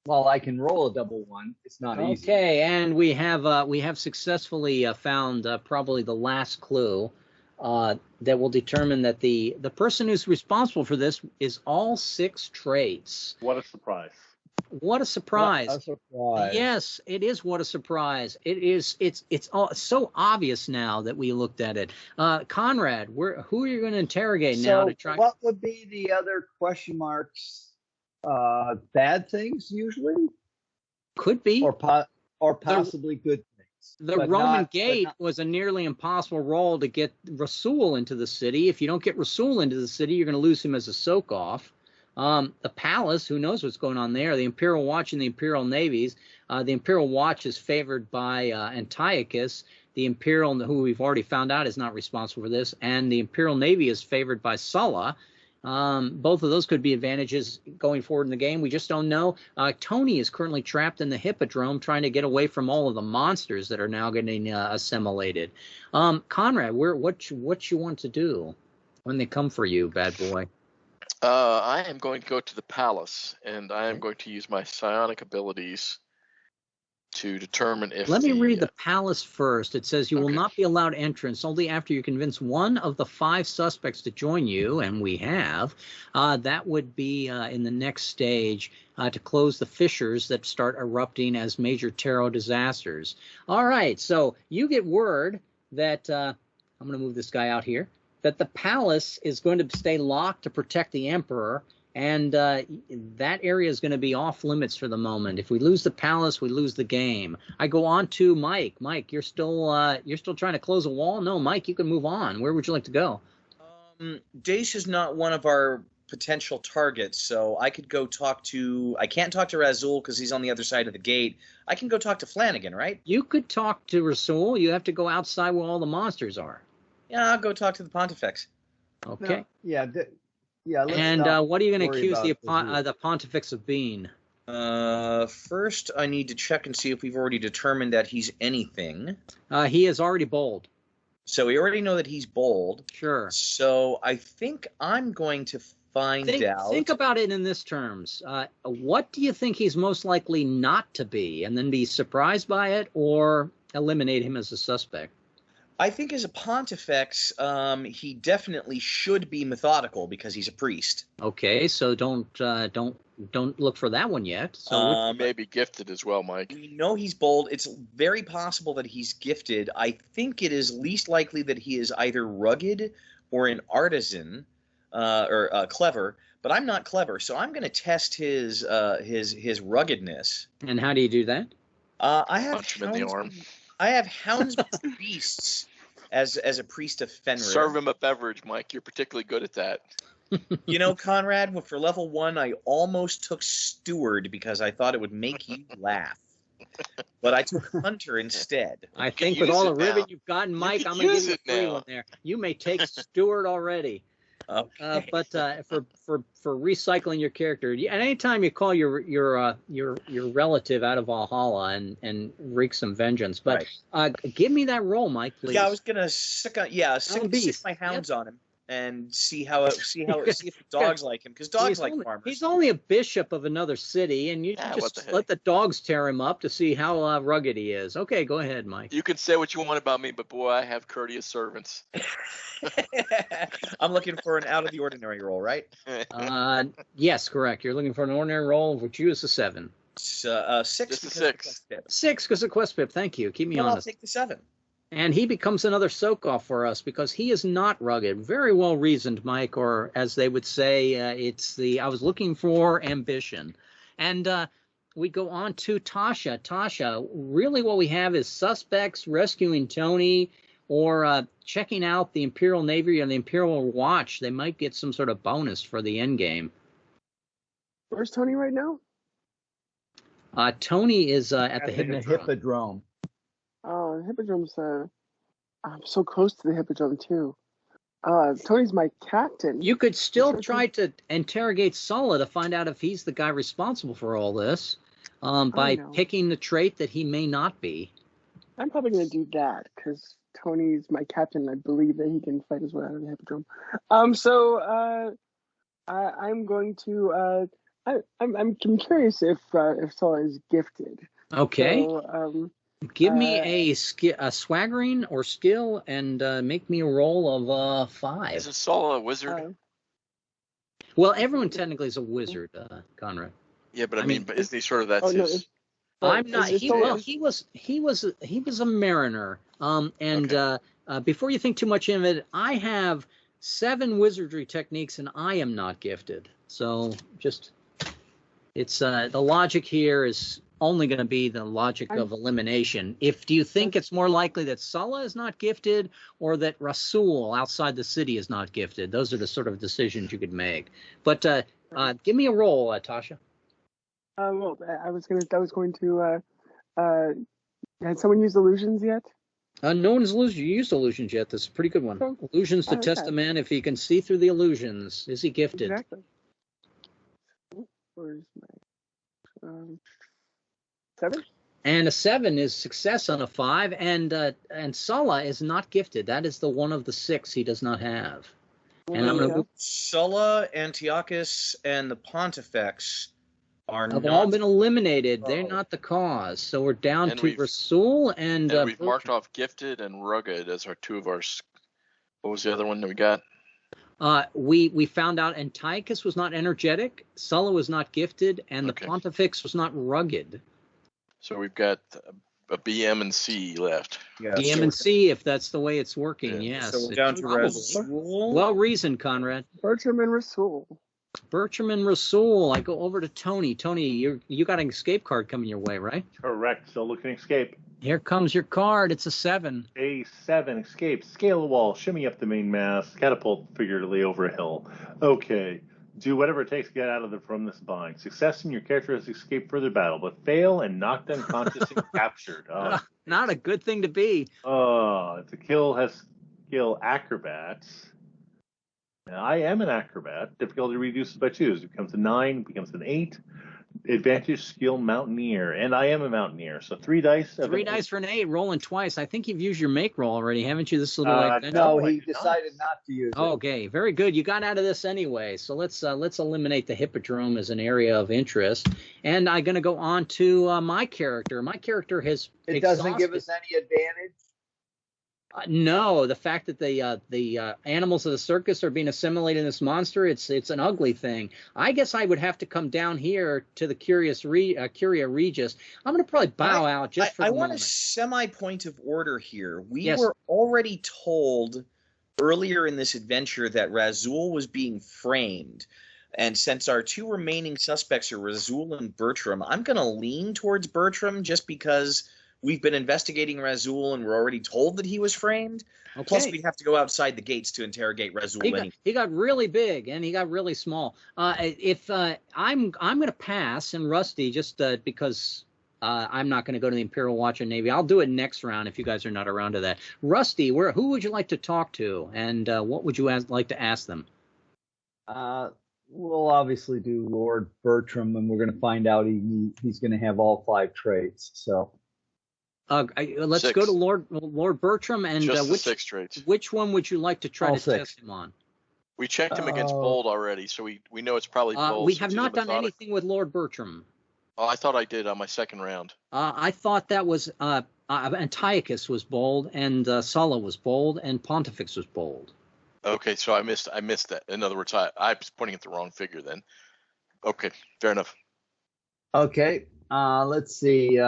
Well, I can roll a double 1. It's not easy. Okay, and we have successfully found probably the last clue that will determine that the person who's responsible for this is all 6 traits. What a surprise! What a surprise! What a surprise! Yes, it is. What a surprise! It is. It's so obvious now that we looked at it. Conrad, who are you going to interrogate now to try? What would be the other question marks? Bad things usually could be, or possibly good things. The Roman Gate was a nearly impossible role to get Rasul into the city. If you don't get Rasul into the city, you're going to lose him as a soak-off. The palace, who knows what's going on there? The Imperial Watch and the Imperial Navies. The Imperial Watch is favored by Antiochus. The Imperial, who we've already found out is not responsible for this, and the Imperial Navy is favored by Sulla. Both of those could be advantages going forward in the game. We just don't know. Tony is currently trapped in the Hippodrome trying to get away from all of the monsters that are now getting assimilated. Conrad, what you want to do when they come for you, bad boy? I am going to go to the palace, and I am going to use my psionic abilities to determine if. Let me read the palace first. It says you will not be allowed entrance only after you convince one of the 5 suspects to join you, and we have. That would be in the next stage to close the fissures that start erupting as major terror disasters. All right, so you get word that I'm going to move this guy out here. That the palace is going to stay locked to protect the emperor. And that area is going to be off limits for the moment. If we lose the palace, we lose the game. I go on to Mike. Mike, you're still trying to close a wall? No, Mike, you can move on. Where would you like to go? Dace is not one of our potential targets, so I could go talk to. I can't talk to Razul because he's on the other side of the gate. I can go talk to Flanagan, right? You could talk to Rasul. You have to go outside where all the monsters are. Yeah, I'll go talk to the Pontifex. Okay. No, yeah. Yeah, and what are you going to accuse the Pontifex of being? First, I need to check and see if we've already determined that he's anything. He is already bold. So we already know that he's bold. Sure. So I think I'm going to find out. Think about it in this terms. What do you think he's most likely not to be, and then be surprised by it, or eliminate him as a suspect? I think as a pontifex, he definitely should be methodical because he's a priest. Okay, so don't look for that one yet. So he may be gifted as well, Mike. We know he's bold. It's very possible that he's gifted. I think it is least likely that he is either rugged or an artisan or clever. But I'm not clever, so I'm going to test his ruggedness. And how do you do that? I have punch him in the arm. I have hounds beasts as a priest of Fenrir. Serve him a beverage, Mike. You're particularly good at that. You know, Conrad, for level 1, I almost took Steward because I thought it would make you laugh. But I took Hunter instead. I think with all the ribbon you've gotten, Mike, I'm going to give you a free one there. You may take Steward already. Okay. But for recycling your character, and anytime you call your relative out of Valhalla and wreak some vengeance, but give me that roll, Mike, please. Yeah, I was gonna stick my hounds on him and see if the dogs like him, because dogs like farmers. He's only a bishop of another city, and you just let the dogs tear him up to see how rugged he is. Okay, go ahead, Mike. You can say what you want about me, but boy, I have courteous servants. I'm looking for an out of the ordinary roll, right? Yes, correct. You're looking for an ordinary roll, which you is a 7. 6. Just a 6. 6 because of Quest Pip. Thank you. Keep me honest. I'll take the 7. And he becomes another soak-off for us because he is not rugged. Very well reasoned, Mike, or as they would say, it's the I was looking for ambition. And we go on to Tasha. Tasha, really what we have is suspects rescuing Tony or checking out the Imperial Navy or the Imperial Watch. They might get some sort of bonus for the end game. Where's Tony right now? Tony is at the Hippodrome. Oh, the Hippodrome's I'm so close to the Hippodrome too. Tony's my captain. You could still try to interrogate Sulla to find out if he's the guy responsible for all this by picking the trait that he may not be. I'm probably going to do that because Tony's my captain. I believe that he can fight his way out of the Hippodrome. I'm going to. I'm curious if Sulla is gifted. Okay. So, give me a swaggering or skill and make me a roll of 5. Is Sulla a wizard? Well, everyone technically is a wizard, Conrad. Yeah, but I mean, but isn't he sort of that? I'm not. He was a mariner. Before you think too much of it, I have 7 wizardry techniques, and I am not gifted. So just it's the logic here is only going to be the logic of elimination. Do you think it's more likely that Sulla is not gifted or that Rasul outside the city is not gifted? Those are the sort of decisions you could make. But give me a roll, Tasha. Well, I was going to. Had someone used illusions yet? No one has used illusions yet. This is a pretty good one. Okay. Illusions to test a man if he can see through the illusions. Is he gifted? Exactly. Where's my 7? And a 7 is success on a 5, and Sulla is not gifted. That is the one of the 6 he does not have. And I'm going to Sulla, Antiochus, and the Pontifex are have not. all been eliminated. They're not the cause. So we're down And to Rasul and we've marked off gifted and rugged as our two of our. What was the other one that we got? We found out Antiochus was not energetic, Sulla was not gifted, and the Pontifex was not rugged. So we've got a B, M, and C left. Yeah, BM and C, if that's the way it's working, yes. So we're down to Probably. Rasul. Well reasoned, Conrad. Bertram and Rasul. Bertram and Rasul. I go over to Tony. Tony, you got an escape card coming your way, right? Correct. Still looking escape. Here comes your card. It's a 7. A 7. Escape. Scale a wall. Shimmy up the main mast. Catapult figuratively over a hill. Okay. Do whatever it takes to get out from this bind. Success in your character has escaped further battle, but fail and knocked unconscious and captured. Oh. Not a good thing to be. To kill has skill acrobats. Now, I am an acrobat. Difficulty reduces by 2. It becomes a 9, becomes an 8. Advantage skill mountaineer, and I am a mountaineer. So 3 dice. 3 dice for an 8, rolling twice. I think you've used your make roll already, haven't you? This little no, he decided not to use it. Okay, very good. You got out of this anyway. So let's eliminate the hippodrome as an area of interest. And I'm going to go on to my character. My character has. It doesn't give us any advantage. No, the fact that the animals of the circus are being assimilated in this monster, it's an ugly thing. I guess I would have to come down here to the Curia Regis. I'm going to probably bow out just for the moment. I want a semi-point of order here. We were already told earlier in this adventure that Rasul was being framed. And since our 2 remaining suspects are Rasul and Bertram, I'm going to lean towards Bertram just because we've been investigating Rasul and we're already told that he was framed. Okay. Plus, we'd have to go outside the gates to interrogate Rasul. He got really big and he got really small. I'm going to pass and Rusty just because I'm not going to go to the Imperial Watch and Navy. I'll do it next round if you guys are not around to that. Rusty, who would you like to talk to, and what would you like to ask them? We'll obviously do Lord Bertram, and we're going to find out he's going to have all 5 traits. So. Let's 6. go to Lord Bertram, and just 6 traits. Which one would you like to try to 6. test him on? We checked him against bold already, so we know it's probably bold. We have not done anything with Lord Bertram. Oh, I thought I did on my second round. I thought that was Antiochus was bold, and Sulla was bold, and Pontifex was bold. Okay, so I missed that. In other words, I was pointing at the wrong figure then. Okay, fair enough. Okay, let's see.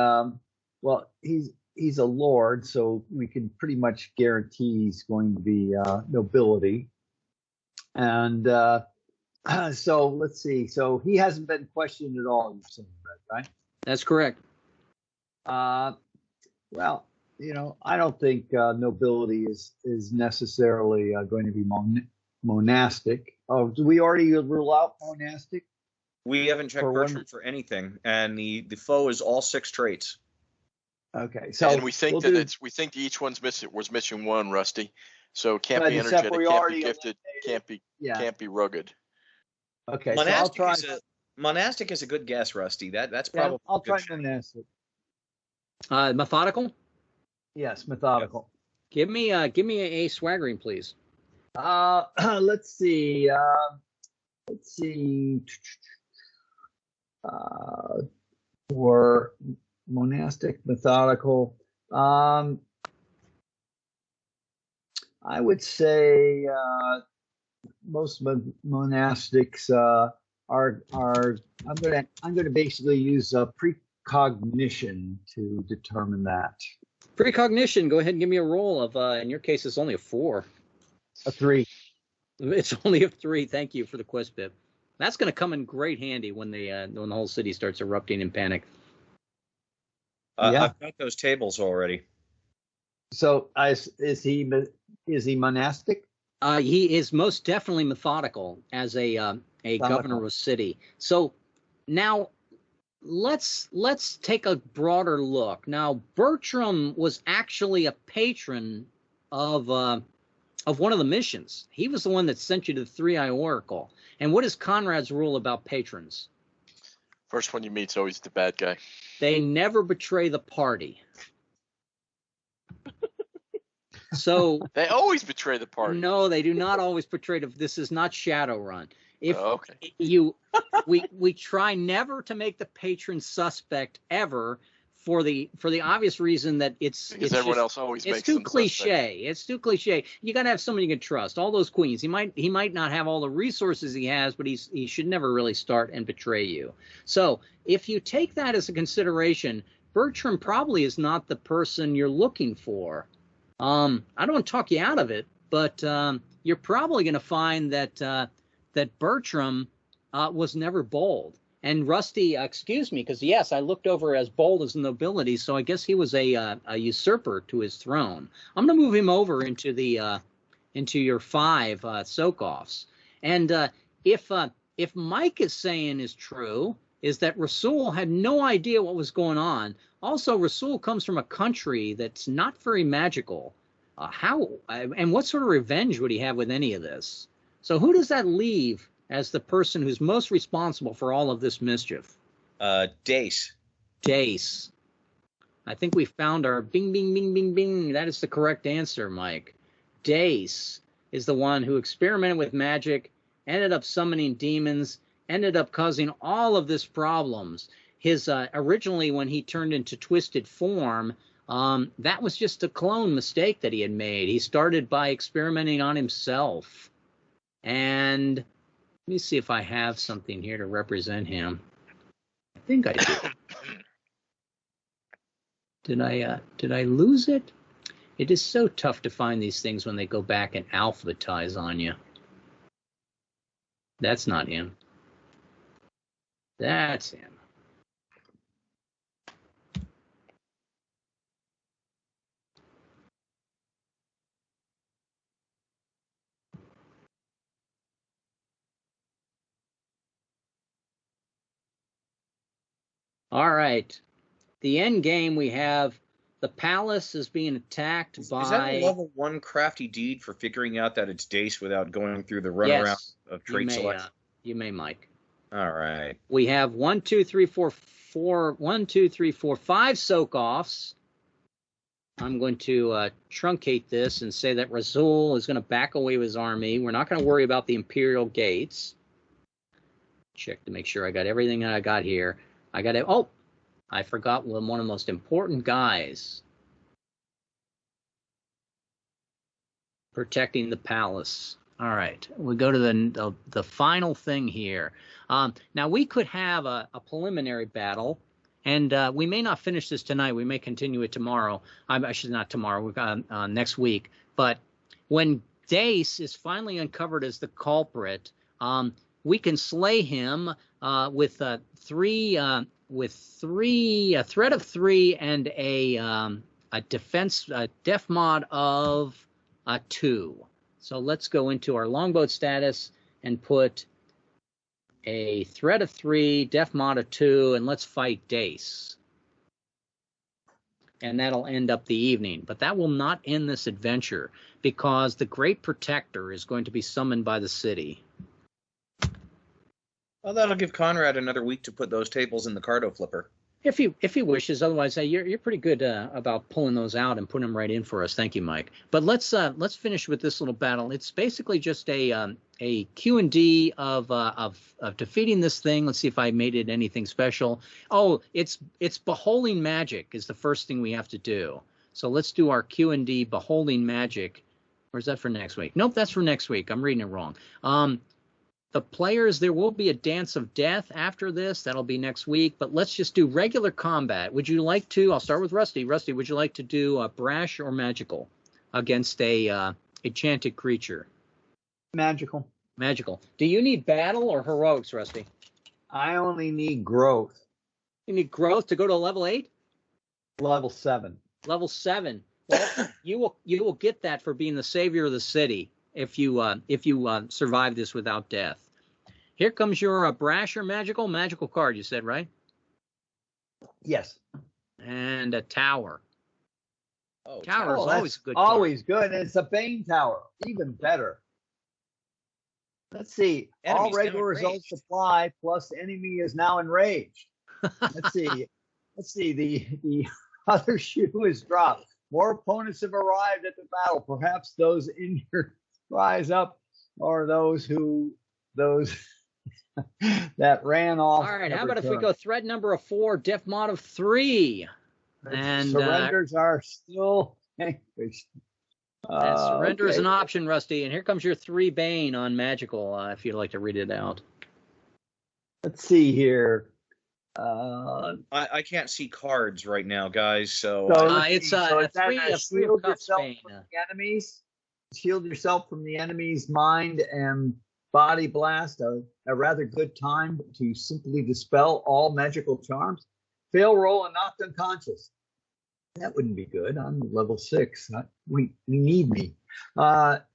Well, he's a lord, so we can pretty much guarantee he's going to be nobility. And so let's see. So he hasn't been questioned at all, you've seen, right? That's correct. Well, I don't think nobility is necessarily going to be monastic. Oh, do we already rule out monastic? We haven't checked Bertram for anything, and the foe is all 6 traits. Okay, so and we think we think each one's missing 1, Rusty. So it can't be energetic, can't be gifted, can't be rugged. Okay, monastic is a good guess, Rusty. That's probably. I'll try monastic. Methodical. Yes, methodical. Give me a swaggering, please. Let's see. For monastic, methodical. I would say most monastics are. I'm going to basically use precognition to determine that. Precognition. Go ahead and give me a roll of. In your case, it's only a 4. A 3. It's only a 3. Thank you for the quest bit. That's going to come in great handy when the whole city starts erupting in panic. I've got those tables already. So is he monastic? He is most definitely methodical as a governor of a city. So now let's take a broader look. Now Bertram was actually a patron of one of the missions. He was the one that sent you to the 3-Eye Oracle. And what is Conrad's rule about patrons? First one you meet's always the bad guy. They never betray the party. So they always betray the party. No, they do not always betray. This is not Shadowrun. If Okay. we try never to make the patron suspect ever for the obvious reason that Because it's everyone just, else always it's makes too them cliche. suspect. It's too cliche. You got to have somebody you can trust. All those queens. He might not have all the resources he has, but he should never really start and betray you. So if you take that as a consideration, Bertram probably is not the person you're looking for. I don't want to talk you out of it, but you're probably going to find that that Bertram was never bold. And Rusty, excuse me, because yes, I looked over as bold as the nobility, so I guess he was a usurper to his throne. I'm going to move him over into the into your 5 soak-offs. And if Mike is saying is true, is that Rasul had no idea what was going on. Also, Rasul comes from a country that's not very magical. How and what sort of revenge would he have with any of this? So who does that leave as the person who's most responsible for all of this mischief? Dace. Dace. I think we found our bing, bing, bing, bing, bing. That is the correct answer, Mike. Dace is the one who experimented with magic, ended up summoning demons, ended up causing all of this problems. His originally, when he turned into twisted form, that was just a clone mistake that he had made. He started by experimenting on himself. And let me see if I have something here to represent him. I think I do. Did I lose it? It is so tough to find these things when they go back and alphabetize on you. That's not him. That's him. All right. The end game, we have the palace is being attacked by... Is that a level 1 crafty deed for figuring out that it's Dace without going through the runaround of trait selection? You may, Mike. All right. We have 5 soak-offs. I'm going to truncate this and say that Rasul is going to back away with his army. We're not going to worry about the Imperial Gates. Check to make sure I got everything I got here. I got it. Oh, I forgot one of the most important guys. Protecting the palace. All right, we go to the final thing here. Now we could have a preliminary battle, and we may not finish this tonight. We may continue it tomorrow. Actually, not tomorrow. We've got next week. But when Dace is finally uncovered as the culprit, we can slay him with a threat of 3 and a def mod of 2. So let's go into our longboat status and put a threat of 3, def mod of 2, and let's fight Dace. And that'll end up the evening. But that will not end this adventure, because the Great Protector is going to be summoned by the city. Well, that'll give Conrad another week to put those tables in the Cardo flipper. If he wishes. Otherwise, you're pretty good about pulling those out and putting them right in for us. Thank you, Mike. But let's finish with this little battle. It's basically just a Q&D of defeating this thing. Let's see if I made it anything special. Oh, it's beholding magic is the first thing we have to do. So let's do our Q&D beholding magic. Or is that for next week? Nope, that's for next week. I'm reading it wrong. The players, there will be a dance of death after this. That'll be next week. But let's just do regular combat. Would you like to? I'll start with Rusty. Rusty, would you like to do brash or magical against a enchanted creature? Magical. Magical. Do you need battle or heroics, Rusty? I only need growth. You need growth to go to level 8? Level 7. Level 7. Well, you will get that for being the savior of the city. If you survive this without death. Here comes your brash or magical card, you said, right? Yes. And a tower. Oh, Tower is always a good card. Always good. And it's a Bane Tower. Even better. Let's see. Enemy's All regular now results enraged. apply, plus enemy is now enraged. Let's see. The other shoe is dropped. More opponents have arrived at the battle. Perhaps those injured rise up, or those who those that ran off. All right, how every about if we turn. go threat number of 4, def mod of 3? And surrenders are still vanquished. and surrender is Okay. an option, Rusty. And here comes your 3 Bane on Magical, if you'd like to read it out. Let's see here. I can't see cards right now, guys. So It's so a 3 of shield Cups yourself Bane. from the enemies. Shield yourself from the enemy's mind and body blast. A rather good time to simply dispel all magical charms. Fail roll and knocked unconscious. That wouldn't be good. I'm level 6. We need me.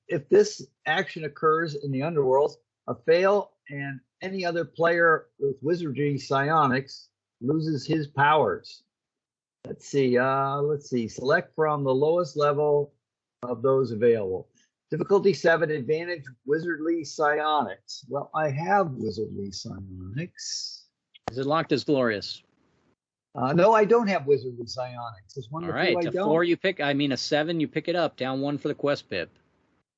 If this action occurs in the underworld, a fail and any other player with wizardry psionics loses his powers. Let's see. Select from the lowest level of those available. Difficulty 7, advantage wizardly psionics. Well, I have wizardly psionics. Is it locked as glorious? No, I don't have wizardly psionics. It's one All of the right, few I a don't. 4 you pick. I mean, a 7 you pick it up. Down 1 for the quest pip.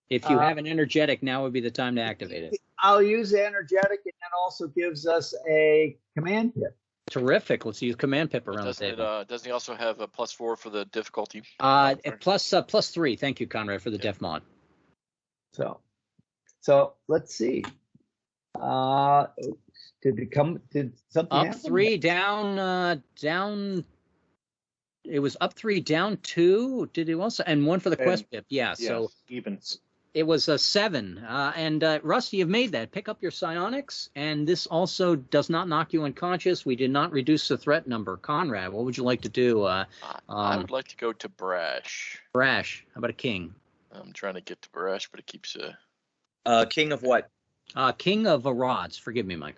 If you have an energetic, now would be the time to activate it. I'll use the energetic, and that also gives us a command pip. Terrific. Let's use command pip around the table. Doesn't he also have a +4 for the difficulty? Plus 3. Thank you, Conrad, for the def mod. So let's see. Did something Up happen? 3, down. It was up 3, down 2. Did it also? And 1 for the quest pip. Yeah. Yes, So even. it was a 7. And Rusty, you've made that. Pick up your psionics, and this also does not knock you unconscious. We did not reduce the threat number. Conrad, what would you like to do? I would like to go to Brash. Brash. How about a king? I'm trying to get to Brash, but it keeps king of what? King of rods. Forgive me, Mike.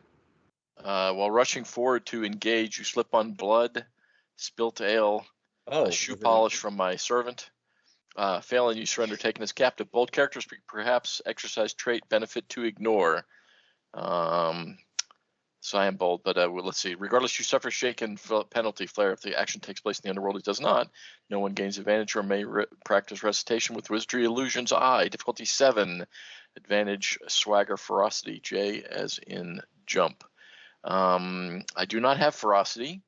while rushing forward to engage, you slip on blood, spilt ale, shoe polish from my servant. Failing, you surrender, taken as captive. Bold characters perhaps exercise trait benefit to ignore. So I am bold, but let's see. Regardless, you suffer shaken penalty flare if the action takes place in the underworld. It does not. No one gains advantage or may practice recitation with wizardry illusions. I. Difficulty 7. Advantage swagger ferocity. J as in jump. I do not have ferocity,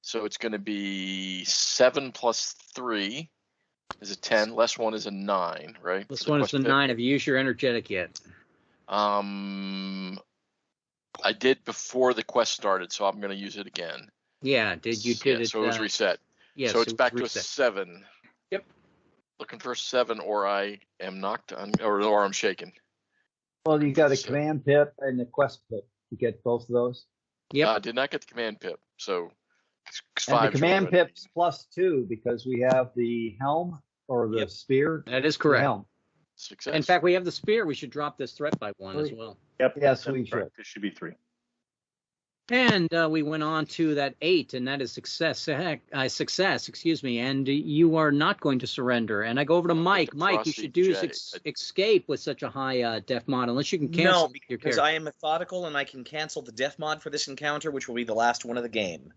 so it's going to be 7 plus 3 is a 10. Less 1 is a 9, right? This one is a 9. Have you used your energetic yet? I did before the quest started, so I'm going to use it again. Yeah, did it? So it was reset. Yeah, so it's back to a reset. 7. Yep. Looking for a 7, or I am knocked on, or I'm shaken. Well, you got a command pip and a quest pip. You get both of those. Yep. I did not get the command pip, so it's And 5. the command pip's +2 because we have the helm or the spear. That is The correct. helm. Success. In fact, we have the spear. We should drop this threat by 1 as well. Yep. Yes, that's we correct. should. It should be 3. And we went on to that 8, and that is success. Excuse me. And you are not going to surrender. And I go over to Mike. Mike, you should do escape with such a high def mod, unless you can cancel your because character. I am methodical and I can cancel the def mod for this encounter, which will be the last one of the game.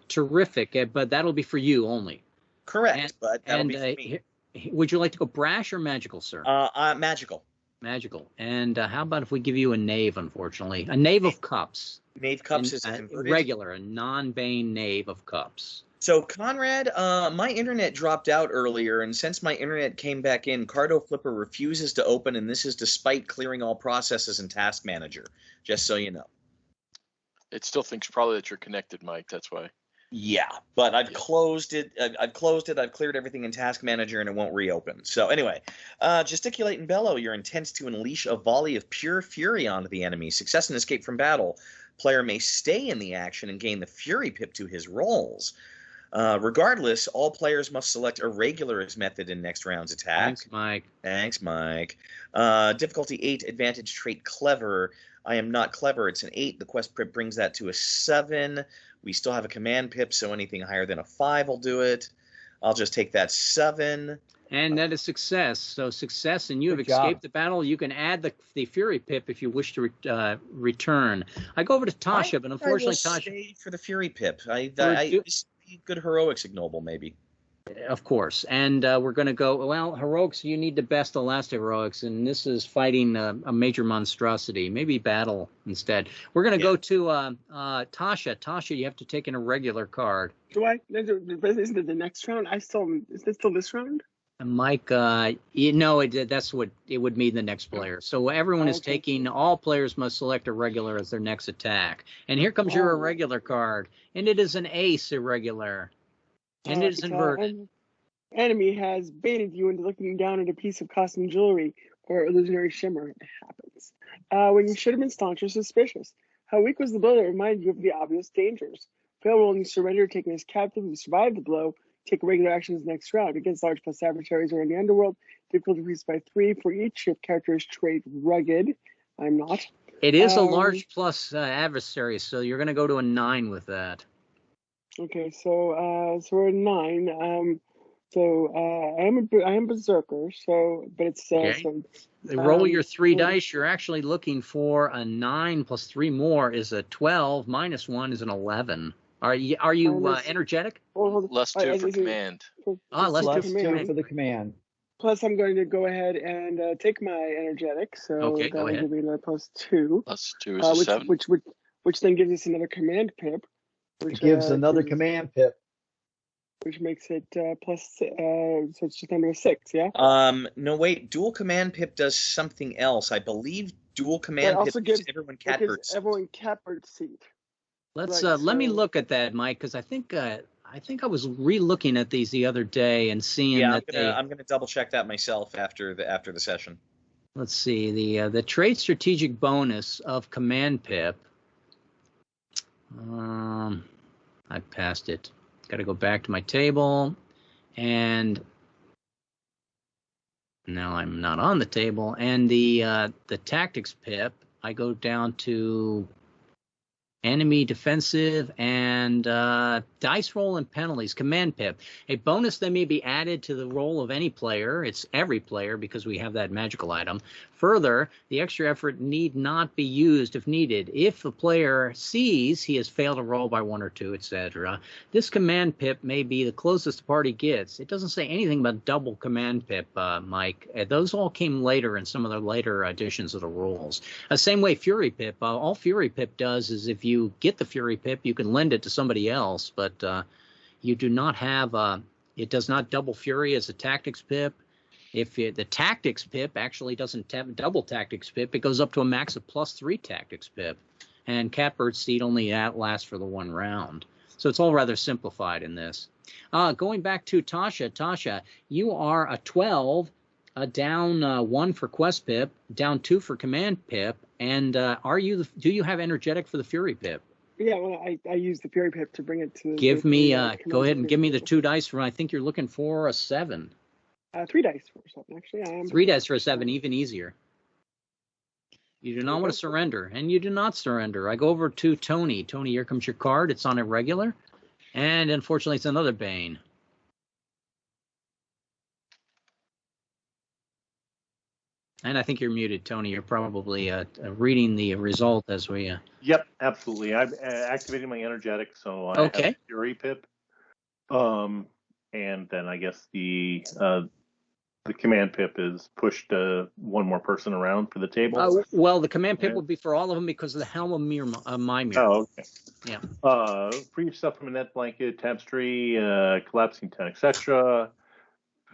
Terrific. But that'll be for you only. Correct, but that'll be for me. Would you like to go brash or magical, sir? Magical. Magical. And how about if we give you a knave, unfortunately? A knave of cups. Knave cups is converted. Regular, a non-bane knave of cups. So, Conrad, my internet dropped out earlier, and since my internet came back in, Cardo Flipper refuses to open, and this is despite clearing all processes in Task Manager, just so you know. It still thinks probably that you're connected, Mike. That's why. Yeah, but I've closed it. I've cleared everything in Task Manager, and it won't reopen. So anyway, gesticulate and bellow. Your intent to unleash a volley of pure fury onto the enemy. Success and escape from battle. Player may stay in the action and gain the fury pip to his rolls. Regardless, all players must select a regular as method in next round's attack. Thanks, Mike. Difficulty 8, advantage trait clever. I am not clever. It's an 8. The quest pip brings that to a 7. We still have a command pip, so anything higher than a 5 will do it. I'll just take that 7. And that is success. So success, and you have escaped the battle. You can add the fury pip if you wish to return. I go over to Tasha, but unfortunately, I will Tasha. stay for the fury pip. This would be good heroics ignoble, maybe. Of course. And we're going to go, well, heroics, you need the best of last heroics, and this is fighting a major monstrosity. Maybe battle instead. We're going to go to Tasha. Tasha, you have to take in a regular card. Do I? Isn't it the next round? Is this still this round? And Mike, that's what it would mean the next player. So everyone is taking, all players must select a regular as their next attack. And here comes your irregular card, and it is an ace irregular. And it is inverted. Enemy has baited you into looking down at a piece of custom jewelry or illusionary shimmer. It happens. When you should have been staunch or suspicious. How weak was the blow that reminded you of the obvious dangers? Fail rolling surrender, taken as captive, you survive the blow. Take regular actions next round. Against large plus adversaries or in the underworld, difficulty increased by 3 for each if character's trait rugged. I'm not. It is a large plus adversary, so you're going to go to a 9 with that. Okay, so we're at 9. I am berserker. But it's okay. Roll your 3 dice. You're actually looking for a 9 plus 3 more is a 12. Minus 1 is an 11. Are you energetic? Plus 2 for command. Less 2 for the command. Plus, I'm going to go ahead and take my energetic. So that will give me another plus 2. Plus 2 is a 7. Which then gives us another command pip. Which gives another command pip. Which makes it plus, so it's just under a 6, yeah? No, wait. Dual command pip does something else. I believe dual command pip gives everyone catbird seat. Everyone catbird seat. Let me look at that, Mike, because I think I was re-looking at these the other day and seeing that I'm gonna double check that myself after the session. Let's see the trait strategic bonus of command pip. I passed it. Got to go back to my table, and now I'm not on the table. And the tactics pip, I go down to enemy defensive and dice roll and penalties. Command pip, a bonus that may be added to the roll of any player. It's every player because we have that magical item. Further, the extra effort need not be used if needed. If the player sees he has failed a roll by 1 or 2, etc., this command pip may be the closest the party gets. It doesn't say anything about double command pip, Mike. Those all came later in some of the later editions of the rules. Same way Fury pip. All Fury pip does is if you get the Fury pip, you can lend it to somebody else, but you do not have it does not double Fury as a tactics pip. If the tactics pip actually doesn't have double tactics pip, it goes up to a max of plus 3 tactics pip. And catbird seat only lasts for the 1 round. So it's all rather simplified in this. Going back to Tasha. Tasha, you are a 12, down 1 for quest pip, down 2 for command pip, and do you have energetic for the Fury pip? Yeah, well, I use the Fury pip to bring it to. Go ahead and give me the 2 dice from. I think you're looking for a 7. 3 dice for 7, actually. I am 3 dice for a 7, even easier. You do not want to surrender, and you do not surrender. I go over to Tony. Tony, here comes your card. It's on irregular, and unfortunately, it's another Bane. And I think you're muted, Tony. You're probably reading the result as we. Yep, absolutely. I've activated my energetic, so I have a Fury pip. And then I guess the command pip is pushed 1 more person around for the table. Well, the command pip would be for all of them because of the Helm of Mimir. Oh, okay. Yeah. Free yourself from a net blanket, tapestry, collapsing 10, etc.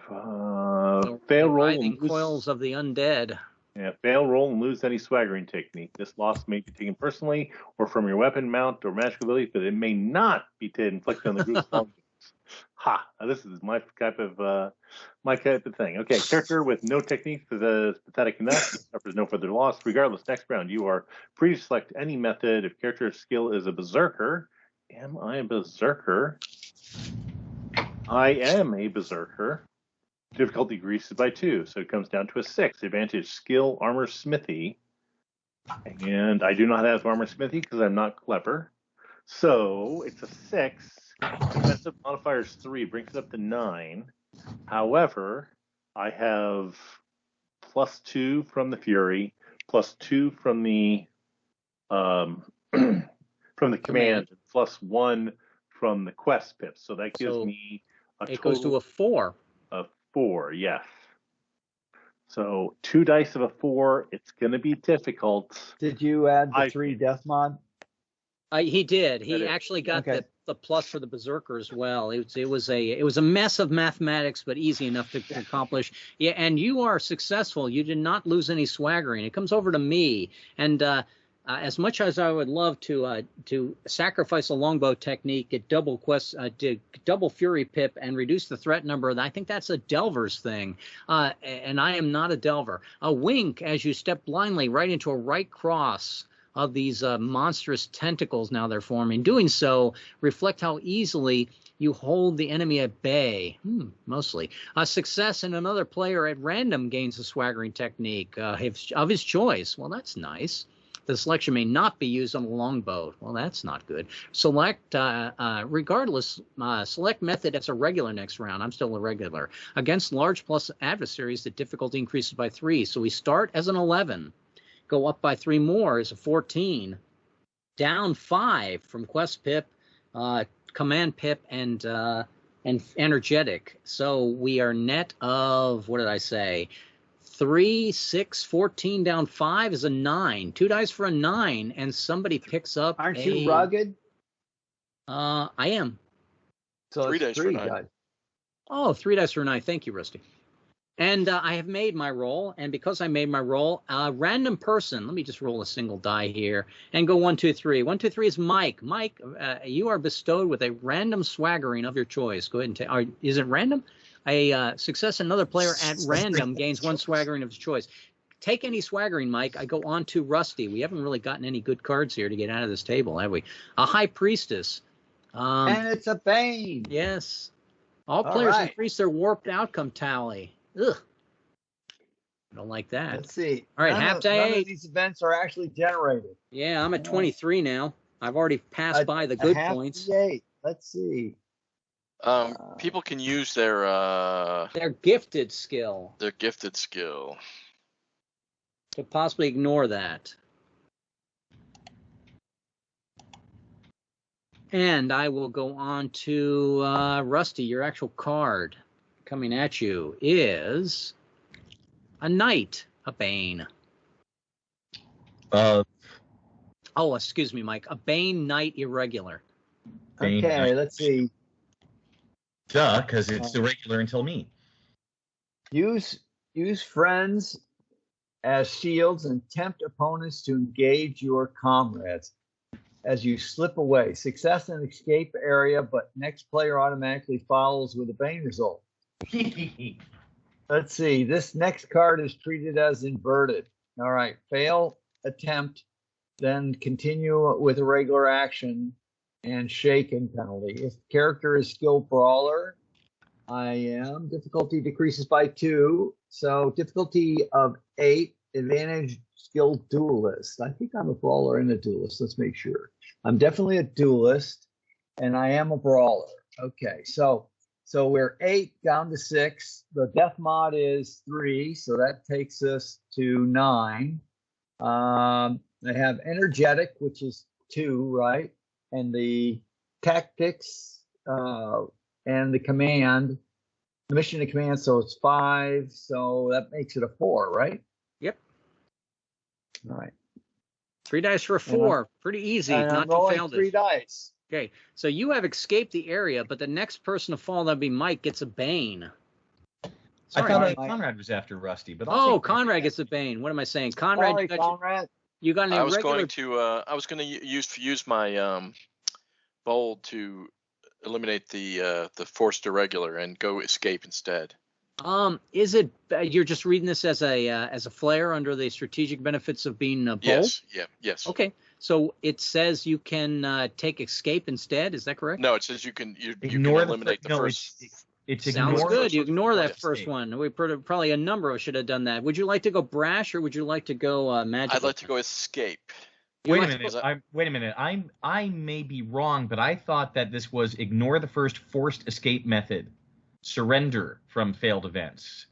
Fail roll and lose coils of the undead. Yeah, fail roll and lose any swaggering technique. This loss may be taken personally or from your weapon, mount, or magical ability, but it may not be inflicted on the group's long. Ha! This is my type of thing. Okay, character with no technique is pathetic enough. Suffers no further loss. Regardless, next round you are free to select any method. If character skill is a berserker, am I a berserker? I am a berserker. Difficulty increases by 2, so it comes down to a 6. Advantage skill armor smithy, and I do not have armor smithy because I'm not clever. So it's a 6. Defensive modifier is 3, brings it up to 9. However, I have plus 2 from the Fury, plus 2 from the from the command, plus 1 from the quest pip. So that gives me It goes to a 4. A 4, yes. So 2 dice of a 4. It's going to be difficult. Did you add the 3 death mod? He did. He actually got the plus for the berserker as well. It was a mess of mathematics, but easy enough to accomplish. Yeah, and you are successful. You did not lose any swaggering. It comes over to me, and as much as I would love to sacrifice a longbow technique at double fury pip and reduce the threat number, I think that's a Delver's thing, and I am not a Delver. A wink as you step blindly right into a right cross of these monstrous tentacles now they're forming. Doing so reflect how easily you hold the enemy at bay, mostly. A success in another player at random gains a swaggering technique of his choice. Well, that's nice. The selection may not be used on a longbow. Well, that's not good. Select, regardless, select method as a regular next round. I'm still a regular. Against large plus adversaries, the difficulty increases by 3. So we start as an 11. Go up by 3 more is a 14, down 5 from quest pip, command pip, and energetic. So we are net of, what did I say? 3, 6, 14 down 5 is a 9. 2 dice for a 9, and somebody picks up. Aren't you rugged? I am. So 3 dice for 9. Oh, 3 dice for a 9. Thank you, Rusty. And I have made my roll, and because I made my roll, a random person, let me just roll a single die here, and go 1, 2, 3. 1, 2, 3 is Mike. Mike, you are bestowed with a random swaggering of your choice. Go ahead and take, is it random? A success another player at random gains 1 swaggering of his choice. Take any swaggering, Mike. I go on to Rusty. We haven't really gotten any good cards here to get out of this table, have we? A High Priestess. And it's a Bane. Yes. All players increase their warped outcome tally. Ugh. I don't like that. Let's see. All right, half day 8. None of these events are actually generated. Yeah, I'm at 23 now. I've already passed by the good points. Half day 8. Let's see. People can use their gifted skill. Their gifted skill. Could possibly ignore that. And I will go on to Rusty. Your actual card coming at you is a Knight, a Bane. Oh, excuse me, Mike. A Bane Knight Irregular. Bane okay, Knight. Let's see. Duh, because it's irregular until me. Use friends as shields and tempt opponents to engage your comrades as you slip away. Success in escape area, but next player automatically follows with a Bane result. Let's see. This next card is treated as inverted. All right. Fail attempt, then continue with a regular action and shaken penalty. If character is skilled brawler, I am. Difficulty decreases by 2. So difficulty of 8. Advantage skilled duelist. I think I'm a brawler and a duelist. Let's make sure. I'm definitely a duelist, and I am a brawler. Okay. So we're 8 down to 6. The death mod is 3, so that takes us to 9. I have energetic, which is 2, right? And the tactics and the command, the mission to command, so it's 5. So that makes it a 4, right? Yep. All right. 3 dice for a 4. Pretty easy. Not to fail this. 3 dice. Okay, so you have escaped the area, but the next person to fall, that'd be Mike, gets a Bane. Sorry, I thought Conrad was after Rusty, but Conrad gets a Bane. What am I saying, Conrad? Sorry, Conrad. You got an irregular. I was going to use my bold to eliminate the forced irregular and go escape instead. Is it you're just reading this as a flare under the strategic benefits of being bold? Yes. Yeah. Yes. Okay. So it says you can take escape instead. Is that correct? No, it says you can eliminate the first. It's sounds good. You ignore that first one. We probably a number of should have done that. Would you like to go brash or would you like to go magic? I'd like to go escape. Wait a minute. I may be wrong, but I thought that this was ignore the first forced escape method, surrender from failed events.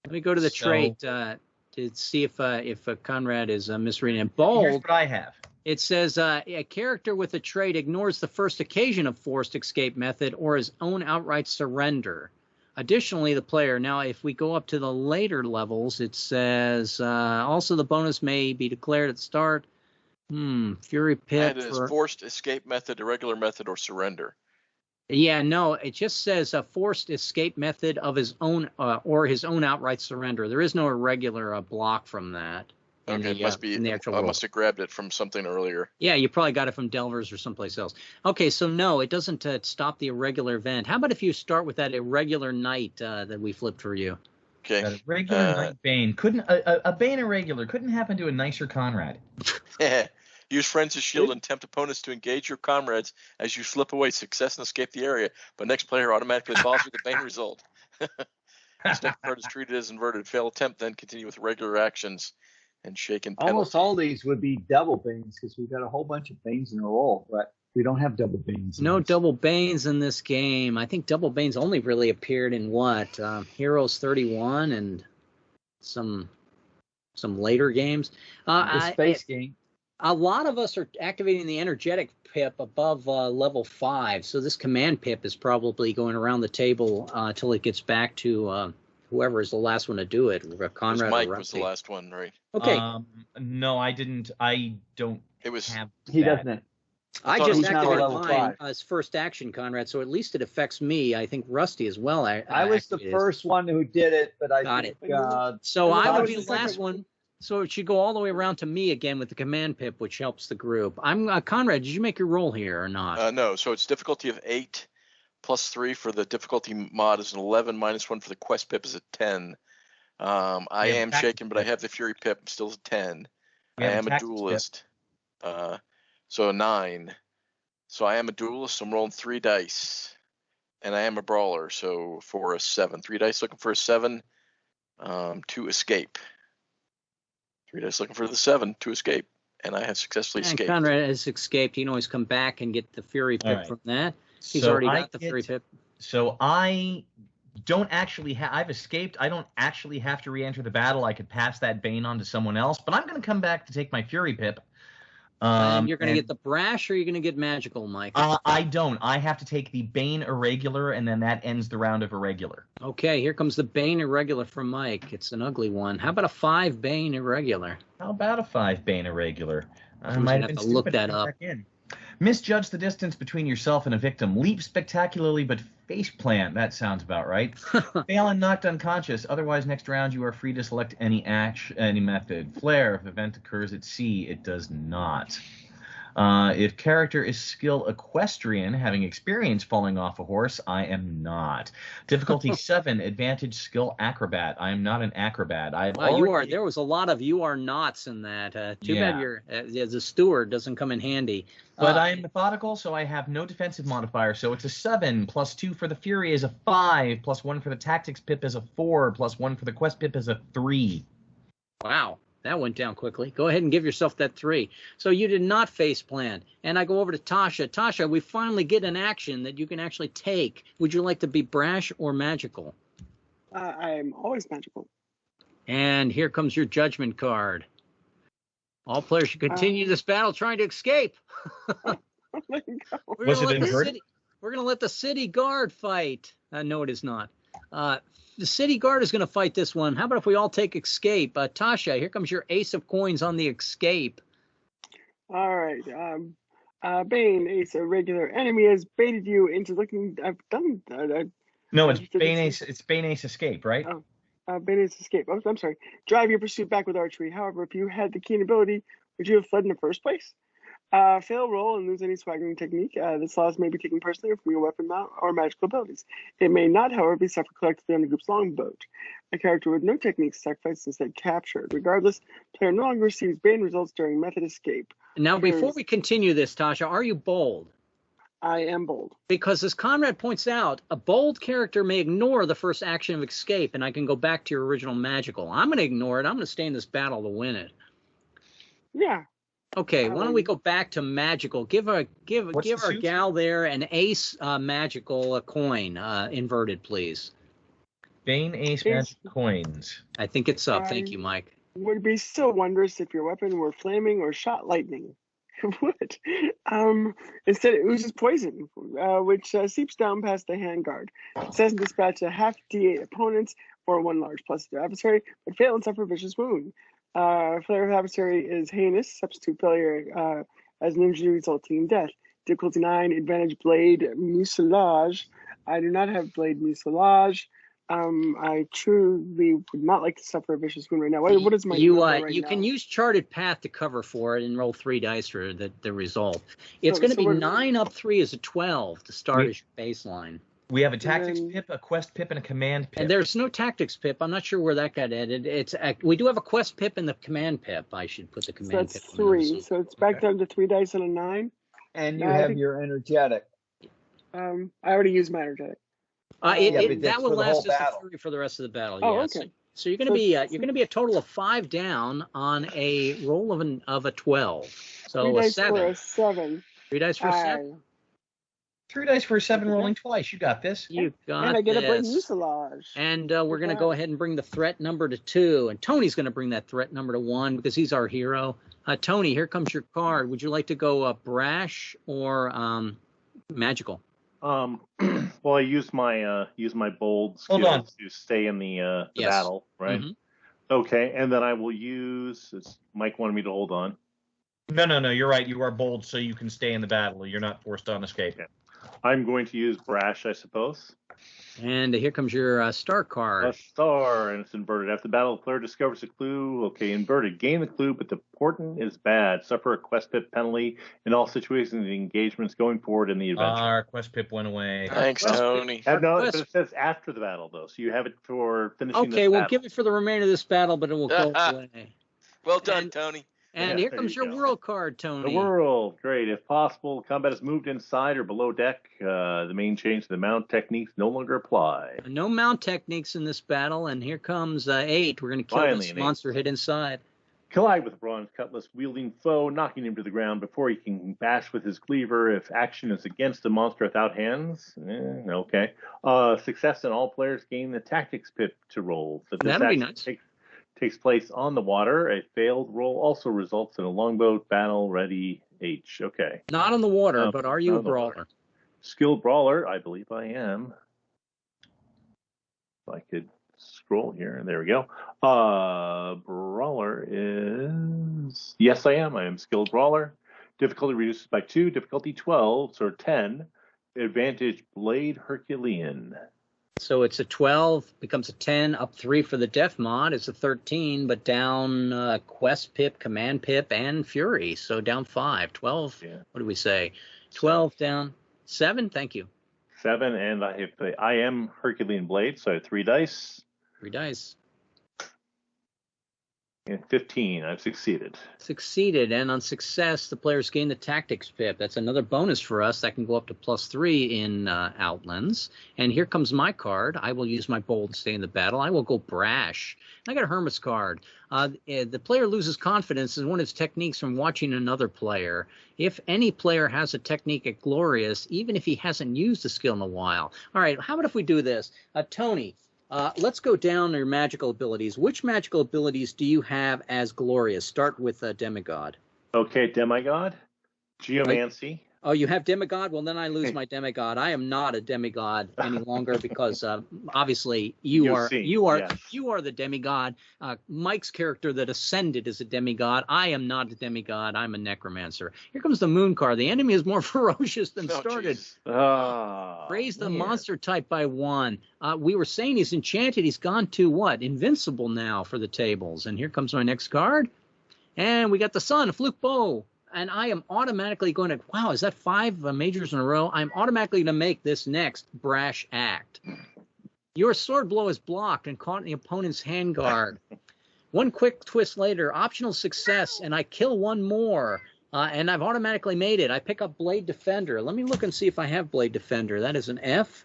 Let me go to the trait to see if Conrad is misreading it. Bold. Here's what I have. It says a character with a trait ignores the first occasion of forced escape method or his own outright surrender. Additionally, the player, now if we go up to the later levels, it says also the bonus may be declared at the start. Fury Pip. And it is forced escape method, irregular method, or surrender. Yeah, no, it just says a forced escape method of his own or his own outright surrender. There is no irregular block from that. Okay, it must be. In the actual I must have grabbed it from something earlier. Yeah, you probably got it from Delvers or someplace else. Okay, so no, it doesn't stop the irregular event. How about if you start with that irregular knight that we flipped for you? Okay. Got a regular knight Bane. Couldn't a Bane irregular couldn't happen to a nicer Conrad. Use friends as shield and tempt opponents to engage your comrades as you slip away. Success and escape the area, but next player automatically falls with the Bane result. This next card is treated as inverted. Fail attempt, then continue with regular actions and shaken penalty. Almost all these would be double Banes because we've got a whole bunch of Banes in a row, but we don't have double Banes. No double Banes in this game. I think double Banes only really appeared in what? Heroes 31 and some later games. The space game. A lot of us are activating the energetic pip above level 5, so this command pip is probably going around the table till it gets back to whoever is the last one to do it. Conrad Mike or was the last one, right? Okay. No, I didn't. I don't. It was. Have He that. doesn't. I thought it just was activated level mine 5. as first action, Conrad, so at least it affects me. I think Rusty as well. I was the first one who did it, but I Got think, it. So I I would was be the the last second one. So it should go all the way around to me again with the command pip, which helps the group. I'm Conrad. Did you make your roll here or not? No, so it's difficulty of 8 plus 3 for the difficulty mod is an 11 minus 1 for the quest pip is a 10. I am shaken, but I have the fury pip. I'm still a 10. I am a duelist. So a 9. So I am a duelist. I'm rolling 3 dice. And I am a brawler, so for a 7. 3 dice looking for a 7 to escape. 3 dice looking for the 7 to escape. And I have successfully escaped. Conrad has escaped. You can always come back and get the fury pip from that. He's already got the fury pip. So I don't actually I've escaped. I don't actually have to re-enter the battle. I could pass that Bane on to someone else, but I'm going to come back to take my fury pip. And you're going to get the brash, or you're going to get magical, Mike? I don't. I have to take the Bane irregular, and then that ends the round of irregular. Okay, here comes the Bane irregular from Mike. It's an ugly one. How about a 5 Bane irregular? How about a 5 Bane irregular? I Who's might gonna have been have to look stupid that to up. check in. Misjudge the distance between yourself and a victim. Leap spectacularly, but face plant. That sounds about right. Fail and knocked unconscious. Otherwise, next round you are free to select any method. Flare. If the event occurs at sea, it does not. If character is skill equestrian, having experience falling off a horse, I am not. Difficulty 7, advantage skill acrobat. I am not an acrobat. You are. There was a lot of you are nots in that. Too bad you're as a steward doesn't come in handy. But I am methodical, so I have no defensive modifier. So it's a 7, plus 2 for the fury is a 5, plus 1 for the tactics pip is a 4, plus 1 for the quest pip is a 3. Wow. That went down quickly. Go ahead and give yourself that 3. So you did not face plan. And I go over to Tasha. Tasha, we finally get an action that you can actually take. Would you like to be brash or magical? I'm always magical. And here comes your judgment card. All players should continue this battle trying to escape. Oh my God. We're Was gonna it let the inverted? city- We're going to let the city guard fight. No, it is not. The city guard is going to fight this one. How about if we all take escape? Tasha, here comes your ace of coins on the escape. All right. Bane, ace, a regular enemy, has baited you into looking. I've done that. No, it's Bane Ace. It's Bane Ace escape, right? Bane ace escape. Oh, I'm sorry. Drive your pursuit back with archery. However, if you had the keen ability, would you have fled in the first place? Fail roll and lose any swaggering technique. This loss may be taken personally from your weapon mount or magical abilities. It may not, however, be suffered collectively on the group's longboat. A character with no technique sacrificed instead captured. Regardless, player no longer receives Bane results during method escape. Now, before we continue this, Tasha, are you bold? I am bold. Because as Conrad points out, a bold character may ignore the first action of escape, and I can go back to your original magical. I'm going to ignore it. I'm going to stay in this battle to win it. Yeah. Okay, why don't we go back to magical? Give our gal there an ace magical coin inverted, please. Bane Ace magic coins. I think it's up. Thank you, Mike. Would be so wondrous if your weapon were flaming or shot lightning. It would. Instead, it oozes poison, which seeps down past the handguard. Success and dispatch a half D8 opponents for 1 large plus their adversary, but fail and suffer vicious wound. Failure of adversary is heinous. Substitute failure as an injury resulting in death. Difficulty 9, advantage blade mucilage. I do not have blade mucilage. I truly would not like to suffer a vicious wound right now. What is my number right you now? can use charted path to cover for it and roll 3 dice for the result. It's going to be 9 up 3 is a 12 to start as your baseline. We have a tactics pip, a quest pip, and a command pip. And there's no tactics pip. I'm not sure where that got added. We do have a quest pip and the command pip. I should put the command pip. So that's 3. So it's back down to 3 dice and a 9. And you have your energetic. I already used my energetic. That will last us a 3 for the rest of the battle. Oh, okay. So you're going to be a total of 5 down on a roll of a 12. So 3 dice 7. for a 7. 3 dice for a 7. 3 dice for a 7 rolling twice. You got this. You got and I get this. a blade mucilage. And we're going to go ahead and bring the threat number to 2. And Tony's going to bring that threat number to 1 because he's our hero. Tony, here comes your card. Would you like to go brash or magical? Well, I use my bold skill to stay in the battle, right? Mm-hmm. Okay, and then I will use. Mike wanted me to hold on. No. You're right. You are bold, so you can stay in the battle. You're not forced on escape. Okay. I'm going to use brash, I suppose. And here comes your star card. A star, and it's inverted. After the battle, the player discovers a clue. Okay, inverted. Gain the clue, but the portent is bad. Suffer a quest pip penalty in all situations and engagements going forward in the adventure. Our quest pip went away. Thanks, Tony. But it says after the battle, though, so you have it for finishing the battle. Okay, we'll give it for the remainder of this battle, but it will go away. Well done, Tony. And here comes your world card, Tony. The world, great. If possible, combat is moved inside or below deck. The main change to the mount techniques no longer apply. No mount techniques in this battle, and here comes 8. We're going to kill this monster hid inside. Collide with a bronze cutlass wielding foe, knocking him to the ground before he can bash with his cleaver. If action is against a monster without hands, okay. Success and all players gain the tactics pip to roll. So that'll be nice. Takes place on the water. A failed roll also results in a longboat battle ready H. Okay. Not on the water, but are you a brawler? Skilled brawler, I believe I am. If I could scroll here. There we go. Brawler is... Yes, I am. I am skilled brawler. Difficulty reduces by 2. Difficulty 12, so 10. Advantage blade Herculean. So it's a 12, becomes a 10, up 3 for the Def mod. It's a 13, but down Quest Pip, Command Pip, and Fury. So down 5. 12, What do we say? 12 down. 7, thank you. 7, and I am Herculean Blade, so I have 3 dice. 3 dice. And 15, I've succeeded. Succeeded, and on success, the players gain the tactics pip. That's another bonus for us. That can go up to +3 in Outlands. And here comes my card. I will use my bold and stay in the battle. I will go brash. I got a Hermit's card. The player loses confidence in one of his techniques from watching another player. If any player has a technique at Glorious, even if he hasn't used the skill in a while. All right, how about if we do this? Tony, let's go down your magical abilities. Which magical abilities do you have as Glorious? Start with Demigod. Okay, Demigod. Geomancy. Oh, you have Demigod? Well, then I lose my Demigod. I am not a Demigod any longer because obviously you are the Demigod. Mike's character that ascended is a Demigod. I am not a Demigod. I'm a Necromancer. Here comes the Moon card. The enemy is more ferocious than started. Raise the monster type by 1. We were saying he's enchanted. He's gone to what? Invincible now for the tables. And here comes my next card. And we got the Sun, a fluke bow. And I am automatically going to, wow, is that 5 majors in a row? I'm automatically going to make this next brash act. Your sword blow is blocked and caught in the opponent's handguard. One quick twist later, optional success, and I kill one more. And I've automatically made it. I pick up Blade Defender. Let me look and see if I have Blade Defender. That is an F.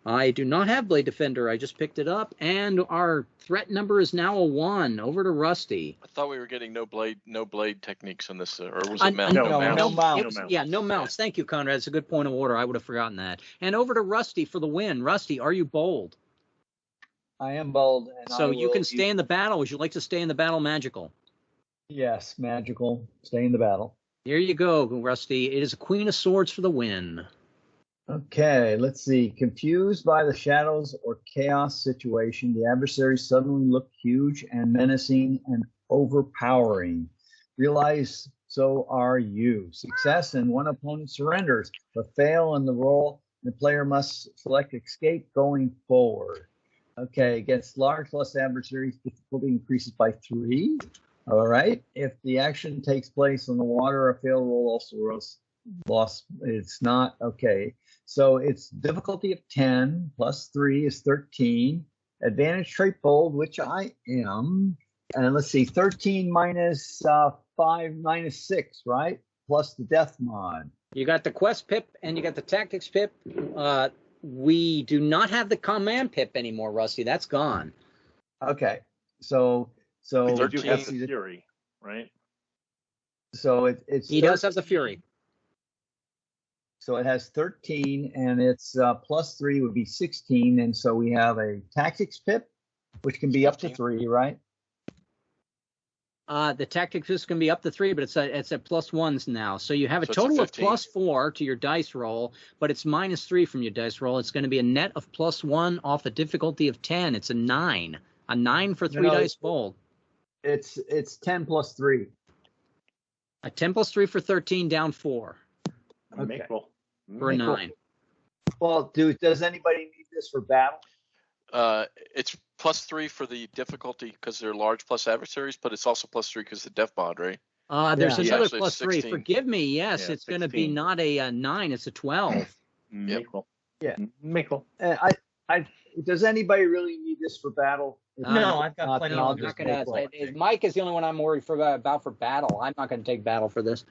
I do not have Blade Defender. I just picked it up, and our threat number is now a 1. Over to Rusty. I thought we were getting no blade techniques on this, or was it mount? No mounts. No mounts. Thank you, Conrad. It's a good point of order. I would have forgotten that. And over to Rusty for the win. Rusty, are you bold? I am bold. And so you can stay in the battle. Would you like to stay in the battle magical? Yes, magical. Stay in the battle. Here you go, Rusty. It is a Queen of Swords for the win. Okay, let's see. Confused by the shadows or chaos situation, the adversaries suddenly look huge and menacing and overpowering. Realize so are you. Success and one opponent surrenders, but fail in the roll. The player must select escape going forward. Okay, against large plus adversaries, difficulty increases by 3. All right. If the action takes place on the water, a fail roll also lost. It's not okay. So it's difficulty of 10 plus 3 is 13. Advantage trait bold, which I am. And let's see, 13 minus 5 minus 6, right? Plus the death mod. You got the quest pip and you got the tactics pip. We do not have the command pip anymore, Rusty. That's gone. Okay. So You do have the Fury, right? So it's he does have the Fury. So it has 13, and it's plus 3 would be 16, and so we have a tactics pip, which can be up to 3, right? The tactics pip can be up to 3, but it's at plus 1s now. So you have a So it's total a of 15. plus 4 to your dice roll, but it's minus 3 from your dice roll. It's going to be a net of plus 1 off a difficulty of 10. It's a 9. A 9 for 3 dice bold. It's 10 plus 3. A 10 plus 3 for 13, down 4 Okay. Make roll. for a Make roll. 9. Well, does anybody need this for battle? It's plus 3 for the difficulty because they're large plus adversaries, but it's also plus 3 because the death mod, right? There's Yeah. another Actually, plus it's 3. 16. Forgive me. Yes, Yeah, it's going to be 16. not a 9. It's a 12. Make roll. Yeah. Make roll. Does anybody really need this for battle? If No, not, I've got plenty then I'll of I'm not just gonna, make roll. Mike is the only one I'm worried about for battle. I'm not going to take battle for this.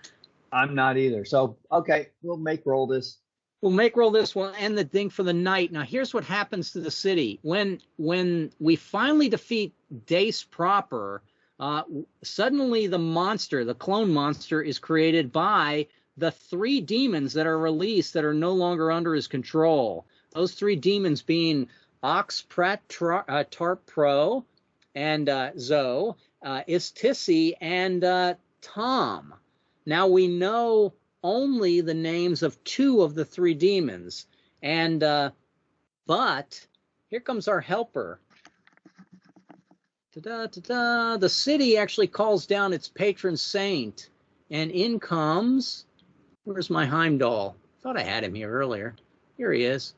I'm not either. So, okay, we'll make roll this. We'll make roll this one and the thing for the night. Now, here's what happens to the city. When we finally defeat Dace proper, suddenly the monster, the clone monster, is created by the 3 demons that are released that are no longer under his control. Those 3 demons being Ox, Prat, Tarp Pro, and Zoe, Istissi, and Tom. Now we know only the names of 2 of the 3 demons, and but here comes our helper. Ta-da, the city actually calls down its patron saint, and in comes, where's my Heimdall? Thought I had him here earlier. Here he is.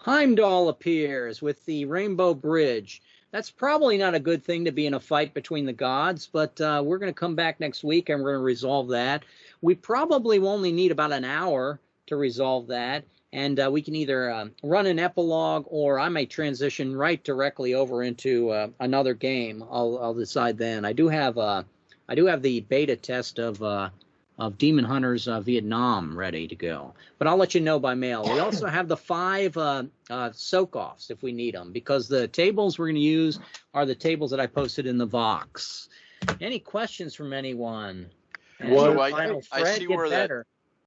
Heimdall appears with the Rainbow Bridge. That's probably not a good thing to be in a fight between the gods, but we're going to come back next week and we're going to resolve that. We probably only need about an hour to resolve that, and we can either run an epilogue or I may transition right directly over into another game. I'll decide then. I do have the beta test of Demon Hunters Vietnam ready to go. But I'll let you know by mail. We also have the 5 soak-offs if we need them, because the tables we're going to use are the tables that I posted in the Vox. Any questions from anyone? And Well, your I final see Fred, get where better.